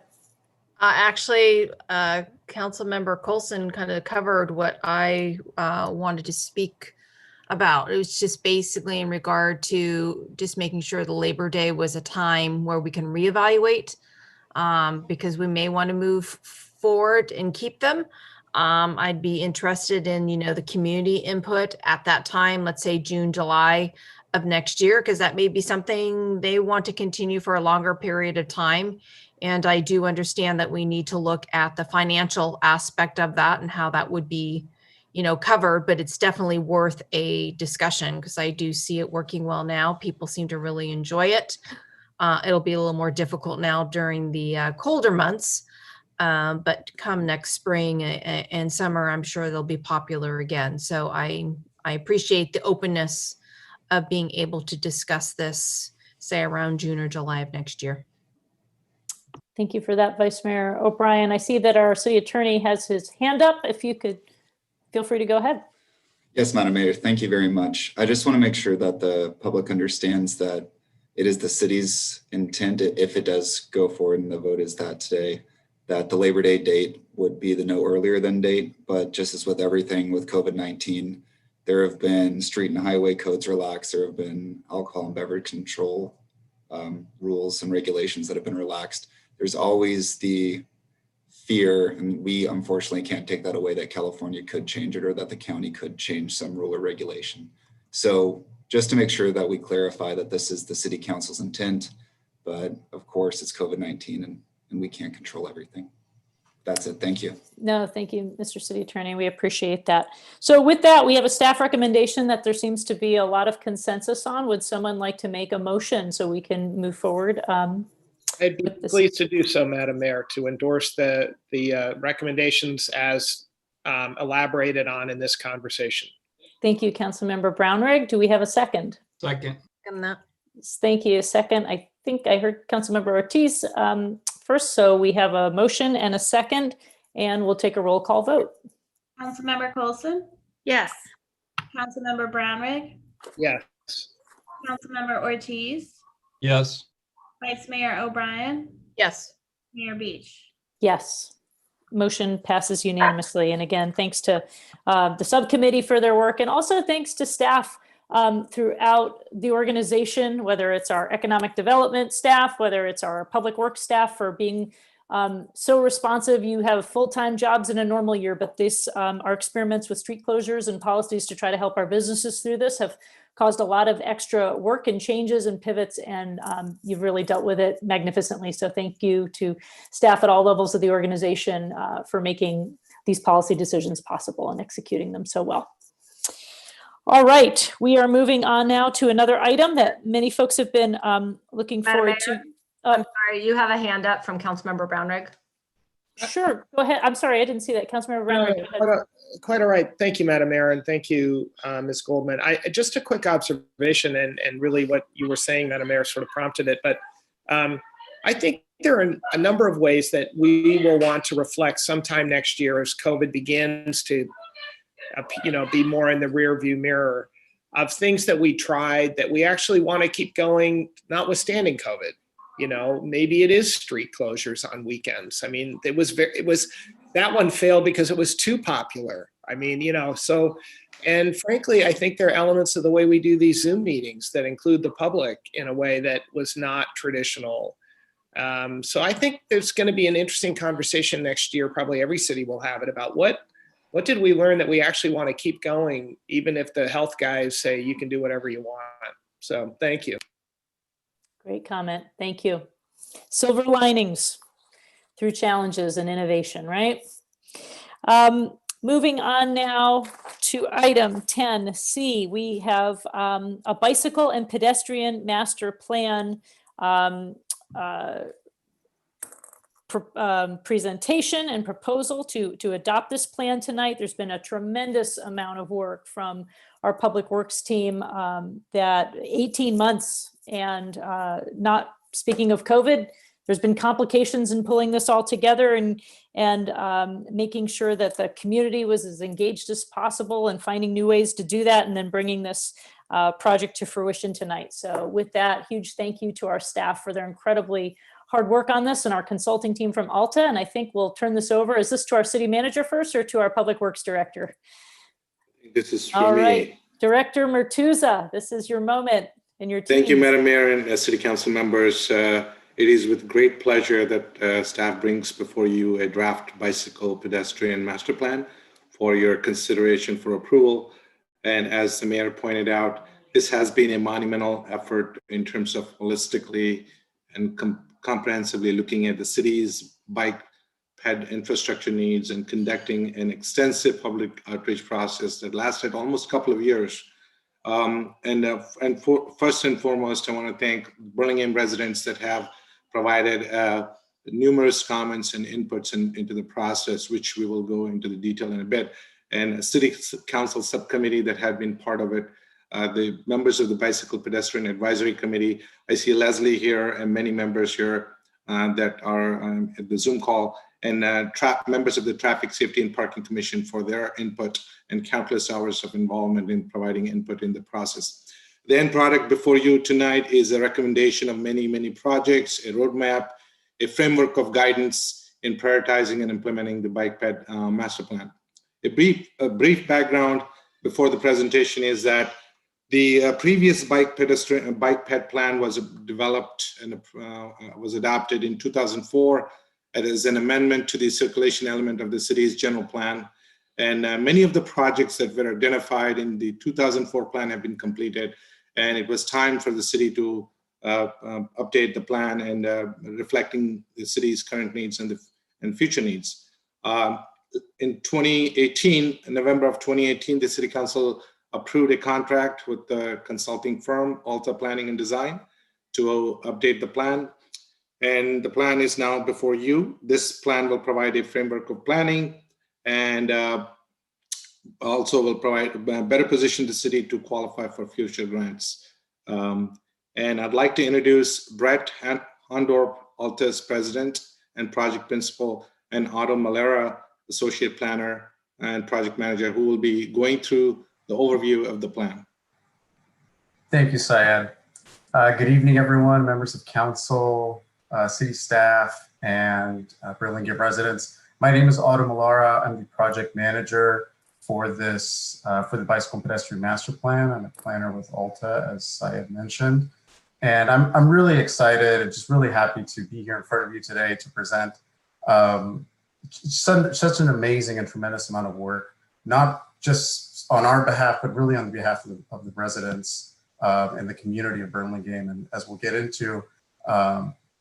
Actually, Councilmember Coulson kind of covered what I wanted to speak about. It was just basically in regard to just making sure the Labor Day was a time where we can reevaluate because we may want to move forward and keep them. I'd be interested in, the community input at that time, let's say June, July of next year, because that may be something they want to continue for a longer period of time. And I do understand that we need to look at the financial aspect of that and how that would be, covered, but it's definitely worth a discussion because I do see it working well now. People seem to really enjoy it. It'll be a little more difficult now during the colder months, but come next spring and summer, I'm sure they'll be popular again. So I appreciate the openness of being able to discuss this, say around June or July of next year. Thank you for that, Vice Mayor O'Brien. I see that our city attorney has his hand up. If you could feel free to go ahead. Yes, Madam Mayor, thank you very much. I just want to make sure that the public understands that it is the city's intent, if it does go forward and the vote is that today, that the Labor Day date would be the no earlier than date. But just as with everything with COVID-19, there have been street and highway codes relaxed. There have been alcohol and beverage control rules and regulations that have been relaxed. There's always the fear, and we unfortunately can't take that away, that California could change it or that the county could change some rule or regulation. So just to make sure that we clarify that this is the city council's intent, but of course it's COVID-19 and we can't control everything. That's it. Thank you. No, thank you, Mr. City Attorney. We appreciate that. So with that, we have a staff recommendation that there seems to be a lot of consensus on. Would someone like to make a motion so we can move forward? I'd be pleased to do so, Madam Mayor, to endorse the recommendations as elaborated on in this conversation. Thank you, Councilmember Brownrigg. Do we have a second? Second. Thank you. Second, I think I heard Councilmember Ortiz first. So we have a motion and a second, and we'll take a roll call vote. Councilmember Coulson? Yes. Councilmember Brownrigg? Yes. Councilmember Ortiz? Yes. Vice Mayor O'Brien? Yes. Mayor Beach? Yes. Motion passes unanimously. And again, thanks to the subcommittee for their work, and also thanks to staff throughout the organization, whether it's our economic development staff, whether it's our public works staff, for being so responsive. You have full-time jobs in a normal year, but our experiments with street closures and policies to try to help our businesses through this have caused a lot of extra work and changes and pivots, and you've really dealt with it magnificently. So thank you to staff at all levels of the organization for making these policy decisions possible and executing them so well. All right, we are moving on now to another item that many folks have been looking forward to. I'm sorry, you have a hand up from Councilmember Brownrigg. Sure, go ahead. I'm sorry, I didn't see that. Councilmember Brownrigg. Quite all right. Thank you, Madam Mayor, and thank you, Ms. Goldman. Just a quick observation, and really what you were saying, Madam Mayor, sort of prompted it. But I think there are a number of ways that we will want to reflect sometime next year as COVID begins to, be more in the rear view mirror of things that we tried that we actually want to keep going, notwithstanding COVID. Maybe it is street closures on weekends. I mean, it was that one failed because it was too popular. I mean, and frankly, I think there are elements of the way we do these Zoom meetings that include the public in a way that was not traditional. So I think there's going to be an interesting conversation next year. Probably every city will have it about what did we learn that we actually want to keep going, even if the health guys say you can do whatever you want. So thank you. Great comment. Thank you. Silver linings through challenges and innovation, right? Moving on now to item 10C, we have a bicycle and pedestrian master plan presentation and proposal to adopt this plan tonight. There's been a tremendous amount of work from our public works team, that 18 months, and not speaking of COVID, there's been complications in pulling this all together and making sure that the community was as engaged as possible and finding new ways to do that, and then bringing this project to fruition tonight. So with that, huge thank you to our staff for their incredibly hard work on this, and our consulting team from Alta. And I think we'll turn this over. Is this to our city manager first or to our public works director? This is for all me. Right, Director Mertuzza, this is your moment and your team. Thank you, Madam Mayor and City Council members. it is with great pleasure that staff brings before you a draft bicycle pedestrian master plan for your consideration for approval. And as the mayor pointed out, this has been a monumental effort in terms of holistically and comprehensively looking at the city's bike ped infrastructure needs and conducting an extensive public outreach process that lasted almost a couple of years. First and foremost, I want to thank Burlingame residents that have provided numerous comments and inputs into the process, which we will go into the detail in a bit, and a city council subcommittee that had been part of it, the members of the Bicycle Pedestrian Advisory Committee. I see Leslie here and many members here that are at the Zoom call, and members of the Traffic Safety and Parking Commission for their input and countless hours of involvement in providing input in the process. The end product before you tonight is a recommendation of many, many projects, a roadmap, a framework of guidance in prioritizing and implementing the bike ped master plan. A brief background before the presentation is that the previous bike ped plan was developed and was adopted in 2004 as an amendment to the circulation element of the city's general plan. And many of the projects that were identified in the 2004 plan have been completed. And it was time for the city to update the plan and reflecting the city's current needs and future needs. In 2018, in November of 2018, the City Council approved a contract with the consulting firm, Alta Planning and Design, to update the plan. And the plan is now before you. This plan will provide a framework of planning and also will provide a better position the city to qualify for future grants. And I'd like to introduce Brett Hondorp, Alta's president and project principal, and Otto Malera, associate planner and project manager, who will be going through the overview of the plan. Thank you, Syed. Good evening, everyone, members of council, city staff, and Burlingame residents. My name is Otto Malera. I'm the project manager for this, for the Bicycle and Pedestrian Master Plan. I'm a planner with Alta, as Syed mentioned. And I'm really excited and just really happy to be here in front of you today to present such an amazing and tremendous amount of work, not just on our behalf, but really on behalf of the residents and the community of Burlingame. And as we'll get into,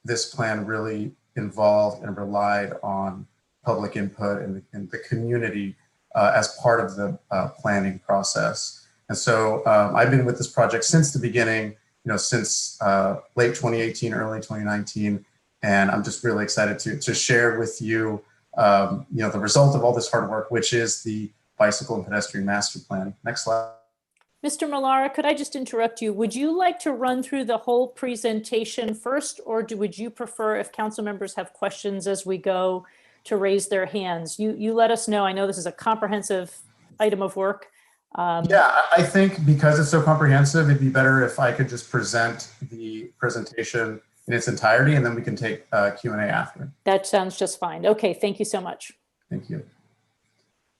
this plan really involved and relied on public input and the community as part of the planning process. And so I've been with this project since the beginning, since late 2018, early 2019, and I'm just really excited to share with you, the result of all this hard work, which is the Bicycle and Pedestrian Master Plan. Next slide. Mr. Malera, could I just interrupt you? Would you like to run through the whole presentation first, or would you prefer, if council members have questions as we go, to raise their hands? You let us know. I know this is a comprehensive item of work. Yeah, I think because it's so comprehensive, it'd be better if I could just present the presentation in its entirety, and then we can take Q&A after. That sounds just fine. Okay, thank you so much. Thank you.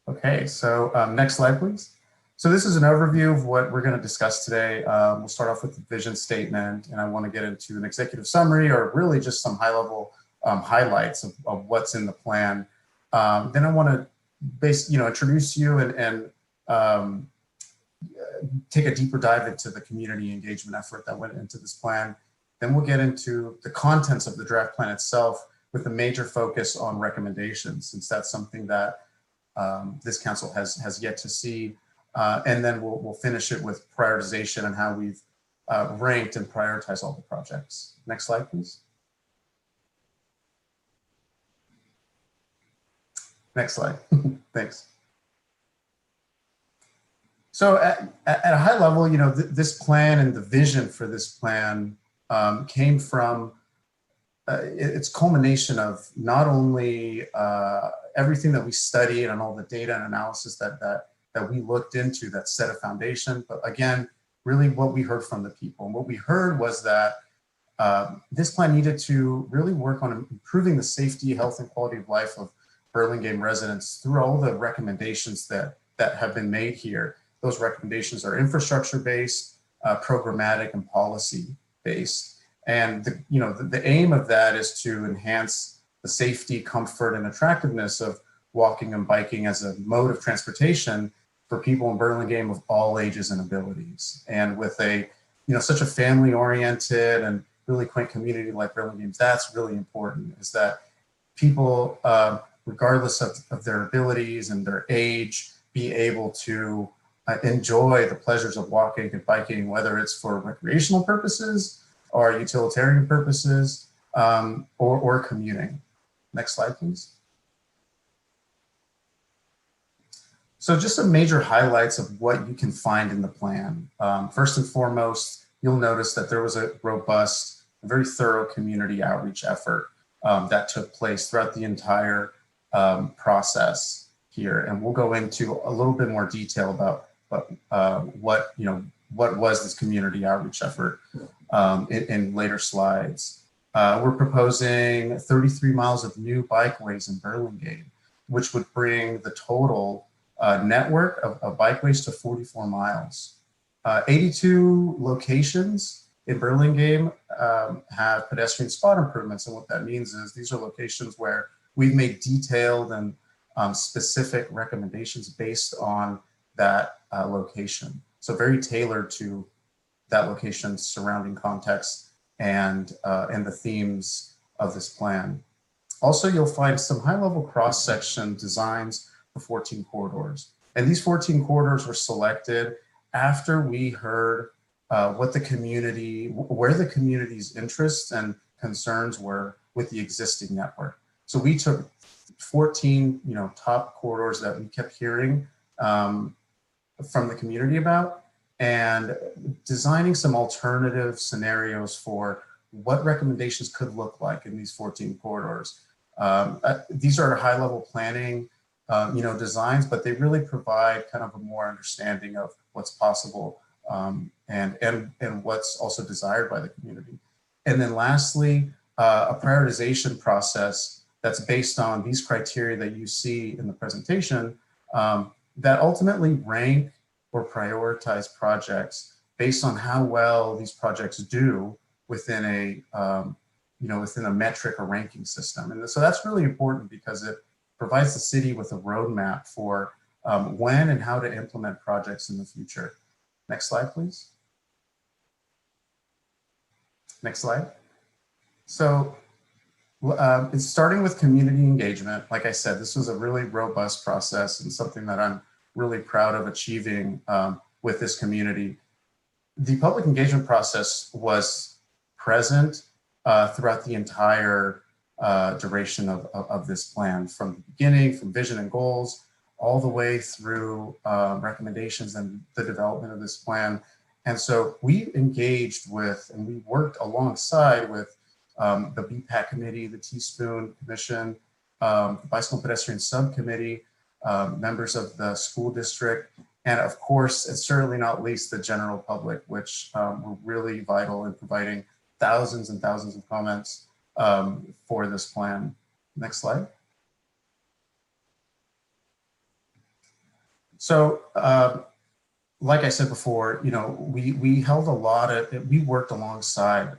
Okay, so next slide, please. So this is an overview of what we're going to discuss today. We'll start off with the vision statement, and I want to get into an executive summary, or really just some high-level highlights of what's in the plan. Then I want to introduce you and take a deeper dive into the community engagement effort that went into this plan. Then we'll get into the contents of the draft plan itself with a major focus on recommendations, since that's something that this council has yet to see. And then we'll finish it with prioritization and how we've ranked and prioritized all the projects. Next slide, please. Next slide. Thanks. So at a high level, this plan and the vision for this plan came from its culmination of not only everything that we studied and all the data and analysis that we looked into that set a foundation, but again, really what we heard from the people. And what we heard was that this plan needed to really work on improving the safety, health, and quality of life of Burlingame residents through all the recommendations that have been made here. Those recommendations are infrastructure-based, programmatic, and policy-based. And the aim of that is to enhance the safety, comfort, and attractiveness of walking and biking as a mode of transportation for people in Burlingame of all ages and abilities. And with a, such a family-oriented and really quaint community like Burlingame, that's really important, is that people, regardless of their abilities and their age, be able to enjoy the pleasures of walking and biking, whether it's for recreational purposes or utilitarian purposes, or commuting. Next slide, please. So just some major highlights of what you can find in the plan. First and foremost, you'll notice that there was a robust, very thorough community outreach effort that took place throughout the entire process here. And we'll go into a little bit more detail about what was this community outreach effort in later slides. We're proposing 33 miles of new bikeways in Burlingame, which would bring the total network of bikeways to 44 miles. 82 locations in Burlingame have pedestrian spot improvements. And what that means is these are locations where we've made detailed and specific recommendations based on that location. So very tailored to that location's surrounding context and the themes of this plan. Also, you'll find some high-level cross-section designs for 14 corridors. And these 14 corridors were selected after we heard where the community's interests and concerns were with the existing network. So we took 14, top corridors that we kept hearing from the community about, and designing some alternative scenarios for what recommendations could look like in these 14 corridors. These are high-level planning, designs, but they really provide kind of a more understanding of what's possible and what's also desired by the community. And then lastly, a prioritization process that's based on these criteria that you see in the presentation that ultimately rank or prioritize projects based on how well these projects do within a metric or ranking system. And so that's really important because it provides the city with a roadmap for when and how to implement projects in the future. Next slide, please. Next slide. So it's starting with community engagement. Like I said, this was a really robust process and something that I'm really proud of achieving with this community. The public engagement process was present throughout the entire duration of this plan, from the beginning, from vision and goals, all the way through recommendations and the development of this plan. And so we engaged with and we worked alongside with the BPAC committee, the Teaspoon Commission, the Bicycle and Pedestrian Subcommittee, members of the school district, and of course, and certainly not least, the general public, which were really vital in providing thousands and thousands of comments for this plan. Next slide. So, like I said before, we held we worked alongside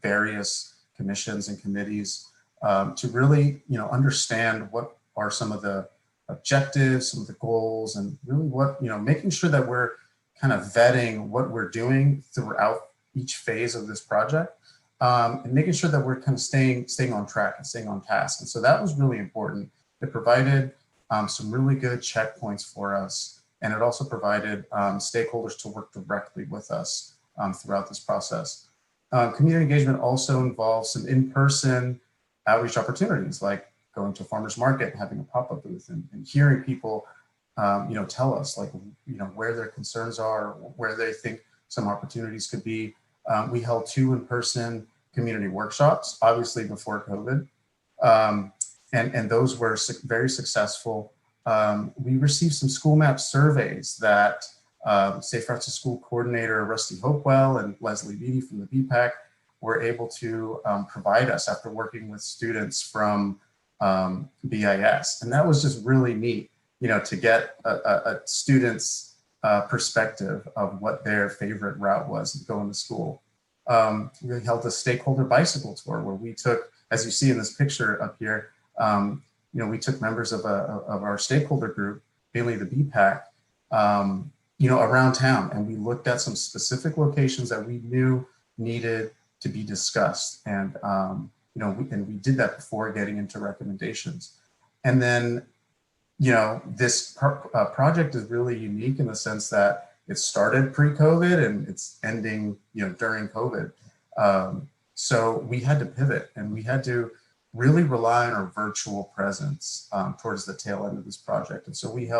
various commissions and committees to really, understand what are some of the objectives, some of the goals, and really what, making sure that we're kind of vetting what we're doing throughout each phase of this project, and making sure that we're kind of staying on track and staying on task. And so that was really important. It provided some really good checkpoints for us, and it also provided stakeholders to work directly with us throughout this process. Community engagement also involves some in-person outreach opportunities, like going to a farmer's market, having a pop-up booth, and hearing people, tell us where their concerns are, where they think some opportunities could be. We held 2 in-person community workshops, obviously before COVID, and those were very successful. We received some school map surveys that Safe Routes to School coordinator Rusty Hopewell and Leslie Beatty from the BPAC were able to provide us after working with students from BIS. And that was just really neat, to get a student's perspective of what their favorite route was going to school. we held a stakeholder bicycle tour where we took, as you see in this picture up here, we took members of our stakeholder group, mainly the BPAC, around town, and we looked at some specific locations that we knew needed to be discussed, and we did that before getting into recommendations. And then, this project is really unique in the sense that it started pre-COVID and it's ending, during COVID. So we had to pivot, and we had to really rely on our virtual presence towards the tail end of this project. And so we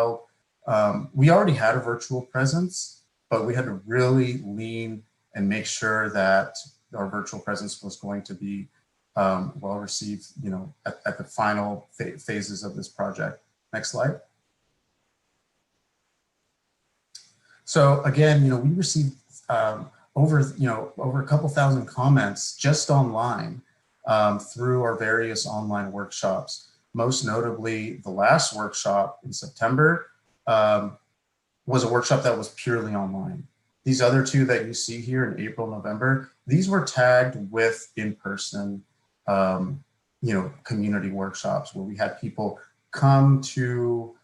already had a virtual presence, but we had to really lean and make sure that our virtual presence was going to be well received, at the final phases of this project. Next slide. So again, we received over a couple thousand comments just online through our various online workshops. Most notably, the last workshop in September was a workshop that was purely online. These other two that you see here in April, November, these were tagged with in-person, community workshops where we had people come to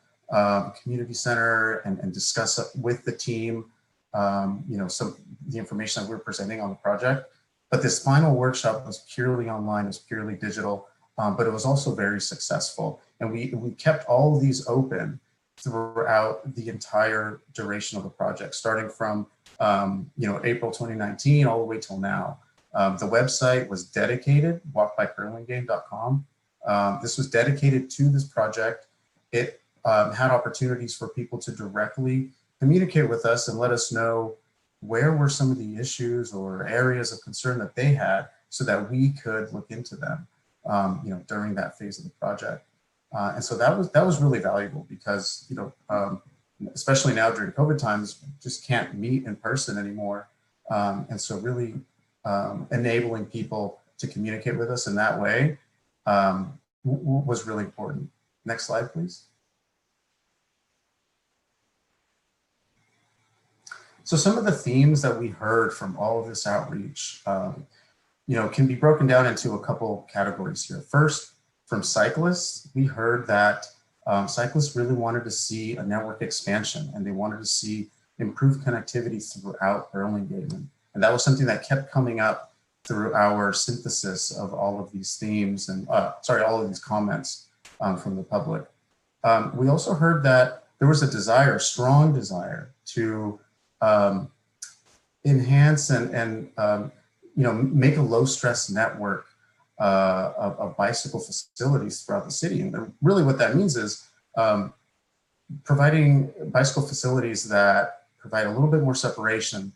community center and discuss with the team, some the information that we're presenting on the project. But this final workshop was purely online, it was purely digital, but it was also very successful. And we kept all of these open throughout the entire duration of the project, starting from April 2019 all the way till now. The website was dedicated, walkbyburlingame.com. This was dedicated to this project. It had opportunities for people to directly communicate with us and let us know where were some of the issues or areas of concern that they had so that we could look into them, during that phase of the project. And so that was really valuable because, especially now during COVID times, just can't meet in person anymore. And so really enabling people to communicate with us in that way was really important. Next slide, please. So some of the themes that we heard from all of this outreach, can be broken down into a couple categories here. First, from cyclists, we heard that cyclists really wanted to see a network expansion and they wanted to see improved connectivity throughout Burlingame. And that was something that kept coming up through our synthesis of all of these themes and, all of these comments from the public. We also heard that there was a strong desire to enhance and make a low stress network of bicycle facilities throughout the city. And really what that means is providing bicycle facilities that provide a little bit more separation,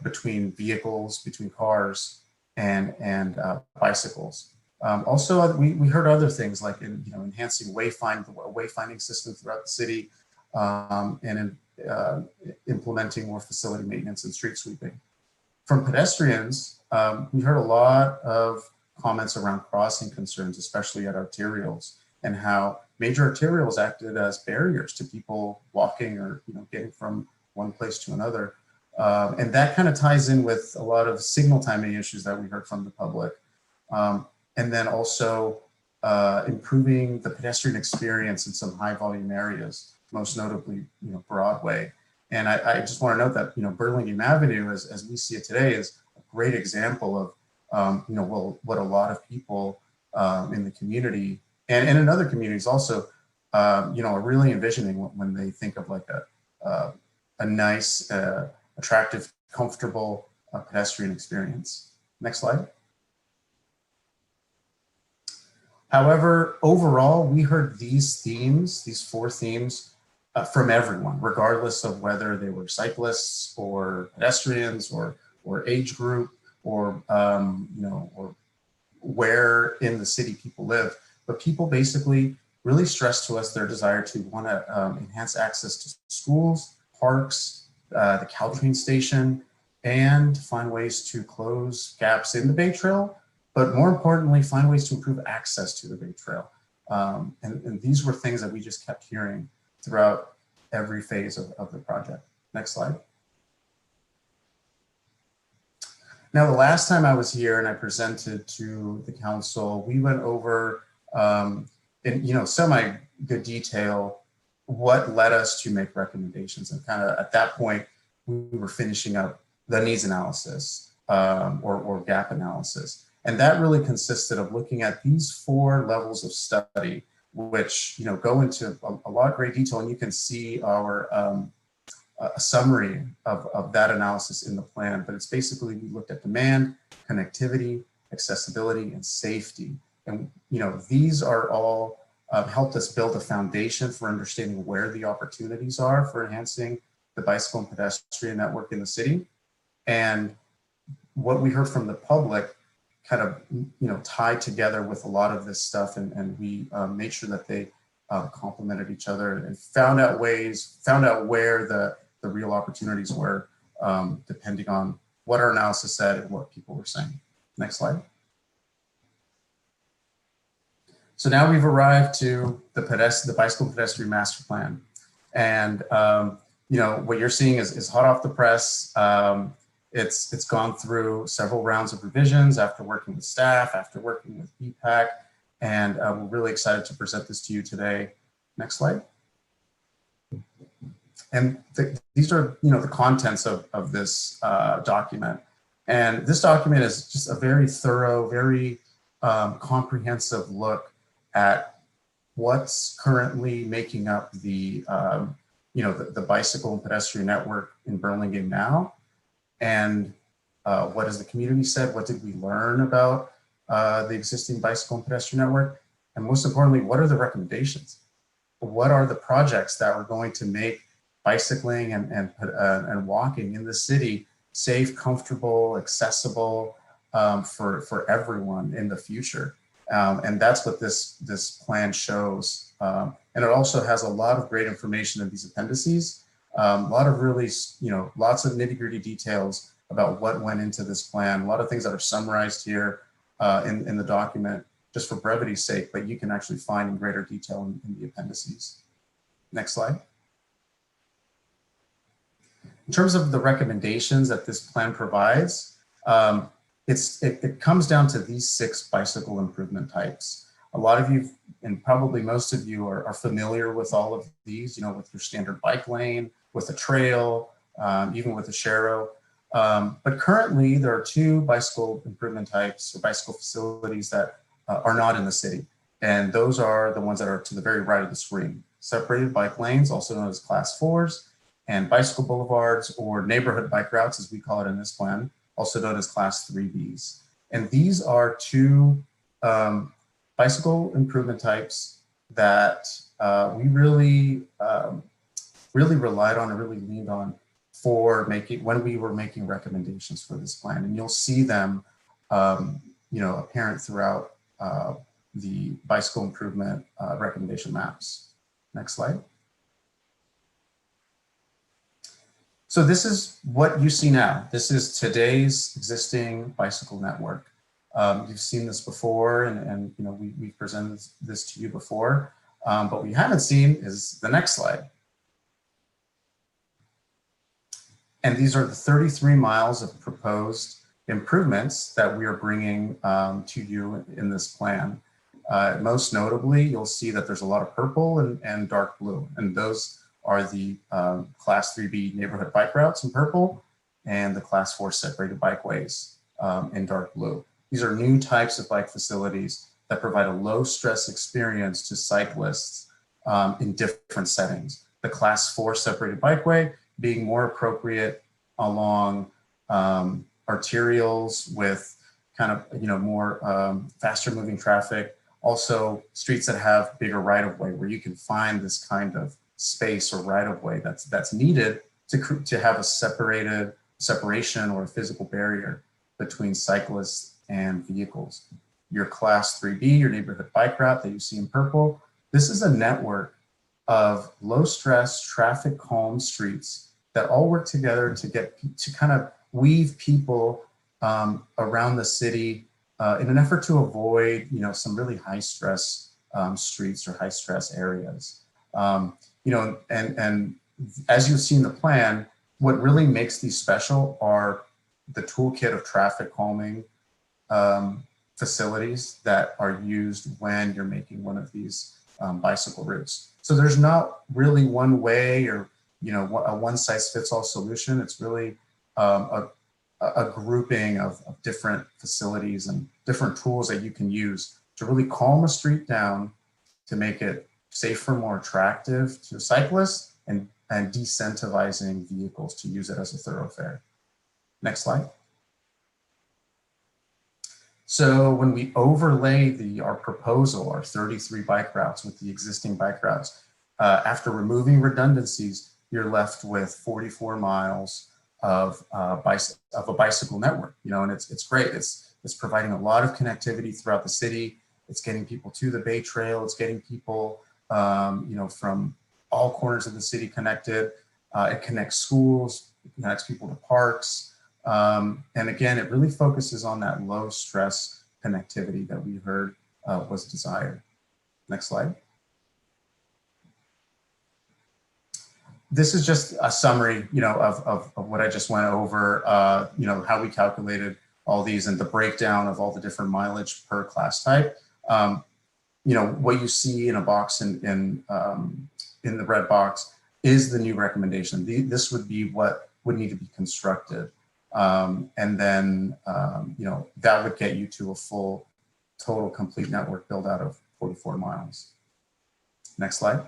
between vehicles, between cars and bicycles. Also, we heard other things like enhancing wayfinding system throughout the city, and implementing more facility maintenance and street sweeping. From pedestrians, we heard a lot of comments around crossing concerns, especially at arterials, and how major arterials acted as barriers to people walking or getting from one place to another. And that kind of ties in with a lot of signal timing issues that we heard from the public. And then also improving the pedestrian experience in some high volume areas, most notably, Broadway. And I just want to note that, Burlingame Avenue, as we see it today, is a great example of, what a lot of people in the community and in other communities also, are really envisioning when they think of like a nice, attractive, comfortable pedestrian experience. Next slide. However, overall, we heard these four themes from everyone, regardless of whether they were cyclists or pedestrians or age group or or where in the city people live. But people basically really stressed to us their desire to want to enhance access to schools, parks, the Caltrain station, and find ways to close gaps in the Bay Trail, but more importantly, find ways to improve access to the Bay Trail. And these were things that we just kept hearing throughout every phase of the project. Next slide. Now, the last time I was here and I presented to the council, we went over in semi good detail what led us to make recommendations, and kind of at that point we were finishing up the needs analysis or gap analysis, and that really consisted of looking at these 4 levels of study, which go into a lot of great detail, and you can see our a summary of that analysis in the plan. But it's basically, we looked at demand, connectivity, accessibility, and safety. And these are all helped us build a foundation for understanding where the opportunities are for enhancing the bicycle and pedestrian network in the city. And what we heard from the public kind of tied together with a lot of this stuff, and we made sure that they complemented each other and found out where the real opportunities were, depending on what our analysis said and what people were saying. Next slide. So now we've arrived to the bicycle pedestrian master plan. And what you're seeing is hot off the press. It's gone through several rounds of revisions after working with staff, after working with BPAC, and we're really excited to present this to you today. Next slide. And these are the contents of this document. And this document is just a very thorough, very comprehensive look at what's currently making up the bicycle and pedestrian network in Burlingame now. And what has the community said? What did we learn about the existing bicycle and pedestrian network? And most importantly, what are the recommendations? What are the projects that are going to make bicycling and walking in the city safe, comfortable, accessible for everyone in the future? And that's what this plan shows. And it also has a lot of great information in these appendices. A lot of really, lots of nitty-gritty details about what went into this plan. A lot of things that are summarized here in the document, just for brevity's sake, but you can actually find in greater detail in the appendices. Next slide. In terms of the recommendations that this plan provides, it comes down to these 6 bicycle improvement types. A lot of you, and probably most of you, are familiar with all of these, with your standard bike lane, with a trail, even with a sharrow. But currently there are 2 bicycle improvement types or bicycle facilities that are not in the city. And those are the ones that are to the very right of the screen. Separated bike lanes, also known as class 4s, and bicycle boulevards, or neighborhood bike routes, as we call it in this plan, also known as class 3Bs. And these are 2 bicycle improvement types that we really relied on and really leaned on when we were making recommendations for this plan. And you'll see them apparent throughout the bicycle improvement recommendation maps. Next slide. So this is what you see now. This is today's existing bicycle network. You've seen this before, and we presented this to you before, but what we haven't seen is the next slide. And these are the 33 miles of proposed improvements that we are bringing to you in this plan. Most notably, you'll see that there's a lot of purple and dark blue, and those are the class 3B neighborhood bike routes in purple and the class 4 separated bikeways in dark blue. These are new types of bike facilities that provide a low stress experience to cyclists in different settings. The class 4 separated bikeway being more appropriate along arterials with kind of more faster moving traffic. Also streets that have bigger right-of-way where you can find this kind of space or right-of-way that's needed to have a separation or a physical barrier between cyclists and vehicles. Your class 3B, your neighborhood bike route that you see in purple, this is a network of low stress, traffic calm streets that all work together to kind of weave people around the city in an effort to avoid, some really high stress streets or high stress areas. And as you've seen the plan, what really makes these special are the toolkit of traffic calming facilities that are used when you're making one of these bicycle routes. So there's not really one way or a one-size-fits-all solution. It's really a grouping of different facilities and different tools that you can use to really calm a street down, to make it safer, more attractive to cyclists, and decentivizing vehicles to use it as a thoroughfare. Next slide. So when we overlay our proposal, our 33 bike routes with the existing bike routes, after removing redundancies, you're left with 44 miles of a bicycle network, and it's great. It's providing a lot of connectivity throughout the city. It's getting people to the Bay Trail. It's getting people, from all corners of the city connected. It connects schools, it connects people to parks. And again, it really focuses on that low stress connectivity that we heard was desired. Next slide. This is just a summary, of what I just went over, how we calculated all these and the breakdown of all the different mileage per class type. What you see in a box in the red box is the new recommendation. This would be what would need to be constructed. And then, that would get you to a full total complete network build out of 44 miles. Next slide.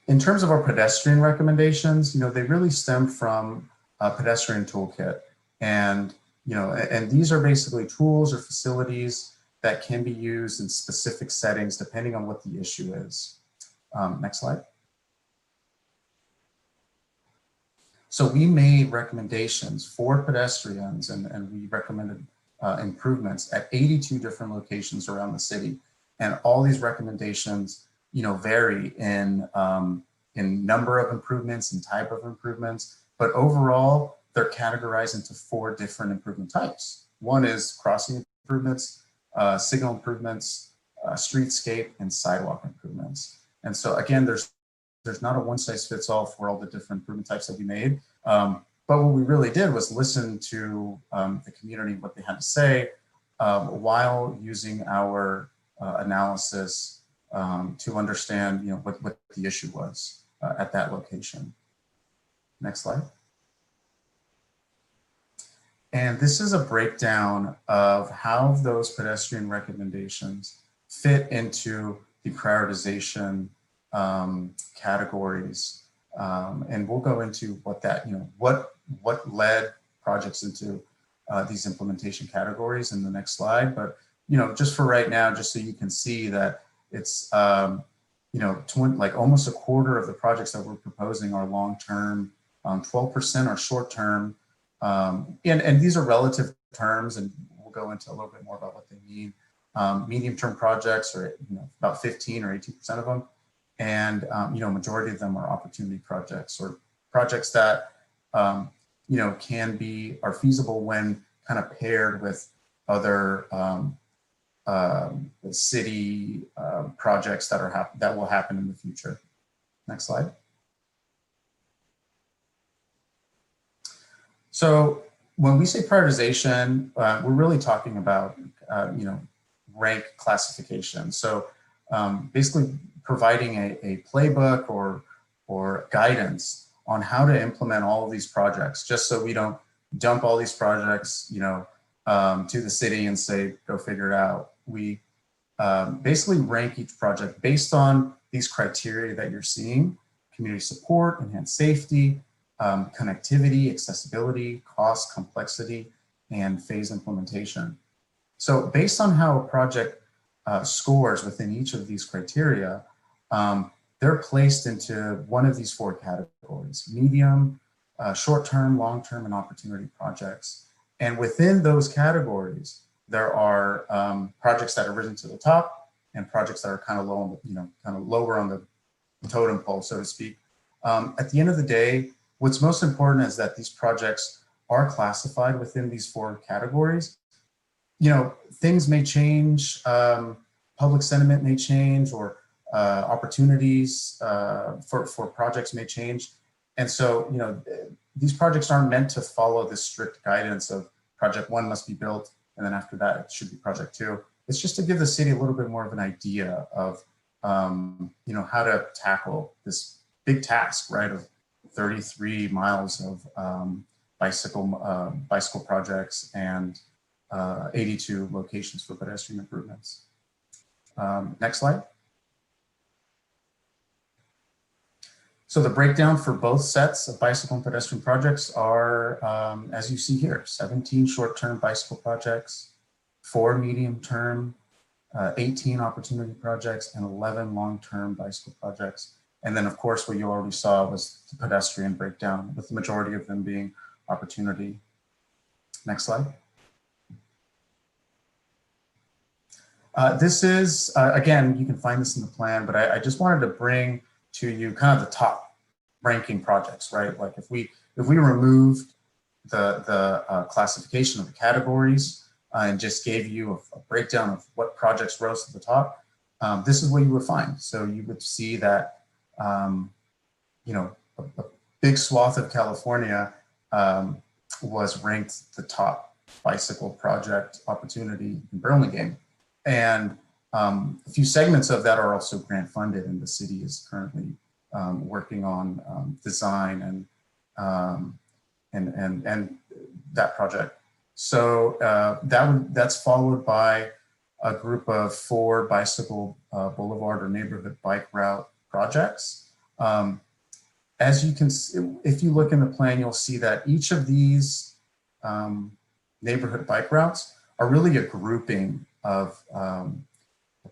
In terms of our pedestrian recommendations, they really stem from a pedestrian toolkit. And, and these are basically tools or facilities that can be used in specific settings depending on what the issue is. Next slide. So we made recommendations for pedestrians and we recommended improvements at 82 different locations around the city. And all these recommendations, vary in number of improvements and type of improvements, but overall, they're categorized into 4 different improvement types. One is crossing improvements, signal improvements, streetscape, and sidewalk improvements. And so again, there's not a one-size-fits-all for all the different improvement types that we made. But what we really did was listen to the community, what they had to say, while using our analysis to understand, what the issue was at that location. Next slide. And this is a breakdown of how those pedestrian recommendations fit into the prioritization categories. And we'll go into what that, what led projects into these implementation categories in the next slide. But, just for right now, just so you can see that it's, like almost a quarter of the projects that we're proposing are long-term, 12% are short-term. And these are relative terms, and we'll go into a little bit more about what they mean. Medium-term projects are, about 15 or 18% of them. And, majority of them are opportunity projects or projects that, are feasible when kind of paired with other city projects that will happen in the future. Next slide. So when we say prioritization, we're really talking about, rank classification. So basically providing a playbook or guidance on how to implement all of these projects, just so we don't dump all these projects, to the city and say, go figure it out. We basically rank each project based on these criteria that you're seeing: community support, enhanced safety, connectivity, accessibility, cost, complexity, and phase implementation. So based on how a project scores within each of these criteria, they're placed into one of these 4 categories: medium, short-term, long-term, and opportunity projects. And within those categories, there are projects that are risen to the top and projects that are kind of low on the, kind of lower on the totem pole, so to speak. At the end of the day, what's most important is that these projects are classified within these 4 categories. Things may change, public sentiment may change, or opportunities for projects may change. And so, these projects aren't meant to follow this strict guidance of project 1 must be built, and then after that, it should be project 2. It's just to give the city a little bit more of an idea of, you know, how to tackle this big task, right, of 33 miles of bicycle projects and 82 locations for pedestrian improvements. Next slide. So the breakdown for both sets of bicycle and pedestrian projects are, as you see here, 17 short-term bicycle projects, 4 medium-term, 18 opportunity projects, and 11 long-term bicycle projects. And then, of course, what you already saw was the pedestrian breakdown, with the majority of them being opportunity. Next slide. This is, again, you can find this in the plan, but I just wanted to bring to you kind of the top ranking projects, right? Like if we removed the classification of the categories and just gave you a breakdown of what projects rose to the top, this is what you would find. So you would see that, you know, a big swath of California was ranked the top bicycle project opportunity in Burlingame. And a few segments of that are also grant funded, and the city is currently working on design and that project. So that's followed by a group of 4 bicycle boulevard or neighborhood bike route projects. As you can see, if you look in the plan, you'll see that each of these neighborhood bike routes are really a grouping of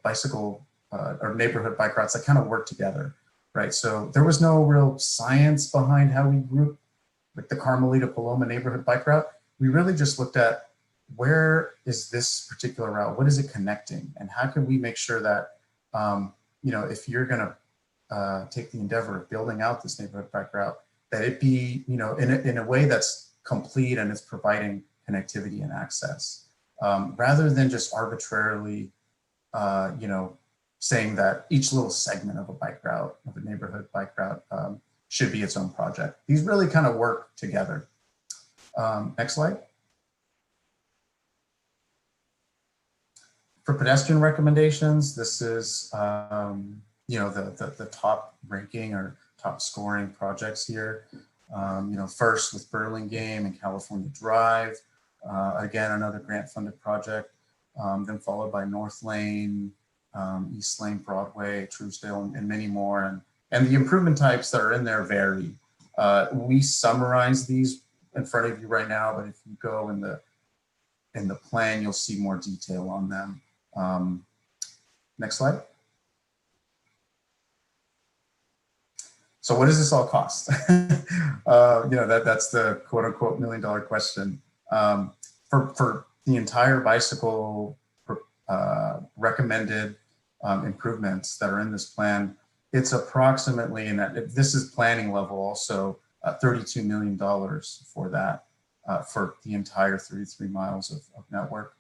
bicycle or neighborhood bike routes that kind of work together, right? So there was no real science behind how we group like the Carmelita Paloma neighborhood bike route. We really just looked at where is this particular route, what is it connecting, and how can we make sure that, you know, if you're gonna take the endeavor of building out this neighborhood bike route, that it be, you know, in a way that's complete and it's providing connectivity and access, rather than just arbitrarily, you know, saying that each little segment of a bike route, of a neighborhood bike route, should be its own project. These really kind of work together. Next slide. For pedestrian recommendations, this is, you know, the top ranking or top scoring projects here. You know, first with Burlingame and California Drive, again, another grant funded project, then followed by North Lane, East Lane, Broadway, Truesdale, and many more. And the improvement types that are in there vary. We summarize these in front of you right now, but if you go in the plan, you'll see more detail on them. Next slide. So what does this all cost? You know, that's the quote unquote $1 million question. For the entire bicycle recommended improvements that are in this plan, it's approximately, and this is planning level also, $32 million for that, for the entire 33 miles of network.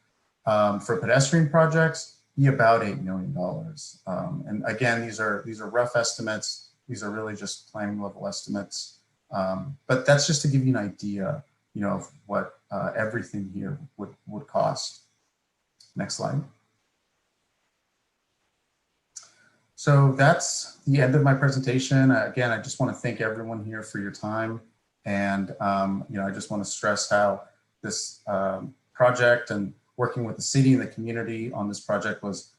For pedestrian projects, be about $8 million. And again, these are rough estimates. These are really just planning level estimates. But that's just to give you an idea, you know, of what everything here would cost. Next slide. So that's the end of my presentation. Again, I just want to thank everyone here for your time. And, you know, I just want to stress how this project and working with the city and the community on this project was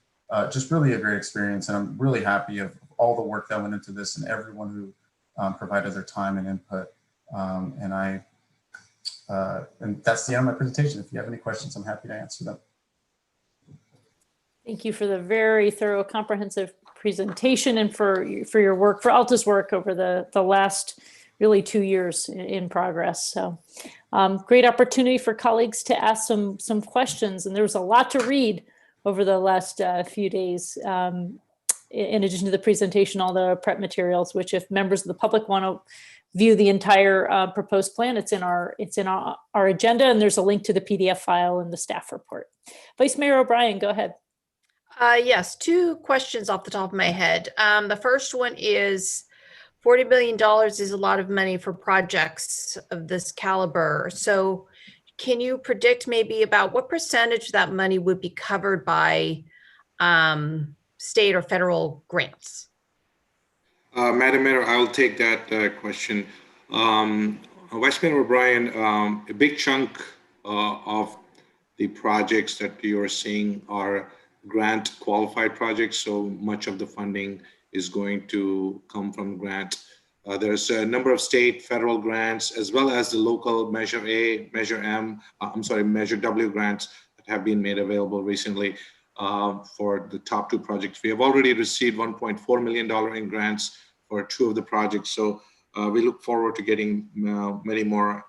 just really a great experience. And I'm really happy of all the work that went into this and everyone who provided their time and input. And that's the end of my presentation. If you have any questions, I'm happy to answer them. Thank you for the very thorough, comprehensive presentation and for your work, for Alta's work over the last really 2 years in progress. So great opportunity for colleagues to ask some questions. And there was a lot to read over the last few days. In addition to the presentation, all the prep materials, which if members of the public want to view the entire proposed plan, it's in our agenda, and there's a link to the PDF file in the staff report. Vice Mayor O'Brien, go ahead. Yes, 2 questions off the top of my head. The first one is, $40 billion is a lot of money for projects of this caliber. So can you predict maybe about what percentage of that money would be covered by state or federal grants? Madam Mayor, I'll take that question. Vice Mayor O'Brien, a big chunk of the projects that you're seeing are grant qualified projects. So much of the funding is going to come from grant. There's a number of state, federal grants, as well as the local Measure A, Measure M, Measure W grants that have been made available recently for the top two projects. We have already received $1.4 million in grants for two of the projects. So we look forward to getting many more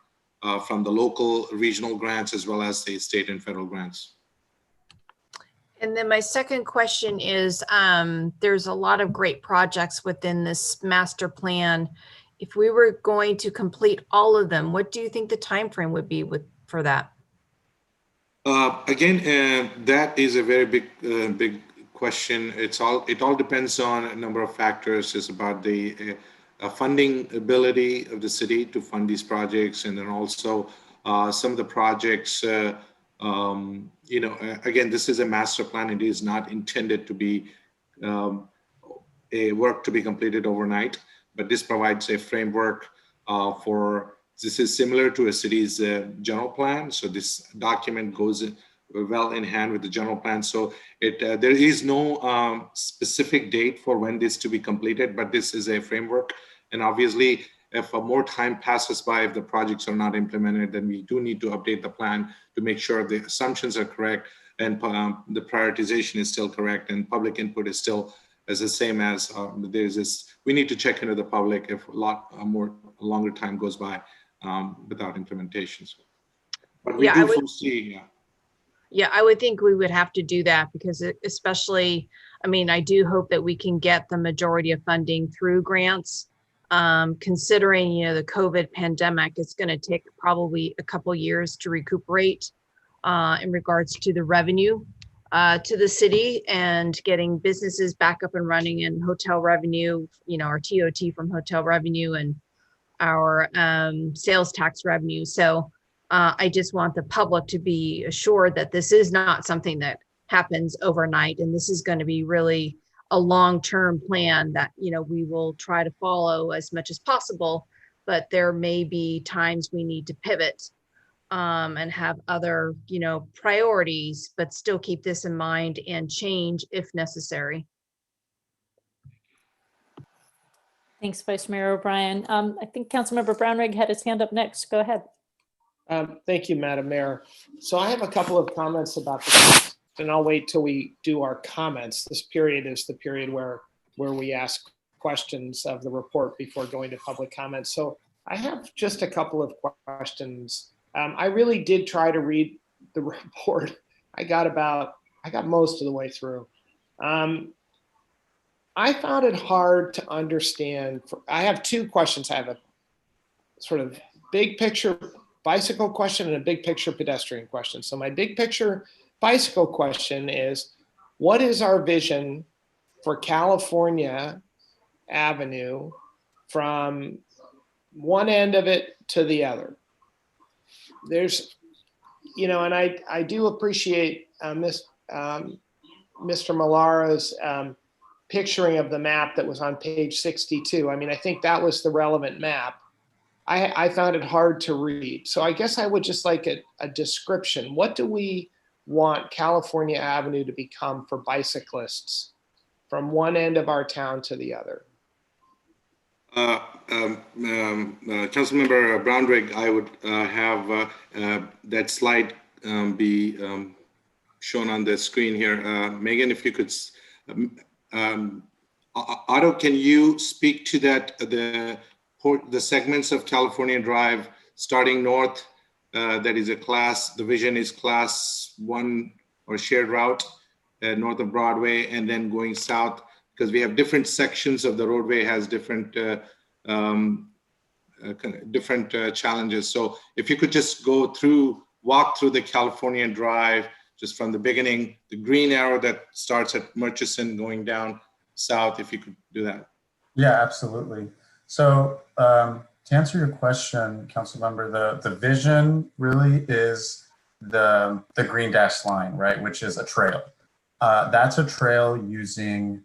from the local, regional grants, as well as the state and federal grants. And then my second question is, there's a lot of great projects within this master plan. If we were going to complete all of them, what do you think the time frame would be for that? Again, that is a very big question. It all depends on a number of factors. It's about the funding ability of the city to fund these projects, and then also some of the projects. Again, this is a master plan. It is not intended to be a work to be completed overnight, but this provides a framework for. This is similar to a city's general plan. So this document goes well in hand with the general plan. So there is no specific date for when this to be completed, but this is a framework. And obviously, if more time passes by, if the projects are not implemented, then we do need to update the plan to make sure the assumptions are correct and the prioritization is still correct and public input is still as the same as there's this. We need to check into the public if a longer time goes by without implementations. But we do foresee. Yeah, I would think we would have to do that because especially, I mean, I do hope that we can get the majority of funding through grants. Considering, the COVID pandemic, it's going to take probably a couple years to recuperate in regards to the revenue to the city and getting businesses back up and running and hotel revenue, our TOT from hotel revenue and our sales tax revenue. So I just want the public to be assured that this is not something that happens overnight. And this is going to be really a long-term plan that, we will try to follow as much as possible, but there may be times we need to pivot and have other, priorities, but still keep this in mind and change if necessary. Thanks, Vice Mayor O'Brien. I think Councilmember Brownrigg had his hand up next. Go ahead. Thank you, Madam Mayor. So I have a couple of comments about this, and I'll wait till we do our comments. This period is the period where we ask questions of the report before going to public comments. So I have just a couple of questions. I really did try to read the report. I got most of the way through. I found it hard to understand. I have two questions. I have a sort of big picture bicycle question and a big picture pedestrian question. So my big picture bicycle question is, what is our vision for California Avenue from one end of it to the other? There's, and I do appreciate Mr. Malara's picturing of the map that was on page 62. I mean, I think that was the relevant map. I found it hard to read. So I guess I would just like a description. What do we want California Avenue to become for bicyclists from one end of our town to the other? Councilmember Brownrigg, I would have that slide be shown on the screen here. Megan, if you could, Otto, can you speak to that, the segments of California Drive starting north, that is the vision is class 1 or shared route north of Broadway, and then going south, because we have different sections of the roadway has different challenges. So if you could just walk through the California Drive, just from the beginning, the green arrow that starts at Murchison going down south, if you could do that. Yeah, absolutely. So to answer your question, council member, the vision really is the green dashed line, right, which is a trail. That's a trail using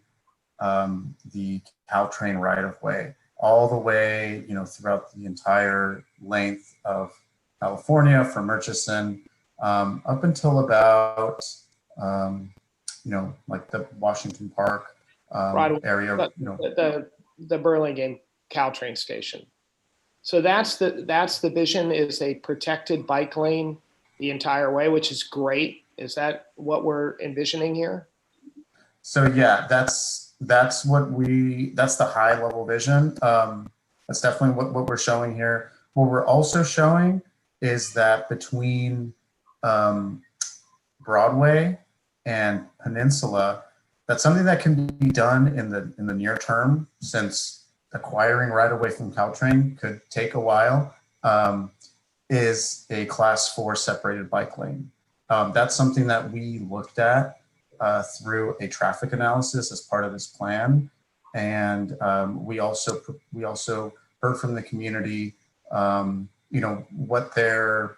the Caltrain right of way all the way, throughout the entire length of California from Murchison up until about, like the Washington Park area. The Burlingame Caltrain station. So that's the vision, is a protected bike lane the entire way, which is great. Is that what we're envisioning here? So yeah, that's the high level vision. That's definitely what we're showing here. What we're also showing is that between Broadway and Peninsula, that's something that can be done in the near term, since acquiring right away from Caltrain could take a while, is a Class 4 separated bike lane. That's something that we looked at through a traffic analysis as part of this plan. And we also heard from the community, what their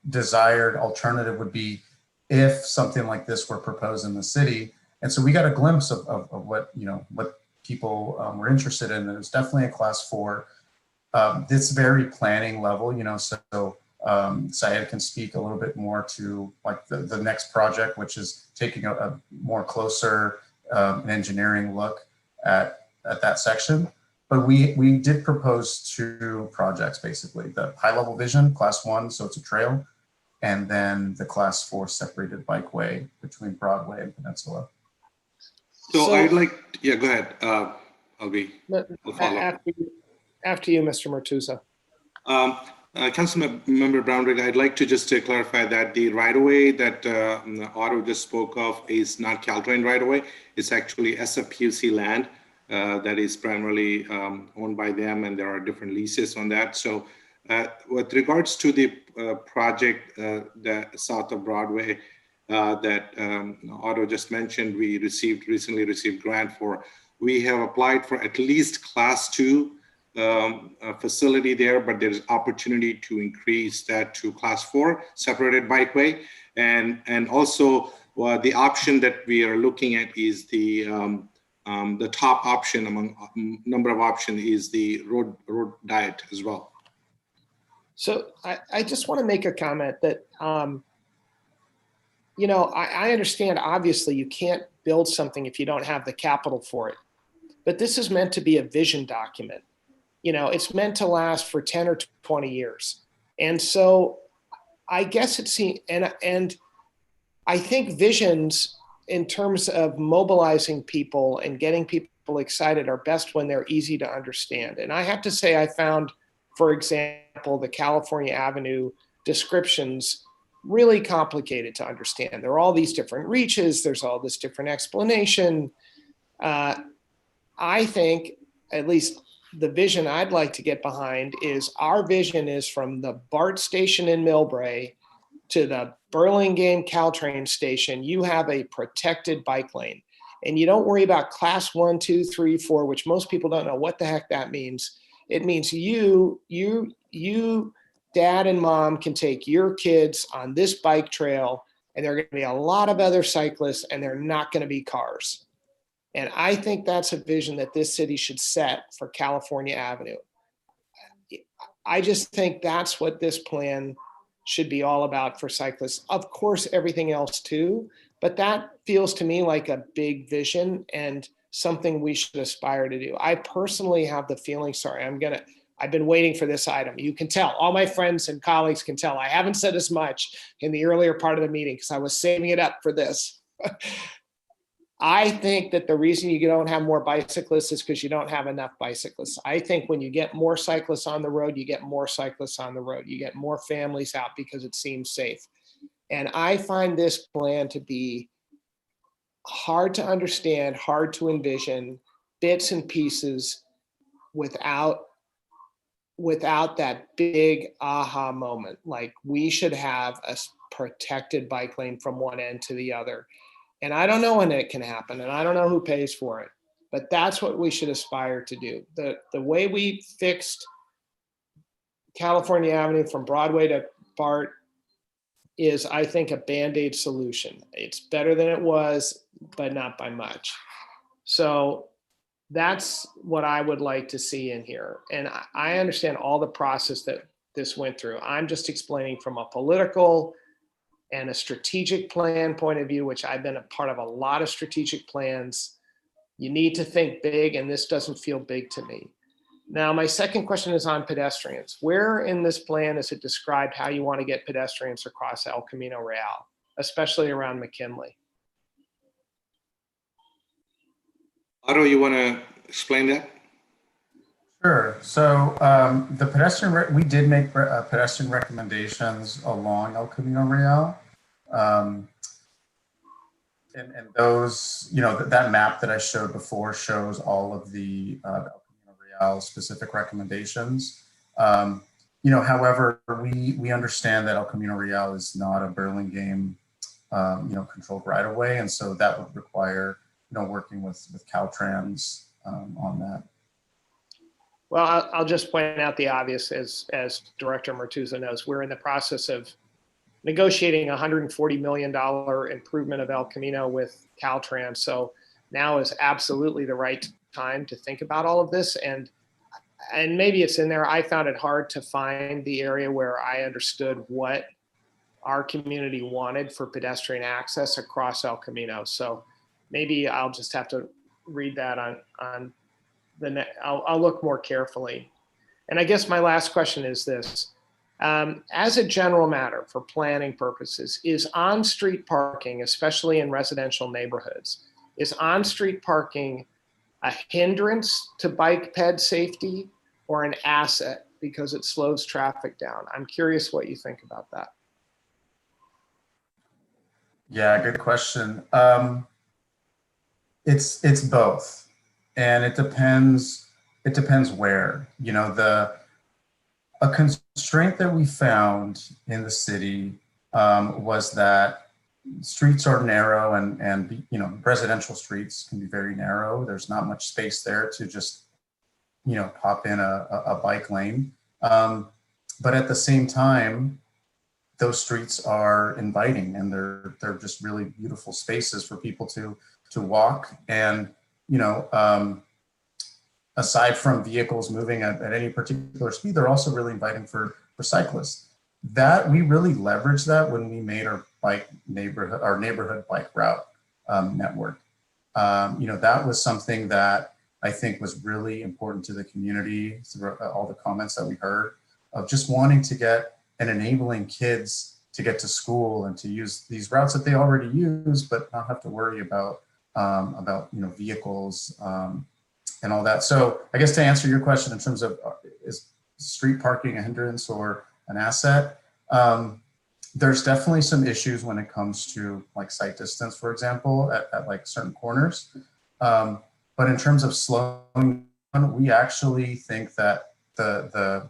desired alternative would be if something like this were proposed in the city. And so we got a glimpse of what people were interested in. There's definitely a Class 4. This very planning level, so Syed can speak a little bit more to like the next project, which is taking a more closer an engineering look at that section. But we did propose 2 projects, basically. The high level vision, Class 1, so it's a trail, and then the Class 4 separated bikeway between Broadway and Peninsula. So I'd like, yeah, go ahead. I'll follow. After you, Mr. Martusa. Councilmember Brownrigg, I'd like to just clarify that the right-of-way that Otto just spoke of is not Caltrain right-of-way. It's actually SFPUC land that is primarily owned by them, and there are different leases on that. So with regards to the project that south of Broadway that Otto just mentioned, we recently received grant for. We have applied for at least Class 2 facility there, but there's opportunity to increase that to Class 4 separated bikeway. And also the option that we are looking at is the top option among number of options is the road diet as well. So I just want to make a comment that, I understand obviously you can't build something if you don't have the capital for it, but this is meant to be a vision document. It's meant to last for 10 or 20 years. And so I guess and I think visions in terms of mobilizing people and getting people excited are best when they're easy to understand. And I have to say, I found, for example, the California Avenue descriptions really complicated to understand. There are all these different reaches. There's all this different explanation. I think, at least the vision I'd like to get behind is our vision is from the BART station in Millbrae to the Burlingame Caltrain station. You have a protected bike lane, and you don't worry about Class 1, 2, 3, 4, which most people don't know what the heck that means. It means you, dad and mom, can take your kids on this bike trail, and there are going to be a lot of other cyclists, and they're not going to be cars. And I think that's a vision that this city should set for California Avenue. I just think that's what this plan should be all about for cyclists. Of course, everything else too, but that feels to me like a big vision and something we should aspire to do. I personally have the feeling, I've been waiting for this item. You can tell, all my friends and colleagues can tell, I haven't said as much in the earlier part of the meeting because I was saving it up for this. I think that the reason you don't have more bicyclists is because you don't have enough bicyclists. I think when you get more cyclists on the road, you get more cyclists on the road. You get more families out because it seems safe. And I find this plan to be hard to understand, hard to envision, bits and pieces without that big aha moment. Like, we should have a protected bike lane from one end to the other. And I don't know when it can happen, and I don't know who pays for it, but that's what we should aspire to do. The way we fixed California Avenue from Broadway to BART is, I think, a Band-Aid solution. It's better than it was, but not by much. So that's what I would like to see in here. And I understand all the process that this went through. I'm just explaining from a political and a strategic plan point of view, which I've been a part of a lot of strategic plans. You need to think big, and this doesn't feel big to me. Now, my second question is on pedestrians. Where in this plan is it described how you want to get pedestrians across El Camino Real, especially around McKinley? Otto, you want to explain that? Sure. So the pedestrian, we did make pedestrian recommendations along El Camino Real. And those, you know, that map that I showed before shows all of the El Camino Real specific recommendations. You know, however, we understand that El Camino Real is not a Burlingame, you know, controlled right of way. And so that would require, you know, working with Caltrans on that. Well, I'll just point out the obvious, as Director Martuzza knows, we're in the process of negotiating $140 million improvement of El Camino with Caltrans. So now is absolutely the right time to think about all of this. And maybe it's in there. I found it hard to find the area where I understood what our community wanted for pedestrian access across El Camino. So maybe I'll just have to read that on the I'll look more carefully. And I guess my last question is this. As a general matter for planning purposes, is on-street parking, especially in residential neighborhoods, is on-street parking a hindrance to bike ped safety or an asset because it slows traffic down? I'm curious what you think about that. Yeah, good question. It's both. And it depends where, you know, a constraint that we found in the city was that streets are narrow and, you know, residential streets can be very narrow. There's not much space there to just, you know, pop in a bike lane. But at the same time, those streets are inviting and they're just really beautiful spaces for people to walk. And you know, aside from vehicles moving at any particular speed, they're also really inviting for cyclists. That we really leveraged that when we made our neighborhood bike route network. You know, that was something that I think was really important to the community through all the comments that we heard of just wanting to get and enabling kids to get to school and to use these routes that they already use, but not have to worry about you know, vehicles and all that. So I guess to answer your question in terms of is street parking a hindrance or an asset, there's definitely some issues when it comes to like sight distance, for example, at like certain corners. But in terms of slowing down, we actually think that the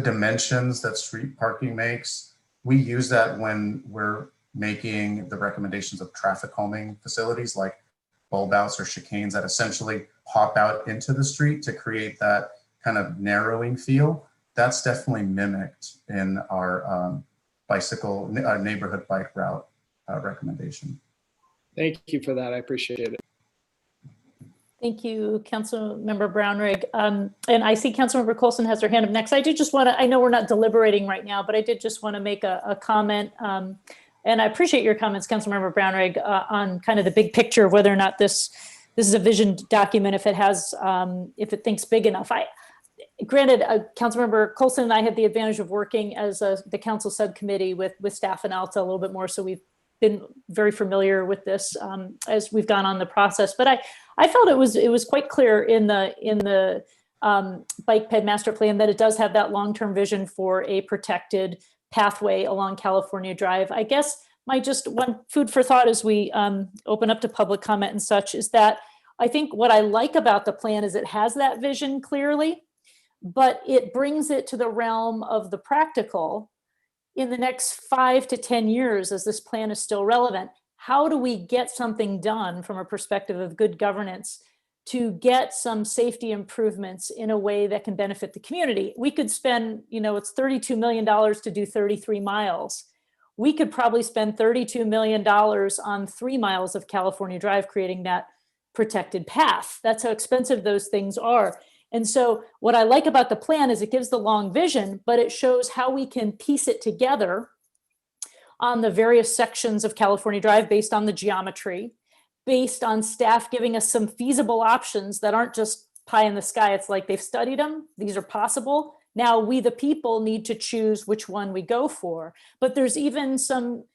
dimensions that street parking makes, we use that when we're making the recommendations of traffic calming facilities like bulb outs or chicanes that essentially pop out into the street to create that kind of narrowing feel. That's definitely mimicked in our neighborhood bike route recommendation. Thank you for that. I appreciate it. Thank you, Councilmember Brownrigg. And I see Councilmember Coulson has her hand up next. I did just want to, I know we're not deliberating right now, but I did just want to make a comment. And I appreciate your comments, Councilmember Brownrigg, on kind of the big picture of whether or not this is a vision document, if it thinks big enough. Granted, Councilmember Coulson and I had the advantage of working as the council subcommittee with staff in Alta a little bit more, so we've been very familiar with this as we've gone on the process. But I felt it was quite clear in the bike ped master plan that it does have that long-term vision for a protected pathway along California Drive. I guess my just one food for thought as we open up to public comment and such is that I think what I like about the plan is it has that vision clearly, but it brings it to the realm of the practical in the next 5 to 10 years as this plan is still relevant. How do we get something done from a perspective of good governance to get some safety improvements in a way that can benefit the community. We could spend, it's $32 million to do 33 miles. We could probably spend $32 million on 3 miles of California Drive, creating that protected path. That's how expensive those things are. And so what I like about the plan is it gives the long vision, but it shows how we can piece it together on the various sections of California Drive based on the geometry, based on staff giving us some feasible options that aren't just pie in the sky. It's like they've studied them. These are possible. Now we, the people, need to choose which one we go for. But there's even some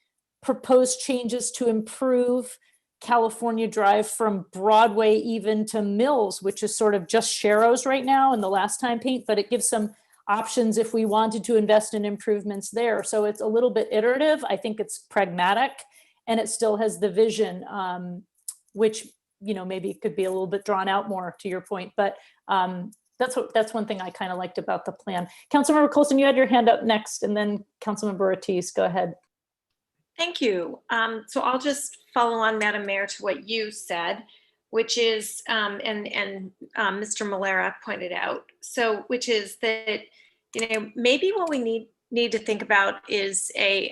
proposed changes to improve California Drive from Broadway even to Mills, which is sort of just Sharrows right now in the last time paint, but it gives some options if we wanted to invest in improvements there. So it's a little bit iterative. I think it's pragmatic, and it still has the vision, which, maybe it could be a little bit drawn out more, to your point, but that's one thing I kind of liked about the plan. Councilmember Coulson, you had your hand up next, and then Councilmember Ortiz, go ahead. Thank you. So I'll just follow on, Madam Mayor, to what you said, which is, and Mr. Malera pointed out, so which is that, maybe what we need to think about is a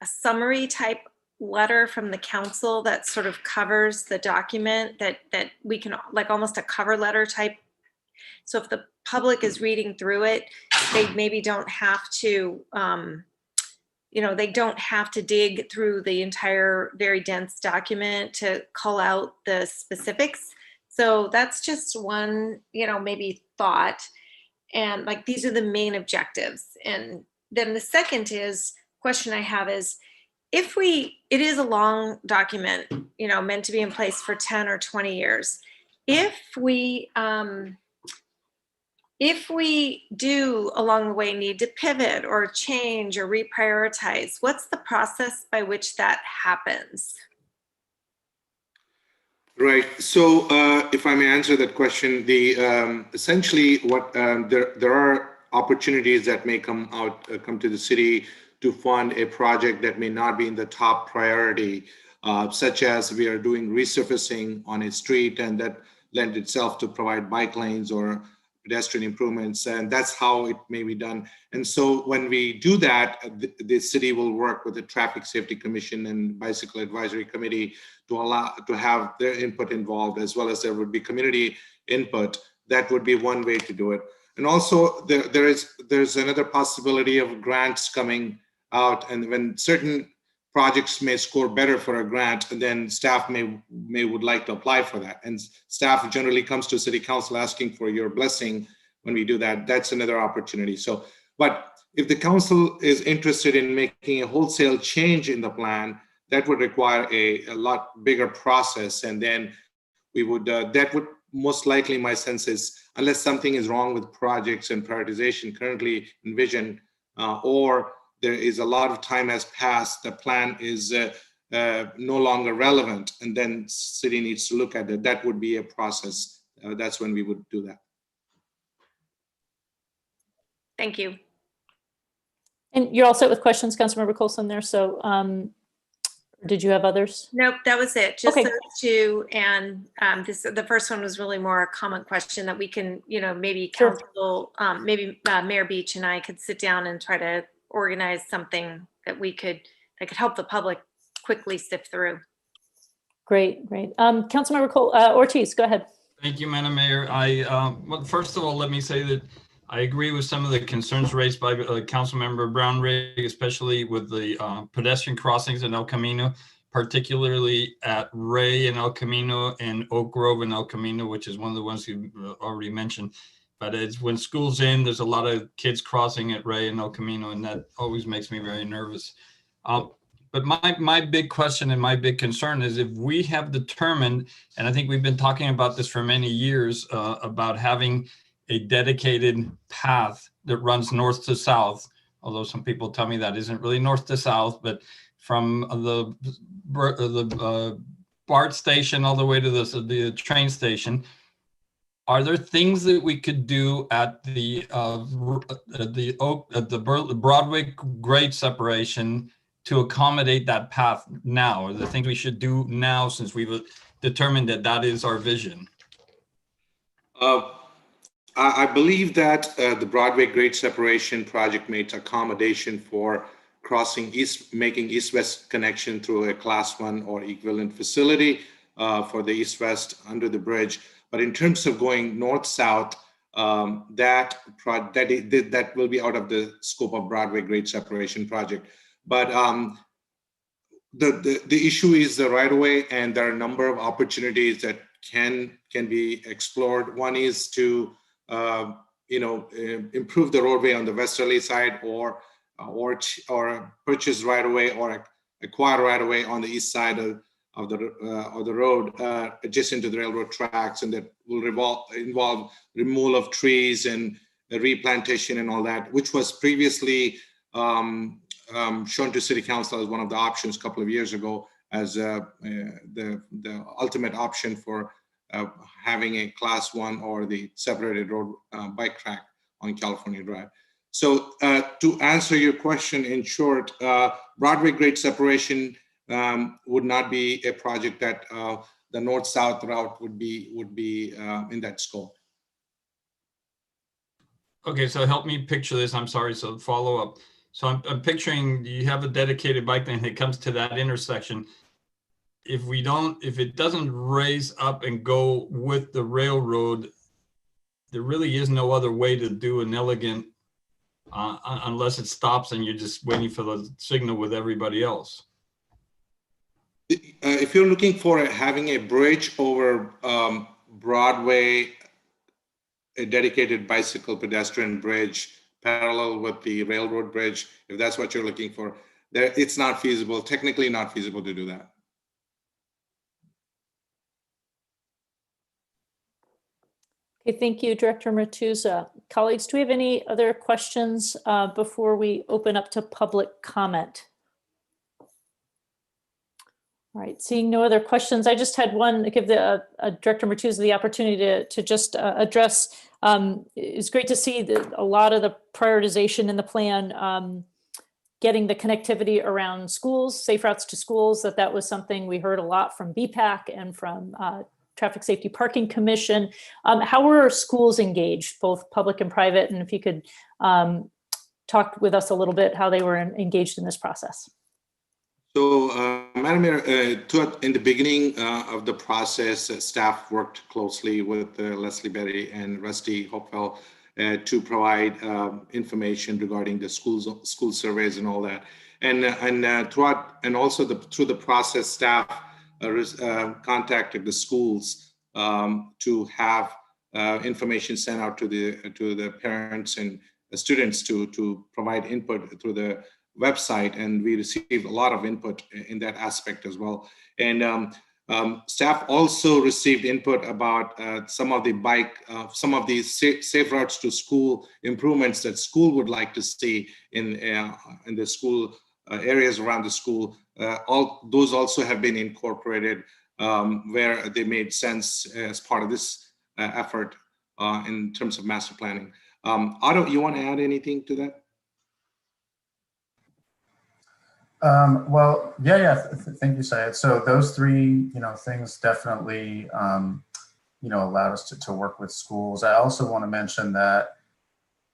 summary type letter from the council that sort of covers the document, that we can, like almost a cover letter type. So if the public is reading through it, they maybe don't have to, they don't have to dig through the entire very dense document to call out the specifics. So that's just one, maybe thought. And like, these are the main objectives. And then the second question I have is, it is a long document, meant to be in place for 10 or 20 years. If we do along the way need to pivot or change or reprioritize, what's the process by which that happens? Right. So if I may answer that question, essentially what there are opportunities that may come to the city to fund a project that may not be in the top priority, such as we are doing resurfacing on a street, and that lends itself to provide bike lanes or pedestrian improvements, and that's how it may be done. And so when we do that, the city will work with the Traffic Safety Commission and Bicycle Advisory Committee to have their input involved, as well as there would be community input. That would be one way to do it. And also there's another possibility of grants coming out, and when certain projects may score better for a grant, and then staff would like to apply for that. And staff generally comes to City Council asking for your blessing when we do that. That's another opportunity. So, but if the council is interested in making a wholesale change in the plan, that would require a lot bigger process. And then we would, that would most likely, my sense is, unless something is wrong with projects and prioritization currently envisioned, or there is a lot of time has passed, the plan is no longer relevant, and then city needs to look at it. That would be a process. That's when we would do that. Thank you. And you're all set with questions, Councilmember Coulson there. So did you have others? Nope, that was it. Just Okay. those two. And the first one was really more a common question that we can, maybe Sure. council, maybe Mayor Beach and I could sit down and try to organize something that could help the public quickly sift through. Great. Councilmember Ortiz, go ahead. Thank you, Madam Mayor. Well, first of all, let me say that I agree with some of the concerns raised by Councilmember Brownrigg, especially with the pedestrian crossings in El Camino, particularly at Ray and El Camino and Oak Grove and El Camino, which is one of the ones you already mentioned. But it's when school's in, there's a lot of kids crossing at Ray and El Camino, and that always makes me very nervous. But my big question and my big concern is, if we have determined, and I think we've been talking about this for many years, about having a dedicated path that runs north to south, although some people tell me that isn't really north to south, but from the BART station all the way to the train station. Are there things that we could do at the Broadway grade separation to accommodate that path now? Are there things we should do now, since we've determined that that is our vision? I believe that the Broadway grade separation project makes accommodation for making east-west connection through a class 1 or equivalent facility for the east-west under the bridge. But in terms of going north-south, that will be out of the scope of Broadway grade separation project. But the issue is the right-of-way, and there are a number of opportunities that can be explored. One is to improve the roadway on the westerly side, or purchase right-of-way or acquire right-of-way on the east side of the road adjacent to the railroad tracks, and that will involve removal of trees and replantation and all that, which was previously shown to City Council as one of the options a couple of years ago as the ultimate option for having a class 1 or the separated road bike track on California Drive. So to answer your question in short, Broadway grade separation would not be a project that the north-south route would be in that scope. Okay, so help me picture this. I'm sorry, so follow up. So I'm picturing you have a dedicated bike lane that comes to that intersection. If it doesn't raise up and go with the railroad, there really is no other way to do an elegant, unless it stops and you're just waiting for the signal with everybody else. If you're looking for having a bridge over Broadway, a dedicated bicycle pedestrian bridge parallel with the railroad bridge, if that's what you're looking for, it's not feasible, technically not feasible to do that. Okay, thank you, Director Matuza. Colleagues, do we have any other questions before we open up to public comment? All right, seeing no other questions, I just had one, give the Director Matuza the opportunity to just address. It's great to see that a lot of the prioritization in the plan, getting the connectivity around schools, safe routes to schools, that was something we heard a lot from BPAC and from Traffic Safety Parking Commission. How were schools engaged, both public and private? And if you could talk with us a little bit how they were engaged in this process. So, Madam Mayor, in the beginning of the process, staff worked closely with Leslie Berry and Rusty Hopewell to provide information regarding the school surveys and all that. And throughout, and also through the process, staff contacted the schools to have information sent out to the parents and the students to provide input through the website, and we received a lot of input in that aspect as well. And staff also received input about some of these safe routes to school improvements that school would like to see in the school areas around the school. All those also have been incorporated where they made sense as part of this effort in terms of master planning. Otto, you want to add anything to that? Well, yeah. Thank you, Syed. So those three, things definitely, allowed us to work with schools. I also want to mention that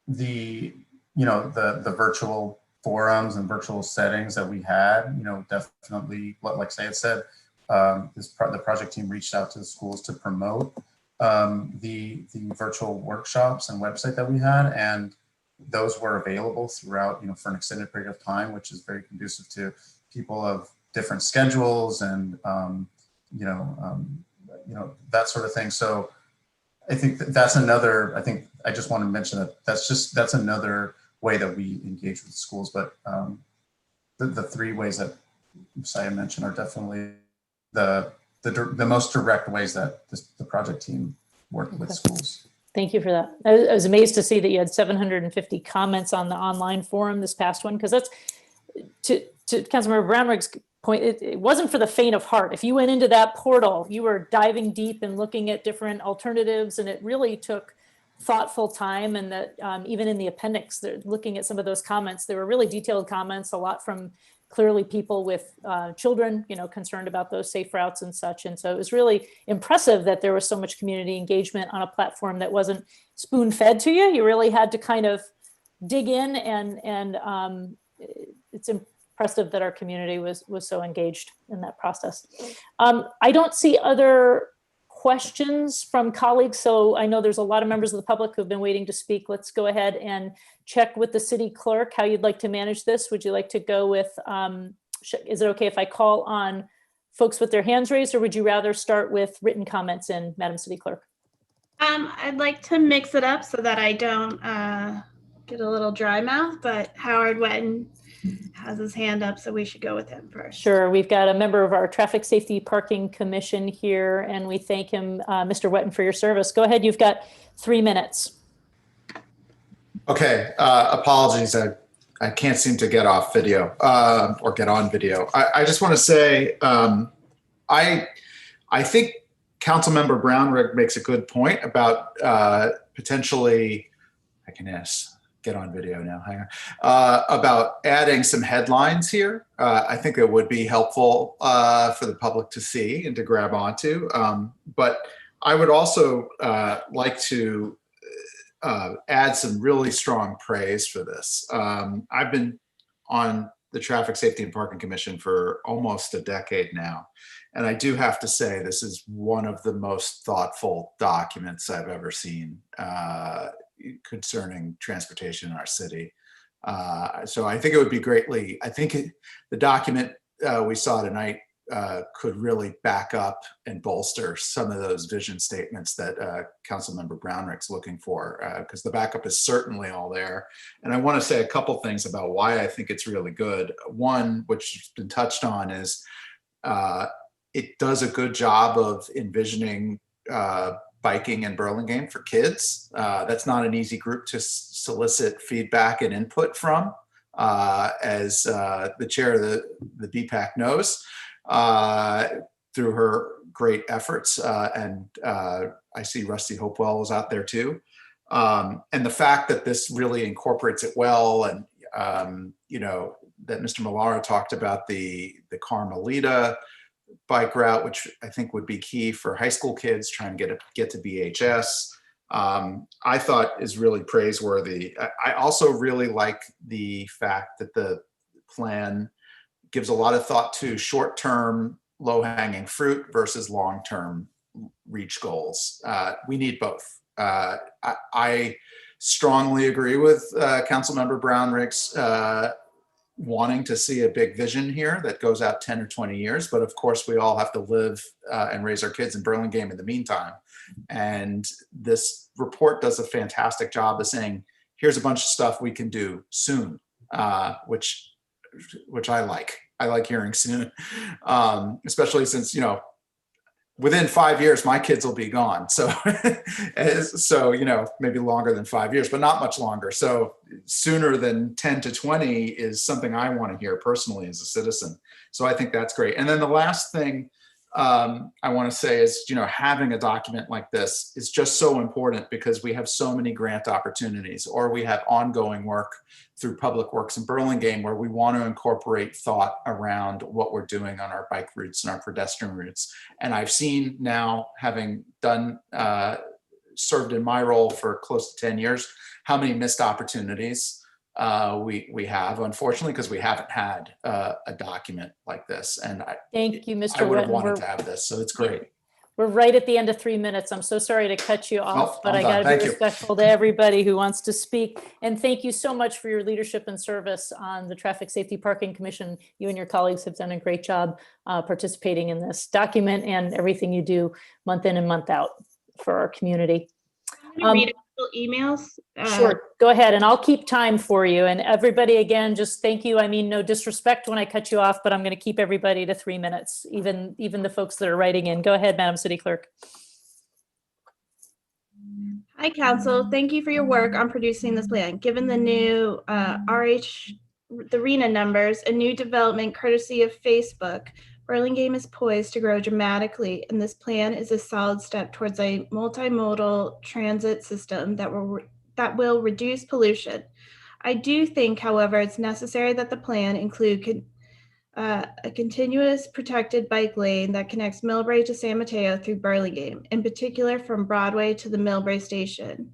the virtual forums and virtual settings that we had, definitely, like Syed said, the project team reached out to the schools to promote the virtual workshops and website that we had, and those were available throughout, for an extended period of time, which is very conducive to people of different schedules and, that sort of thing. So I think that's another, I just want to mention that that's another way that we engage with schools. But the three ways that Saya mentioned are definitely the most direct ways that the project team worked with schools. Thank you for that. I was amazed to see that you had 750 comments on the online forum this past one, because that's, to Councilmember Brownrigg's point, it wasn't for the faint of heart. If you went into that portal, you were diving deep and looking at different alternatives, and it really took thoughtful time. And that even in the appendix, looking at some of those comments, there were really detailed comments, a lot from clearly people with children, concerned about those safe routes and such. And so it was really impressive that there was so much community engagement on a platform that wasn't spoon fed to you. You really had to kind of dig in, and it's impressive that our community was so engaged in that process. I don't see other questions from colleagues, so I know there's a lot of members of the public who've been waiting to speak. Let's go ahead and check with the city clerk how you'd like to manage this. Would you like to go with, is it okay if I call on folks with their hands raised, or would you rather start with written comments in, Madam City Clerk? I'd like to mix it up so that I don't get a little dry mouth, but Howard Wetton has his hand up, so we should go with him first. Sure. We've got a member of our Traffic Safety Parking Commission here, and we thank him, Mr. Wetton, for your service. Go ahead. You've got 3 minutes. Okay. Apologies. I can't seem to get off video or get on video. I just want to say I think Councilmember Brownrigg makes a good point about potentially, I can get on video now, hang on, about adding some headlines here. I think it would be helpful for the public to see and to grab onto. But I would also like to add some really strong praise for this. I've been on the Traffic Safety and Parking Commission for almost a decade now. And I do have to say, this is one of the most thoughtful documents I've ever seen concerning transportation in our city. So I think it would be greatly, the document we saw tonight could really back up and bolster some of those vision statements that Councilmember Brownrigg's looking for, because the backup is certainly all there. And I want to say a couple things about why I think it's really good. One, which has been touched on, is it does a good job of envisioning biking in Burlingame for kids. That's not an easy group to solicit feedback and input from, as the chair of the BPAC knows, through her great efforts. And I see Rusty Hopewell was out there too. And the fact that this really incorporates it well, and that Mr. Millara talked about the Carmelita bike route, which I think would be key for high school kids trying to get to BHS, I thought is really praiseworthy. I also really like the fact that the plan gives a lot of thought to short-term low-hanging fruit versus long-term reach goals. We need both. I strongly agree with Councilmember Brownrigg's wanting to see a big vision here that goes out 10 or 20 years. But of course, we all have to live and raise our kids in Burlingame in the meantime. And this report does a fantastic job of saying, here's a bunch of stuff we can do soon, which I like. I like hearing soon, especially since, within 5 years, my kids will be gone. So, maybe longer than 5 years, but not much longer. So sooner than 10 to 20 is something I want to hear personally as a citizen. So I think that's great. And then the last thing I want to say is, having a document like this is just so important, because we have so many grant opportunities, or we have ongoing work through Public Works in Burlingame where we want to incorporate thought around what we're doing on our bike routes and our pedestrian routes. And I've seen now, having done, served in my role for close to 10 years, how many missed opportunities we have, unfortunately, because we haven't had a document like this. And Thank you, Mr. I would have Wetton. wanted to have this, so it's great. We're right at the end of 3 minutes. I'm so sorry to cut you off, but I'm I got done. to Thank be you. respectful to everybody who wants to speak. And thank you so much for your leadership and service on the Traffic Safety Parking Commission. You and your colleagues have done a great job participating in this document and everything you do month in and month out for our community. I'm going to read a couple emails. Sure, go ahead, and I'll keep time for you. And everybody, again, just thank you. I mean, no disrespect when I cut you off, but I'm going to keep everybody to 3 minutes, even the folks that are writing in. Go ahead, Madam City Clerk. Hi, Council. Thank you for your work on producing this plan. Given the new the RENA numbers, a new development courtesy of Facebook, Burlingame is poised to grow dramatically, and this plan is a solid step towards a multimodal transit system that will reduce pollution. I do think, however, it's necessary that the plan include a continuous protected bike lane that connects Millbrae to San Mateo through Burlingame, in particular from Broadway to the Millbrae station.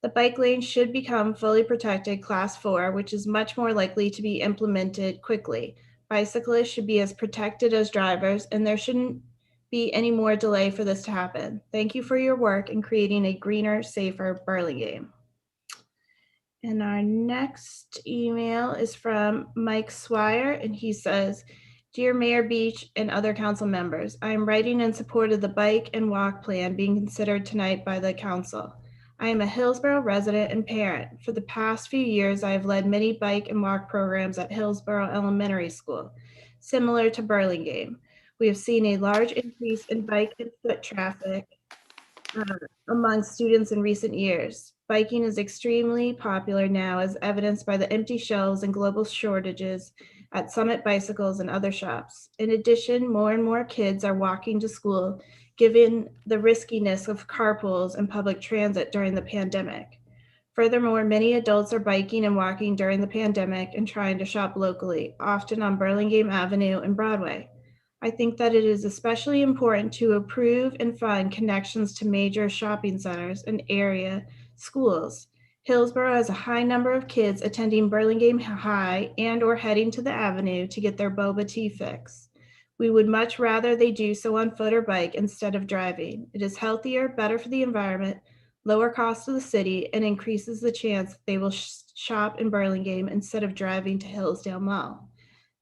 The bike lane should become fully protected Class 4, which is much more likely to be implemented quickly. Bicyclists should be as protected as drivers, and there shouldn't be any more delay for this to happen. Thank you for your work in creating a greener, safer Burlingame. And our next email is from Mike Swire, and he says, Dear Mayor Beach and other council members, I am writing in support of the bike and walk plan being considered tonight by the council. I am a Hillsborough resident and parent. For the past few years, I have led many bike and walk programs at Hillsborough Elementary School, similar to Burlingame. We have seen a large increase in bike and foot traffic among students in recent years. Biking is extremely popular now, as evidenced by the empty shelves and global shortages at Summit Bicycles and other shops. In addition, more and more kids are walking to school, given the riskiness of carpools and public transit during the pandemic. Furthermore, many adults are biking and walking during the pandemic and trying to shop locally, often on Burlingame Avenue and Broadway. I think that it is especially important to approve and fund connections to major shopping centers and area schools. Hillsborough has a high number of kids attending Burlingame High and or heading to the Avenue to get their boba tea fix. We would much rather they do so on foot or bike instead of driving. It is healthier, better for the environment, lower cost to the city, and increases the chance that they will shop in Burlingame instead of driving to Hillsdale Mall.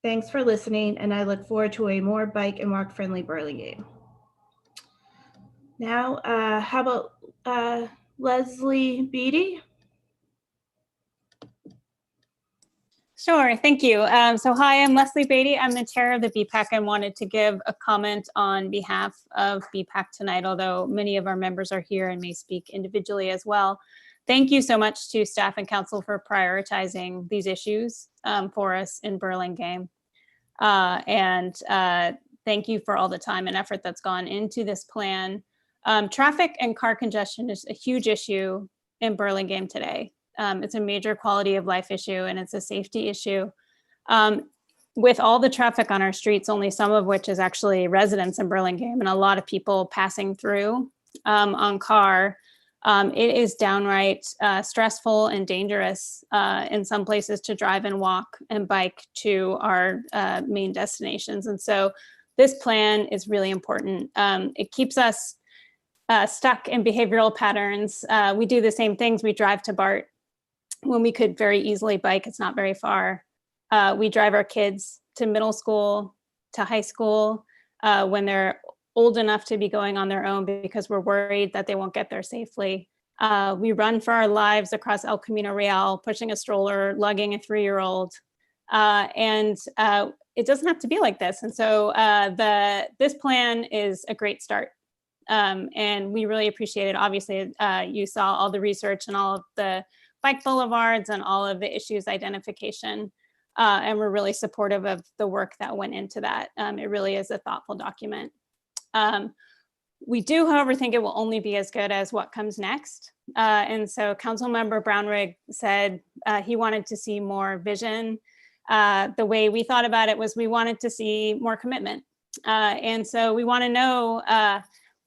Thanks for listening, and I look forward to a more bike and walk friendly Burlingame. Now, how about Leslie Beatty? Sure, thank you. So hi, I'm Leslie Beatty. I'm the chair of the BPAC and wanted to give a comment on behalf of BPAC tonight, although many of our members are here and may speak individually as well. Thank you so much to staff and council for prioritizing these issues for us in Burlingame. And thank you for all the time and effort that's gone into this plan. Traffic and car congestion is a huge issue in Burlingame today. It's a major quality of life issue and it's a safety issue. With all the traffic on our streets, only some of which is actually residents in Burlingame and a lot of people passing through on car, it is downright stressful and dangerous in some places to drive and walk and bike to our main destinations. And so this plan is really important. It keeps us stuck in behavioral patterns. We do the same things. We drive to BART when we could very easily bike. It's not very far. We drive our kids to middle school, to high school, when they're old enough to be going on their own because we're worried that they won't get there safely. We run for our lives across El Camino Real, pushing a stroller, lugging a 3-year-old. And it doesn't have to be like this. And so this plan is a great start. And we really appreciate it. Obviously, you saw all the research and all of the bike boulevards and all of the issues identification. And we're really supportive of the work that went into that. It really is a thoughtful document. We do, however, think it will only be as good as what comes next. And so Councilmember Brownrigg said he wanted to see more vision. The way we thought about it was we wanted to see more commitment. And so we want to know,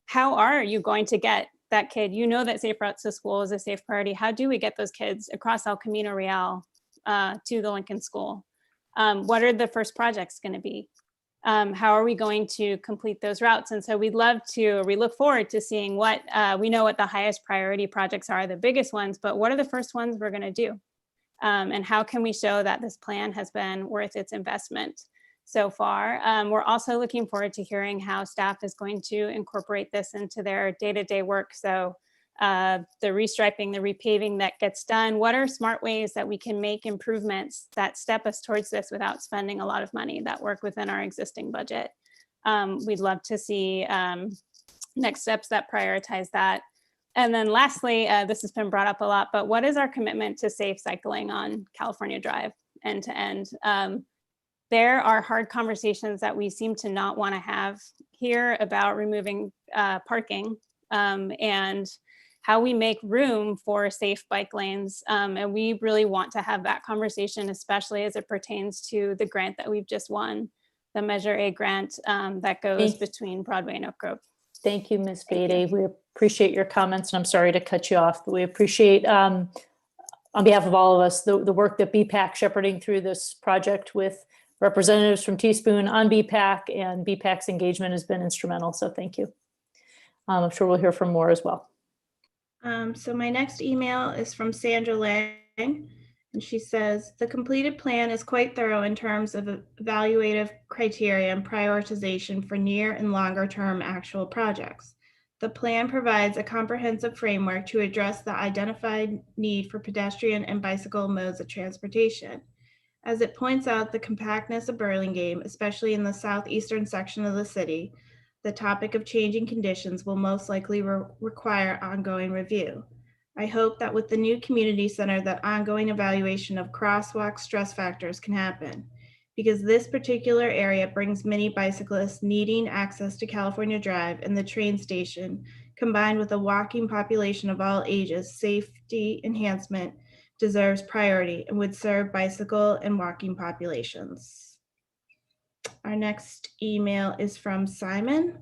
how are you going to get that kid? You know that safe routes to school is a safe priority. How do we get those kids across El Camino Real to the Lincoln School? What are the first projects going to be? How are we going to complete those routes? And so we look forward to seeing what, we know what the highest priority projects are, the biggest ones, but what are the first ones we're going to do? And how can we show that this plan has been worth its investment so far? We're also looking forward to hearing how staff is going to incorporate this into their day-to-day work. So the restriping, the repaving that gets done, what are smart ways that we can make improvements that step us towards this without spending a lot of money that work within our existing budget? We'd love to see next steps that prioritize that. And then lastly, this has been brought up a lot, but what is our commitment to safe cycling on California Drive end to end? There are hard conversations that we seem to not want to have here about removing parking and how we make room for safe bike lanes. And we really want to have that conversation, especially as it pertains to the grant that we've just won the Measure A grant that goes Thank- between Broadway and Oak Grove. Thank you, Ms. Thank Beatty. We appreciate your comments, and I'm sorry to cut you off, but we appreciate, on behalf of all of us, the work that BPAC shepherding through this project with representatives from Teaspoon on BPAC, and BPAC's engagement has been instrumental, so thank you. I'm sure we'll hear from more as well. So my next email is from Sandra Lang, and she says, the completed plan is quite thorough in terms of evaluative criteria and prioritization for near and longer term actual projects. The plan provides a comprehensive framework to address the identified need for pedestrian and bicycle modes of transportation. As it points out the compactness of Burlingame, especially in the southeastern section of the city, the topic of changing conditions will most likely require ongoing review. I hope that with the new community center, that ongoing evaluation of crosswalk stress factors can happen, because this particular area brings many bicyclists needing access to California Drive and the train station, combined with a walking population of all ages. Safety enhancement deserves priority and would serve bicycle and walking populations. Our next email is from Simon,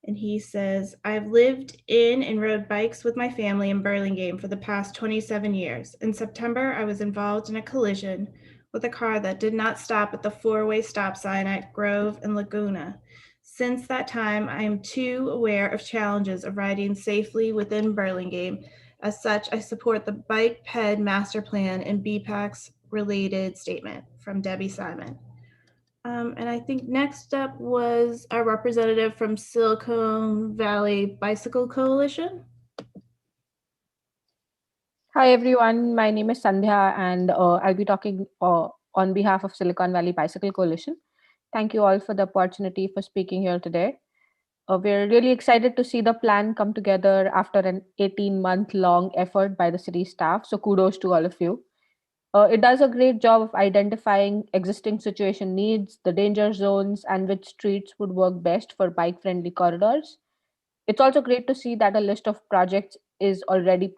and he says, I've lived in and rode bikes with my family in Burlingame for the past 27 years. In September, I was involved in a collision with a car that did not stop at the four-way stop sign at Grove and Laguna. Since that time, I am too aware of challenges of riding safely within Burlingame. As such, I support the Bike Ped Master Plan and BPAC's related statement. From Debbie Simon. And I think next up was our representative from Silicon Valley Bicycle Coalition. Hi everyone, my name is Sandhya, and I'll be talking on behalf of Silicon Valley Bicycle Coalition. Thank you all for the opportunity for speaking here today. We're really excited to see the plan come together after an 18-month-long effort by the city staff, so kudos to all of you. It does a great job of identifying existing situation needs, the danger zones, and which streets would work best for bike-friendly corridors. It's also great to see that a list of projects is already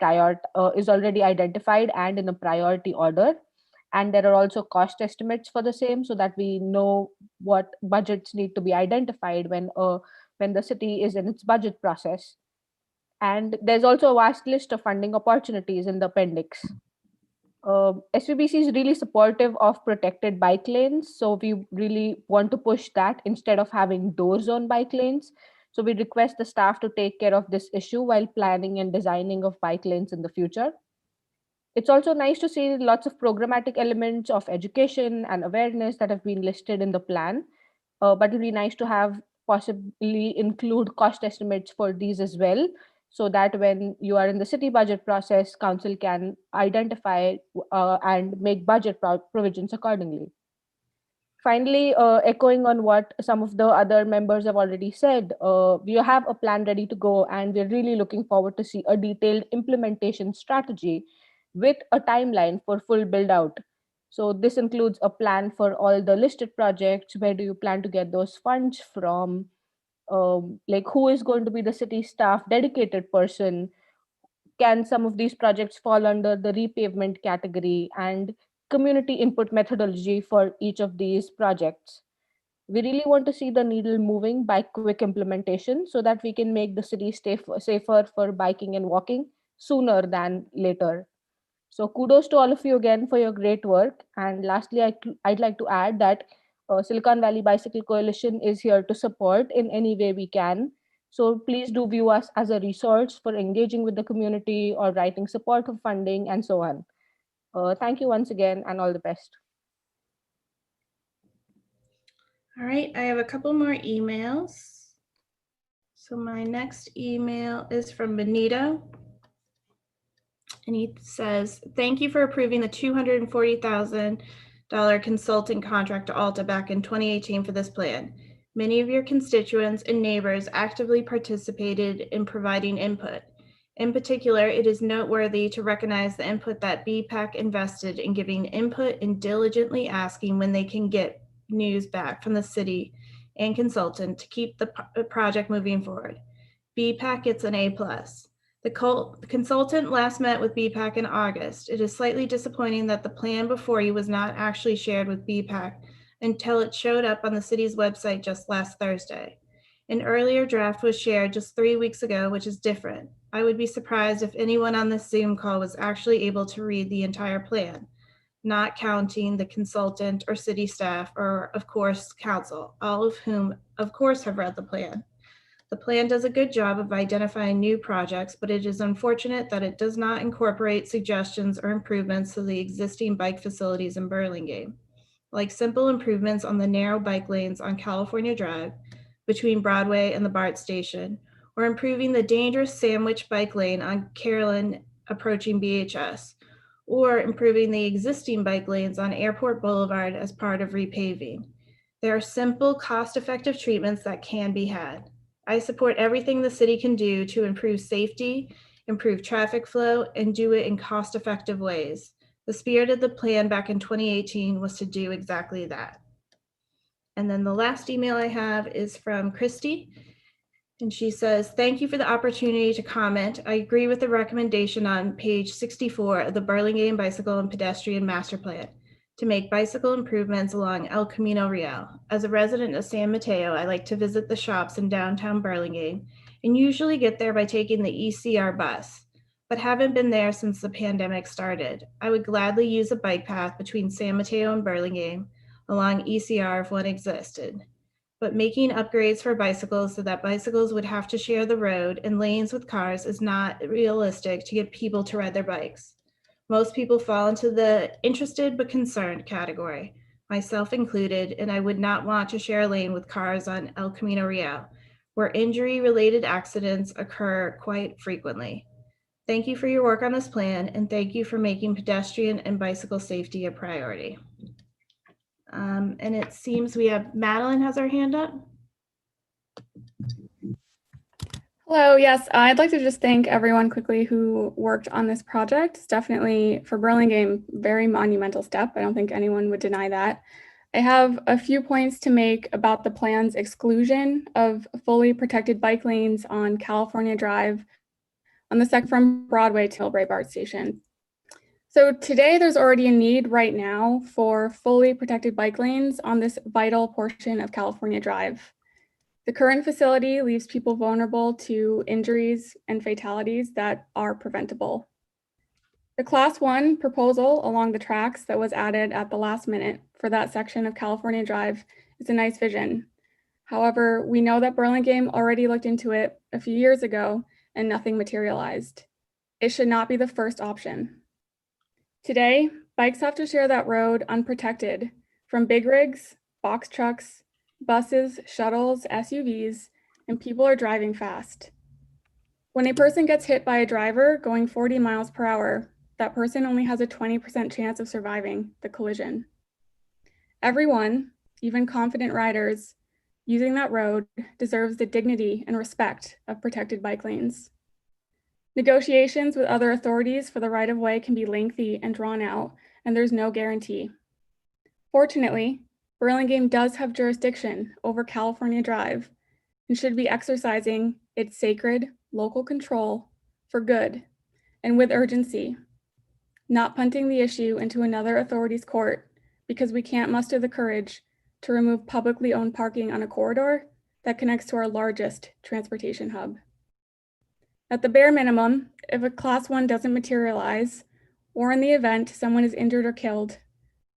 identified and in a priority order. And there are also cost estimates for the same, so that we know what budgets need to be identified when the city is in its budget process. And there's also a vast list of funding opportunities in the appendix. SVBC is really supportive of protected bike lanes, so we really want to push that instead of having doors on bike lanes. So we request the staff to take care of this issue while planning and designing of bike lanes in the future. It's also nice to see lots of programmatic elements of education and awareness that have been listed in the plan, but it'd be nice to have possibly include cost estimates for these as well, so that when you are in the city budget process, council can identify and make budget provisions accordingly. Finally, echoing on what some of the other members have already said, we have a plan ready to go, and we're really looking forward to see a detailed implementation strategy with a timeline for full build out. So this includes a plan for all the listed projects. Where do you plan to get those funds from? Like, who is going to be the city staff dedicated person? Can some of these projects fall under the repavement category? And community input methodology for each of these projects. We really want to see the needle moving by quick implementation, so that we can make the city safer for biking and walking sooner than later. So kudos to all of you again for your great work. And lastly, I'd like to add that Silicon Valley Bicycle Coalition is here to support in any way we can. So please do view us as a resource for engaging with the community or writing support of funding and so on. Thank you once again, and all the best. All right, I have a couple more emails. So my next email is from Benito. And he says, thank you for approving the $240,000 consulting contract to Alta back in 2018 for this plan. Many of your constituents and neighbors actively participated in providing input. In particular, it is noteworthy to recognize the input that BPAC invested in giving input and diligently asking when they can get news back from the city and consultant to keep the project moving forward. BPAC gets an A+. The consultant last met with BPAC in August. It is slightly disappointing that the plan before you was not actually shared with BPAC until it showed up on the city's website just last Thursday. An earlier draft was shared just 3 weeks ago, which is different. I would be surprised if anyone on this Zoom call was actually able to read the entire plan, not counting the consultant or city staff or, of course, council, all of whom, of course, have read the plan. The plan does a good job of identifying new projects, but it is unfortunate that it does not incorporate suggestions or improvements to the existing bike facilities in Burlingame, like simple improvements on the narrow bike lanes on California Drive between Broadway and the BART station, or improving the dangerous sandwich bike lane on Carolyn approaching BHS, or improving the existing bike lanes on Airport Boulevard as part of repaving. There are simple, cost-effective treatments that can be had. I support everything the city can do to improve safety, improve traffic flow, and do it in cost-effective ways. The spirit of the plan back in 2018 was to do exactly that. And then the last email I have is from Christy. And she says, thank you for the opportunity to comment. I agree with the recommendation on page 64 of the Burlingame Bicycle and Pedestrian Master Plan to make bicycle improvements along El Camino Real. As a resident of San Mateo, I like to visit the shops in downtown Burlingame and usually get there by taking the ECR bus, but haven't been there since the pandemic started. I would gladly use a bike path between San Mateo and Burlingame along ECR if one existed. But making upgrades for bicycles so that bicycles would have to share the road and lanes with cars is not realistic to get people to ride their bikes. Most people fall into the interested but concerned category, myself included, and I would not want to share a lane with cars on El Camino Real, where injury-related accidents occur quite frequently. Thank you for your work on this plan, and thank you for making pedestrian and bicycle safety a priority. And it seems we have Madeline has her hand up. Hello, yes, I'd like to just thank everyone quickly who worked on this project. It's definitely, for Burlingame, very monumental step. I don't think anyone would deny that. I have a few points to make about the plan's exclusion of fully protected bike lanes on California Drive on the second from Broadway to Millbrae BART station. So today there's already a need right now for fully protected bike lanes on this vital portion of California Drive. The current facility leaves people vulnerable to injuries and fatalities that are preventable. The Class 1 proposal along the tracks that was added at the last minute for that section of California Drive is a nice vision. However, we know that Burlingame already looked into it a few years ago and nothing materialized. It should not be the first option. Today, bikes have to share that road unprotected from big rigs, box trucks, buses, shuttles, SUVs, and people are driving fast. When a person gets hit by a driver going 40 miles per hour, that person only has a 20% chance of surviving the collision. Everyone, even confident riders, using that road deserves the dignity and respect of protected bike lanes. Negotiations with other authorities for the right-of-way can be lengthy and drawn out, and there's no guarantee. Fortunately, Burlingame does have jurisdiction over California Drive and should be exercising its sacred local control for good and with urgency, not punting the issue into another authority's court because we can't muster the courage to remove publicly owned parking on a corridor that connects to our largest transportation hub. At the bare minimum, if a Class 1 doesn't materialize, or in the event someone is injured or killed,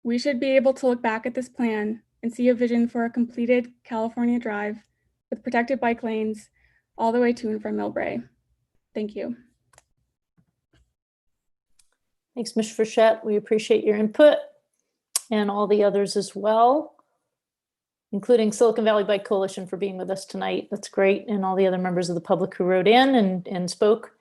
we should be able to look back at this plan and see a vision for a completed California Drive with protected bike lanes all the way to and from Millbrae. Thank you. Thanks, Ms. Frechette. We appreciate your input and all the others as well, including Silicon Valley Bike Coalition for being with us tonight. That's great. And all the other members of the public who wrote in and spoke.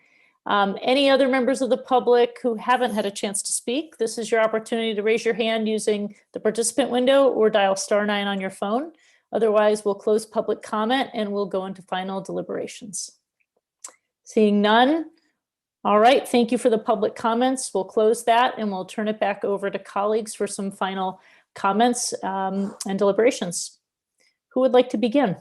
Any other members of the public who haven't had a chance to speak, this is your opportunity to raise your hand using the participant window or dial *9 on your phone. Otherwise, we'll close public comment and we'll go into final deliberations. Seeing none. All right, thank you for the public comments. We'll close that and we'll turn it back over to colleagues for some final comments and deliberations. Who would like to begin?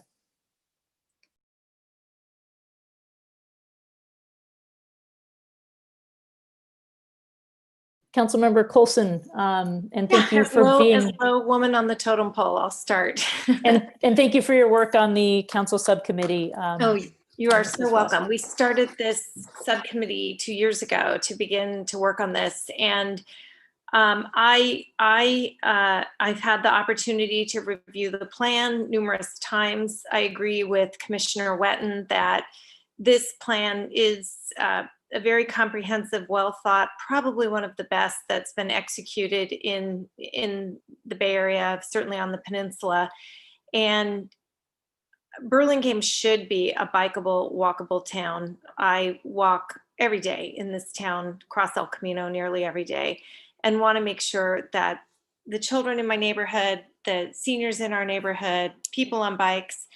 Councilmember Coulson, and thank you for as being, low woman on the totem pole, I'll start. and thank you for your work on the council subcommittee. Oh, you are this so as welcome. well. We started this subcommittee 2 years ago to begin to work on this, and I've had the opportunity to review the plan numerous times. I agree with Commissioner Wetton that this plan is a very comprehensive, well thought, probably one of the best that's been executed in the Bay Area, certainly on the peninsula. And Burlingame should be a bikeable, walkable town. I walk every day in this town, across El Camino nearly every day, and want to make sure that the children in my neighborhood, the seniors in our neighborhood, people on bikes,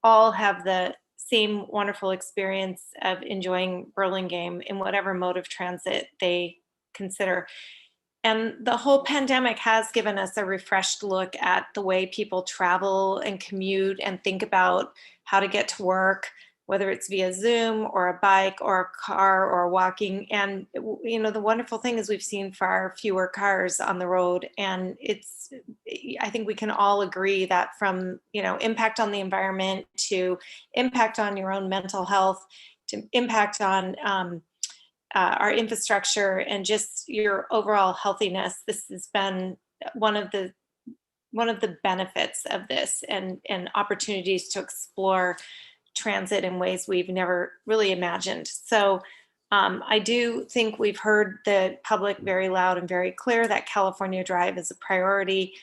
all have the same wonderful experience of enjoying Burlingame in whatever mode of transit they consider. And the whole pandemic has given us a refreshed look at the way people travel and commute and think about how to get to work, whether it's via Zoom or a bike or a car or walking. And, you know, the wonderful thing is we've seen far fewer cars on the road. And I think we can all agree that from, you know, impact on the environment to impact on your own mental health to impact on our infrastructure and just your overall healthiness, this has been one of the benefits of this and opportunities to explore transit in ways we've never really imagined. So I do think we've heard the public very loud and very clear that California Drive is a priority.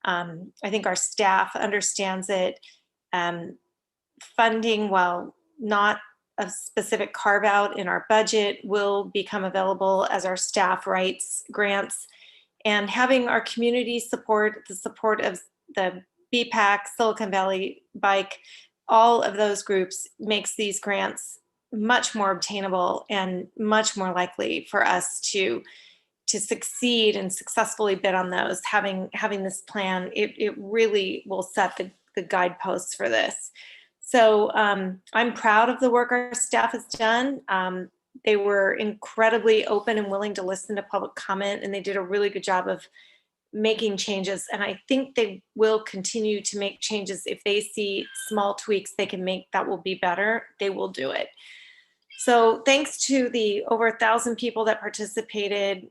I think our staff understands it. Funding, while not a specific carve out in our budget, will become available as our staff writes grants. And having our community support, the support of the BPAC, Silicon Valley Bike, all of those groups makes these grants much more obtainable and much more likely for us to succeed and successfully bid on those. Having this plan, it really will set the guideposts for this. So I'm proud of the work our staff has done. They were incredibly open and willing to listen to public comment, and they did a really good job of making changes. And I think they will continue to make changes. If they see small tweaks they can make that will be better, they will do it. So thanks to the over 1,000 people that participated.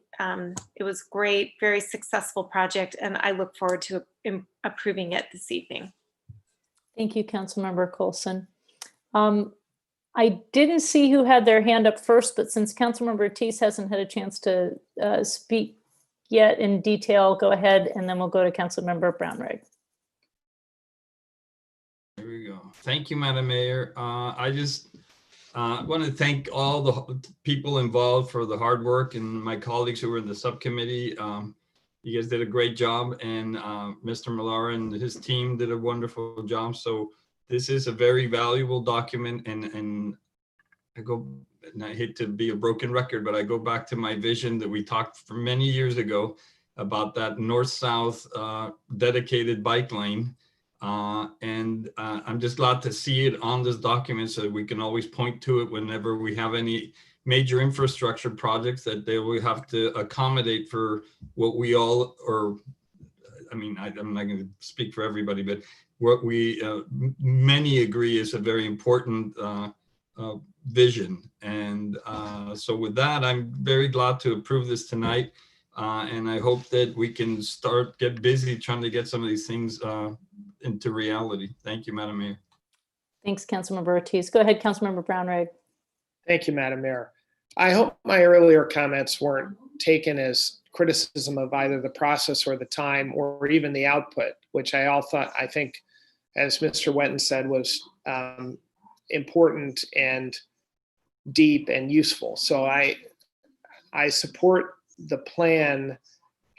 It was great, very successful project, and I look forward to approving it this evening. Thank you, Councilmember Coulson. I didn't see who had their hand up first, but since Councilmember Ortiz hasn't had a chance to speak yet in detail, go ahead, and then we'll go to Councilmember Brownrigg. There we go. Thank you, Madam Mayor. I just want to thank all the people involved for the hard work and my colleagues who were in the subcommittee. You guys did a great job, and Mr. Millar and his team did a wonderful job. So this is a very valuable document, and I hate to be a broken record, but I go back to my vision that we talked for many years ago about that north-south dedicated bike lane. And I'm just glad to see it on this document so that we can always point to it whenever we have any major infrastructure projects that they will have to accommodate for what we all, or I mean, I'm not going to speak for everybody, but what we many agree is a very important vision. And so with that, I'm very glad to approve this tonight. And I hope that we can get busy trying to get some of these things into reality. Thank you, Madam Mayor. Thanks, Councilmember Ortiz. Go ahead, Councilmember Brownrigg. Thank you, Madam Mayor. I hope my earlier comments weren't taken as criticism of either the process or the time or even the output, which I think, as Mr. Wetton said, was important and deep and useful. So I support the plan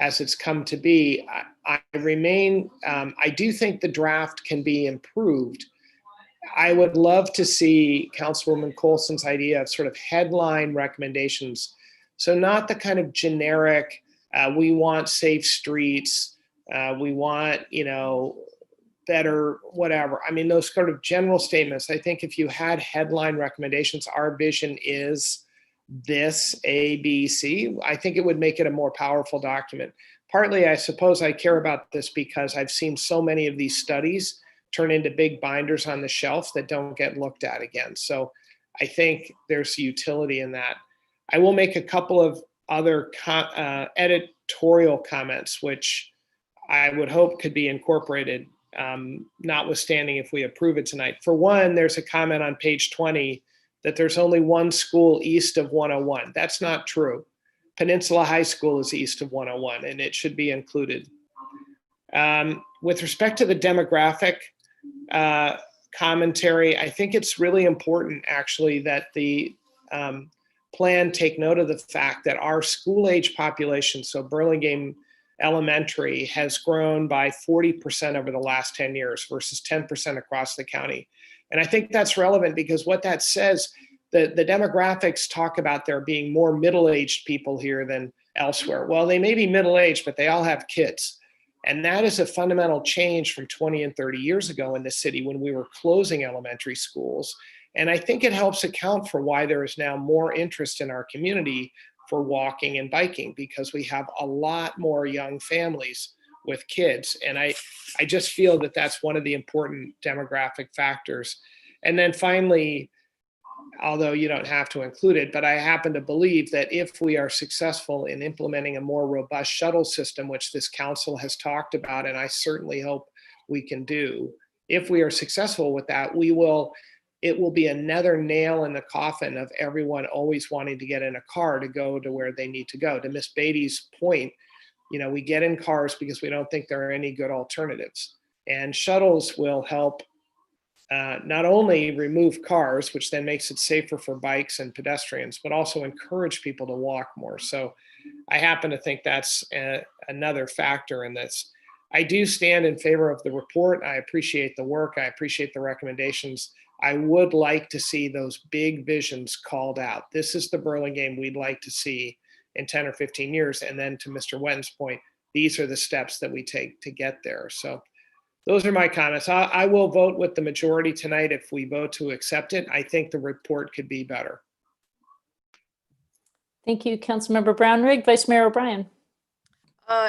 as it's come to be. I do think the draft can be improved. I would love to see Councilwoman Coulson's idea of sort of headline recommendations. So not the kind of generic, we want safe streets, we want, better, whatever. I mean, those sort of general statements. I think if you had headline recommendations, our vision is this A, B, C, I think it would make it a more powerful document. Partly, I suppose I care about this because I've seen so many of these studies turn into big binders on the shelf that don't get looked at again. So I think there's utility in that. I will make a couple of other editorial comments, which I would hope could be incorporated, notwithstanding if we approve it tonight. For one, there's a comment on page 20 that there's only one school east of 101. That's not true. Peninsula High School is east of 101, and it should be included. With respect to the demographic commentary, I think it's really important, actually, that the plan take note of the fact that our school-age population, so Burlingame Elementary, has grown by 40% over the last 10 years versus 10% across the county. And I think that's relevant because what that says, the demographics talk about there being more middle-aged people here than elsewhere. Well, they may be middle-aged, but they all have kids. And that is a fundamental change from 20 and 30 years ago in the city when we were closing elementary schools. And I think it helps account for why there is now more interest in our community for walking and biking, because we have a lot more young families with kids. And I just feel that that's one of the important demographic factors. And then finally, although you don't have to include it, but I happen to believe that if we are successful in implementing a more robust shuttle system, which this council has talked about, and I certainly hope we can do, if we are successful with that, it will be another nail in the coffin of everyone always wanting to get in a car to go to where they need to go. To Miss Beatty's point, we get in cars because we don't think there are any good alternatives. And shuttles will help not only remove cars, which then makes it safer for bikes and pedestrians, but also encourage people to walk more. So I happen to think that's another factor in this. I do stand in favor of the report. I appreciate the work. I appreciate the recommendations. I would like to see those big visions called out. This is the Burlingame we'd like to see in 10 or 15 years. And then to Mr. Wenton's point, these are the steps that we take to get there. So those are my comments. I will vote with the majority tonight if we vote to accept it. I think the report could be better. Thank you, Councilmember Brownrigg. Vice Mayor O'Brien.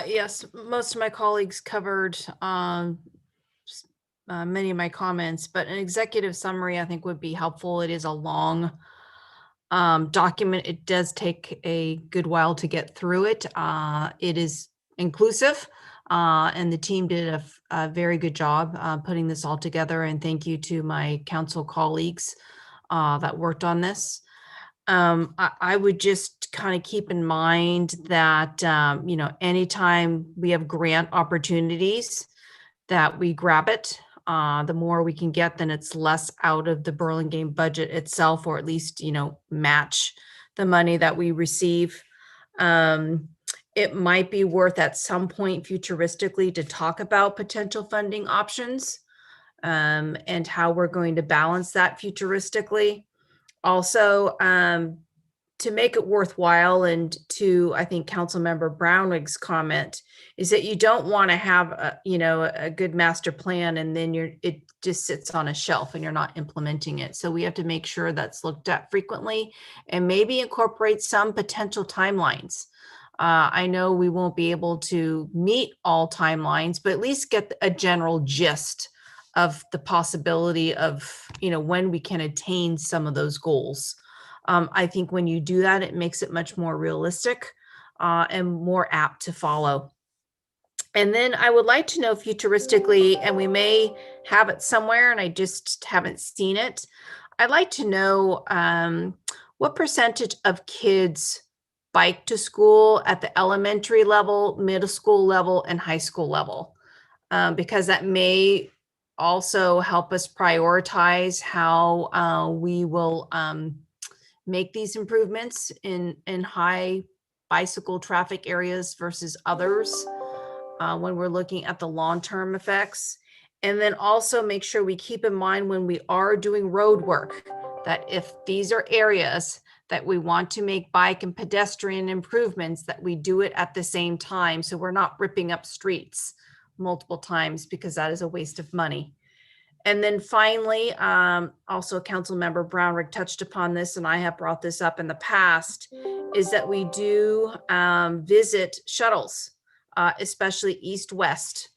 Yes, most of my colleagues covered many of my comments, but an executive summary I think would be helpful. It is a long document. It does take a good while to get through it. It is inclusive, and the team did a very good job putting this all together. And thank you to my council colleagues that worked on this. I would just kind of keep in mind that, anytime we have grant opportunities, that we grab it. The more we can get, then it's less out of the Burlingame budget itself, or at least, match the money that we receive. It might be worth at some point futuristically to talk about potential funding options and how we're going to balance that futuristically. Also, to make it worthwhile, and to, I think, Councilmember Brownrigg's comment, is that you don't want to have a good master plan and then it just sits on a shelf and you're not implementing it. So we have to make sure that's looked at frequently and maybe incorporate some potential timelines. I know we won't be able to meet all timelines, but at least get a general gist of the possibility of, when we can attain some of those goals. I think when you do that, it makes it much more realistic and more apt to follow. And then I would like to know futuristically, and we may have it somewhere and I just haven't seen it, I'd like to know what percentage of kids bike to school at the elementary level, middle school level, and high school level, because that may also help us prioritize how we will make these improvements in high bicycle traffic areas versus others when we're looking at the long-term effects. And then also make sure we keep in mind when we are doing road work, that if these are areas that we want to make bike and pedestrian improvements, that we do it at the same time. So we're not ripping up streets multiple times, because that is a waste of money. And then finally, also Councilmember Brownrigg touched upon this, and I have brought this up in the past, is that we do visit shuttles, especially east-west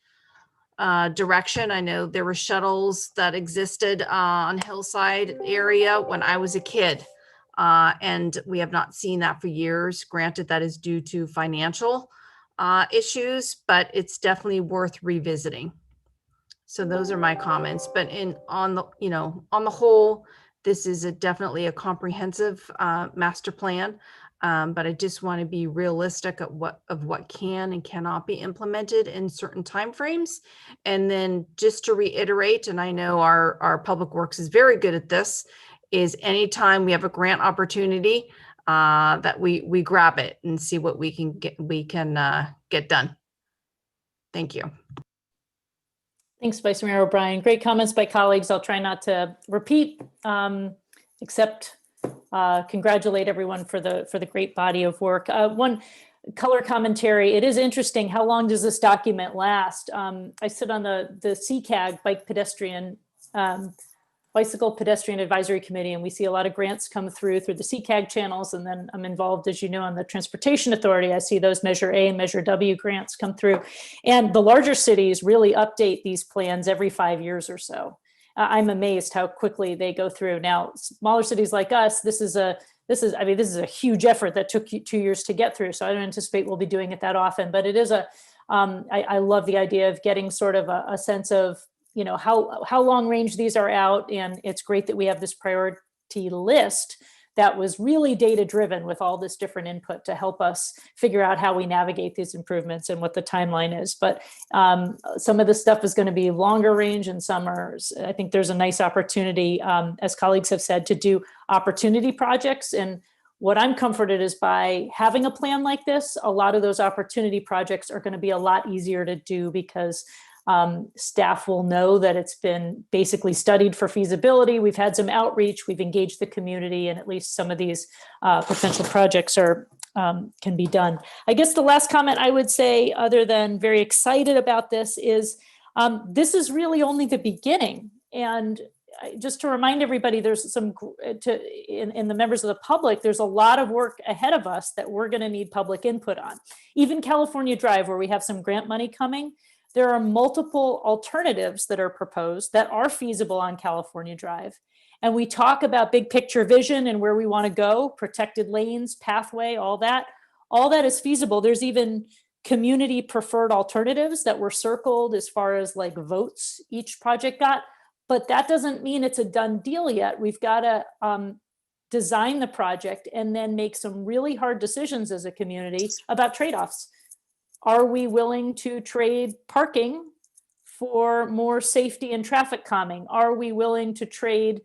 direction. I know there were shuttles that existed on Hillside area when I was a kid, and we have not seen that for years. Granted, that is due to financial issues, but it's definitely worth revisiting. So those are my comments, but on the whole, this is definitely a comprehensive master plan. But I just want to be realistic of what can and cannot be implemented in certain timeframes. And then just to reiterate, and I know our Public Works is very good at this, is anytime we have a grant opportunity, that we grab it and see what we can get done. Thank you. Thanks, Vice Mayor O'Brien. Great comments by colleagues. I'll try not to repeat, except congratulate everyone for the great body of work. One color commentary. It is interesting. How long does this document last? I sit on the CCAG Bicycle Pedestrian Advisory Committee, and we see a lot of grants come through the CCAG channels. And then I'm involved, as you know, on the Transportation Authority. I see those Measure A and Measure W grants come through. And the larger cities really update these plans every 5 years or so. I'm amazed how quickly they go through. Now, smaller cities like us, this is a huge effort that took 2 years to get through. So I don't anticipate we'll be doing it that often, but it is I love the idea of getting sort of a sense of, how long range these are out. And it's great that we have this priority list that was really data driven with all this different input to help us figure out how we navigate these improvements and what the timeline is. But some of this stuff is going to be longer range, and I think there's a nice opportunity, as colleagues have said, to do opportunity projects. And what I'm comforted is by having a plan like this, a lot of those opportunity projects are going to be a lot easier to do because staff will know that it's been basically studied for feasibility. We've had some outreach, we've engaged the community, and at least some of these potential projects can be done. I guess the last comment I would say, other than very excited about this, is this is really only the beginning. And just to remind everybody, there's in the members of the public, there's a lot of work ahead of us that we're going to need public input on. Even California Drive, where we have some grant money coming, there are multiple alternatives that are proposed that are feasible on California Drive. And we talk about big picture vision and where we want to go, protected lanes, pathway, all that is feasible. There's even community preferred alternatives that were circled as far as like votes each project got, but that doesn't mean it's a done deal yet. We've got to design the project and then make some really hard decisions as a community about trade-offs. Are we willing to trade parking for more safety and traffic calming? Are we willing to trade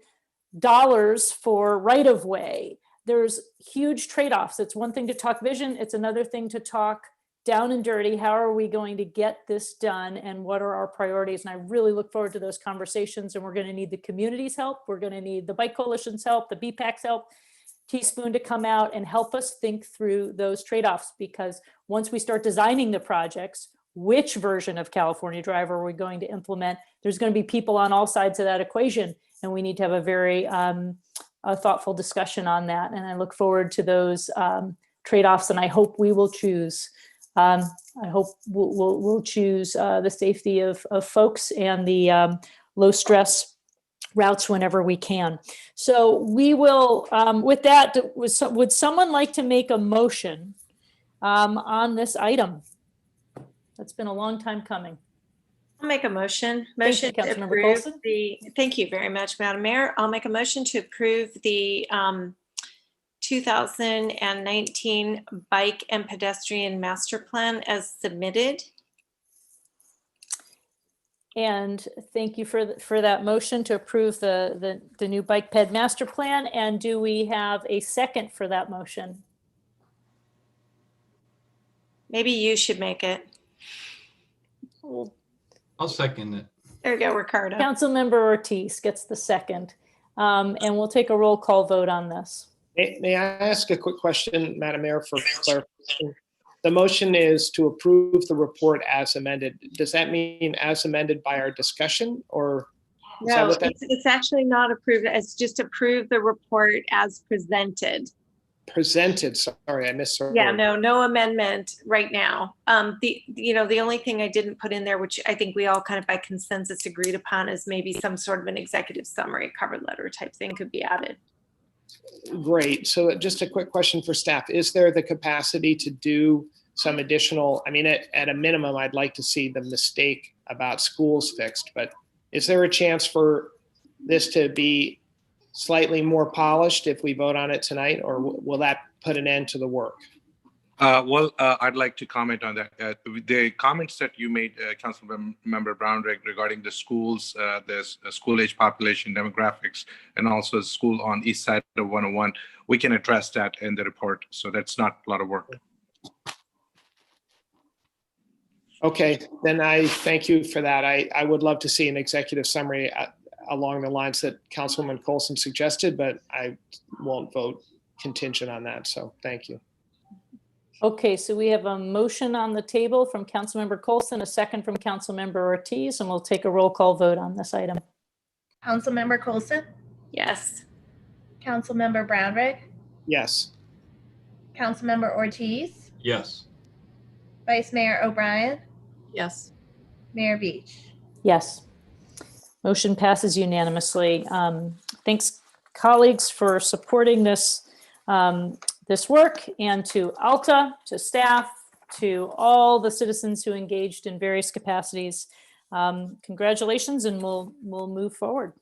dollars for right-of-way? There's huge trade-offs. It's one thing to talk vision. It's another thing to talk down and dirty. How are we going to get this done? And what are our priorities? And I really look forward to those conversations. And we're going to need the community's help. We're going to need the Bike Coalition's help, the BPAC's help, Teaspoon to come out and help us think through those trade-offs, because once we start designing the projects, which version of California Drive are we going to implement? There's going to be people on all sides of that equation, and we need to have a very thoughtful discussion on that. And I look forward to those trade-offs, and I hope we will choose. I hope we'll choose the safety of folks and the low stress routes whenever we can. So we will, with that, would someone like to make a motion on this item? That's been a long time coming. I'll make a motion. Thank you, Councilmember Coulson. Thank you very much, Madam Mayor. I'll make a motion to approve the 2019 Bike and Pedestrian Master Plan as submitted. And thank you for that motion to approve the new Bike Ped Master Plan. And do we have a second for that motion? Maybe you should make it. I'll second it. There we go, Ricardo. Councilmember Ortiz gets the second. And we'll take a roll call vote on this. May I ask a quick question, Madam Mayor, for clarification? The motion is to approve the report as amended. Does that mean as amended by our discussion, or Is that No, what that it's actually not approved. It's just approve the report as presented. presented? Sorry, I missed the Yeah, word. no amendment right now. The only thing I didn't put in there, which I think we all kind of by consensus agreed upon, is maybe some sort of an executive summary, cover letter type thing could be added. Great. So just a quick question for staff. Is there the capacity to do some additional, I mean, at a minimum, I'd like to see the mistake about schools fixed, but is there a chance for this to be slightly more polished if we vote on it tonight, or will that put an end to the work? I'd like to comment on that. The comments that you made, Councilmember Brownrigg, regarding the schools, the school age population demographics, and also school on east side of 101, we can address that in the report. So that's not a lot of work. Okay, then I thank you for that. I would love to see an executive summary along the lines that Councilwoman Colson suggested, but I won't vote contingent on that. So thank you. Okay, so we have a motion on the table from Councilmember Colson, a second from Councilmember Ortiz, and we'll take a roll call vote on this item. Councilmember Colson, Yes. Councilmember Brownrigg, Yes. Councilmember Ortiz, Yes. Vice Mayor O'Brien, Yes. Mayor Beach. Yes. Motion passes unanimously. Thanks, colleagues, for supporting this this work, and to ALTA, to staff, to all the citizens who engaged in various capacities. Congratulations, and we'll move forward.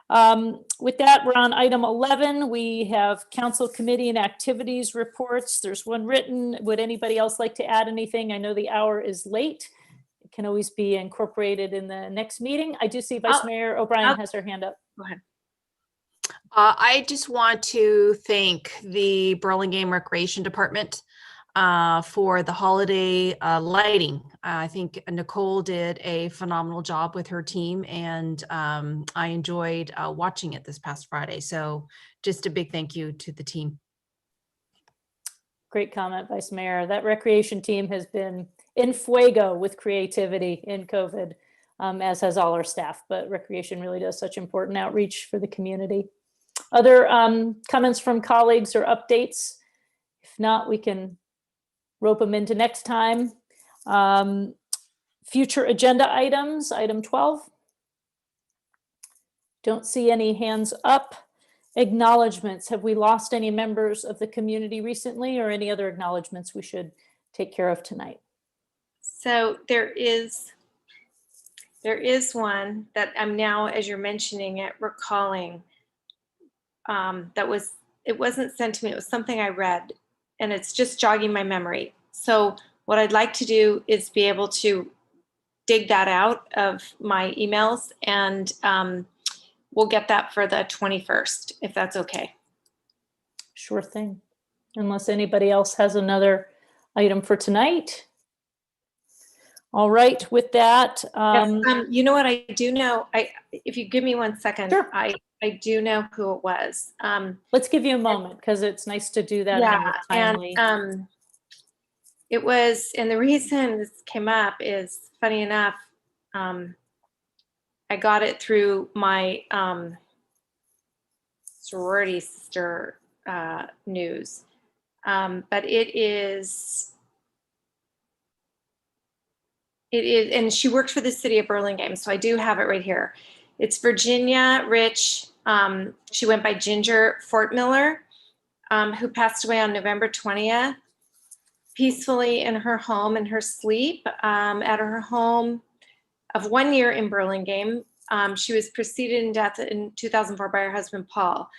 With that, we're on item 11. We have council committee and activities reports. There's one written. Would anybody else like to add anything? I know the hour is late. It can always be incorporated in the next meeting. I do see Vice Mayor O'Brien has her hand up. Go ahead. I just want to thank the Burlingame Recreation Department for the holiday lighting. I think Nicole did a phenomenal job with her team, and I enjoyed watching it this past Friday. So just a big thank you to the team. Great comment, Vice Mayor. That recreation team has been in fuego with creativity in COVID, as has all our staff, but recreation really does such important outreach for the community. Other comments from colleagues or updates? If not, we can rope them into next time. Future agenda items, item 12. Don't see any hands up. Acknowledgements. Have we lost any members of the community recently, or any other acknowledgements we should take care of tonight? So there is one that I'm now, as you're mentioning it, recalling. It wasn't sent to me. It was something I read, and it's just jogging my memory. So what I'd like to do is be able to dig that out of my emails, and we'll get that for the 21st, if that's okay. Sure thing. Unless anybody else has another item for tonight. All right, with that. You know what I do know? If you give me 1 second, sure. I do know who it was. Let's give you a moment, because it's nice to do that. Yeah, timely. and it was, and the reason this came up is, funny enough, I got it through my sorority sister news, but it is, and she worked for the city of Burlingame, so I do have it right here. It's Virginia Rich. She went by Ginger Fortmiller, who passed away on November 20th, peacefully in her home in her sleep, at her home of 1 year in Burlingame. She was preceded in death in 2004 by her husband, Paul.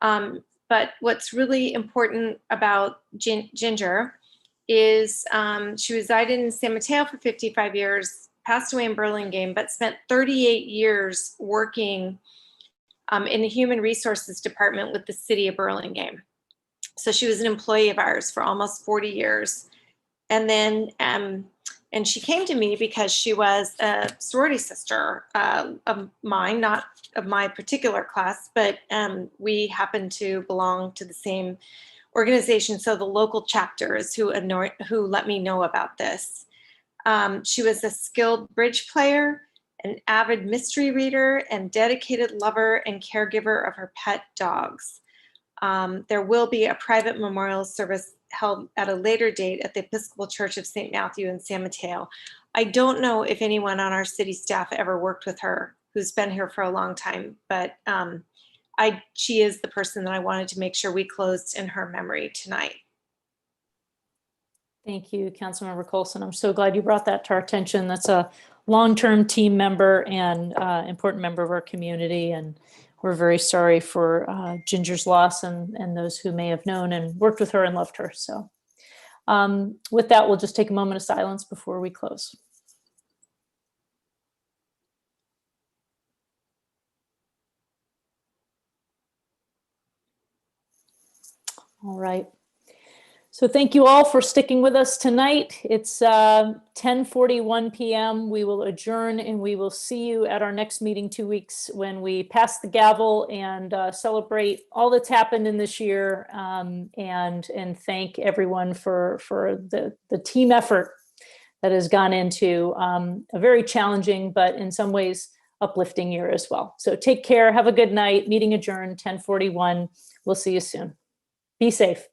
But what's really important about Ginger is she resided in San Mateo for 55 years, passed away in Burlingame, but spent 38 years working in the Human Resources Department with the city of Burlingame. So she was an employee of ours for almost 40 years. And then, and she came to me because she was a sorority sister of mine, not of my particular class, but we happen to belong to the same organization. So the local chapters who let me know about this. She was a skilled bridge player an avid mystery reader, and dedicated lover and caregiver of her pet dogs. There will be a private memorial service held at a later date at the Episcopal Church of St. Matthew in San Mateo. I don't know if anyone on our city staff ever worked with her who's been here for a long time, but she is the person that I wanted to make sure we closed in her memory tonight. Thank you, Councilmember Colson. I'm so glad you brought that to our attention. That's a long-term team member and important member of our community. And we're very sorry for Ginger's loss and those who may have known and worked with her and loved her. So with that, we'll just take a moment of silence before we close. All right. So thank you all for sticking with us tonight. It's 10:41 p.m. We will adjourn and we will see you at our next meeting 2 weeks when we pass the gavel and celebrate all that's happened in this year and thank everyone for the team effort that has gone into a very challenging, but in some ways uplifting year as well. So take care. Have a good night. Meeting adjourned 10:41. We'll see you soon. Be safe.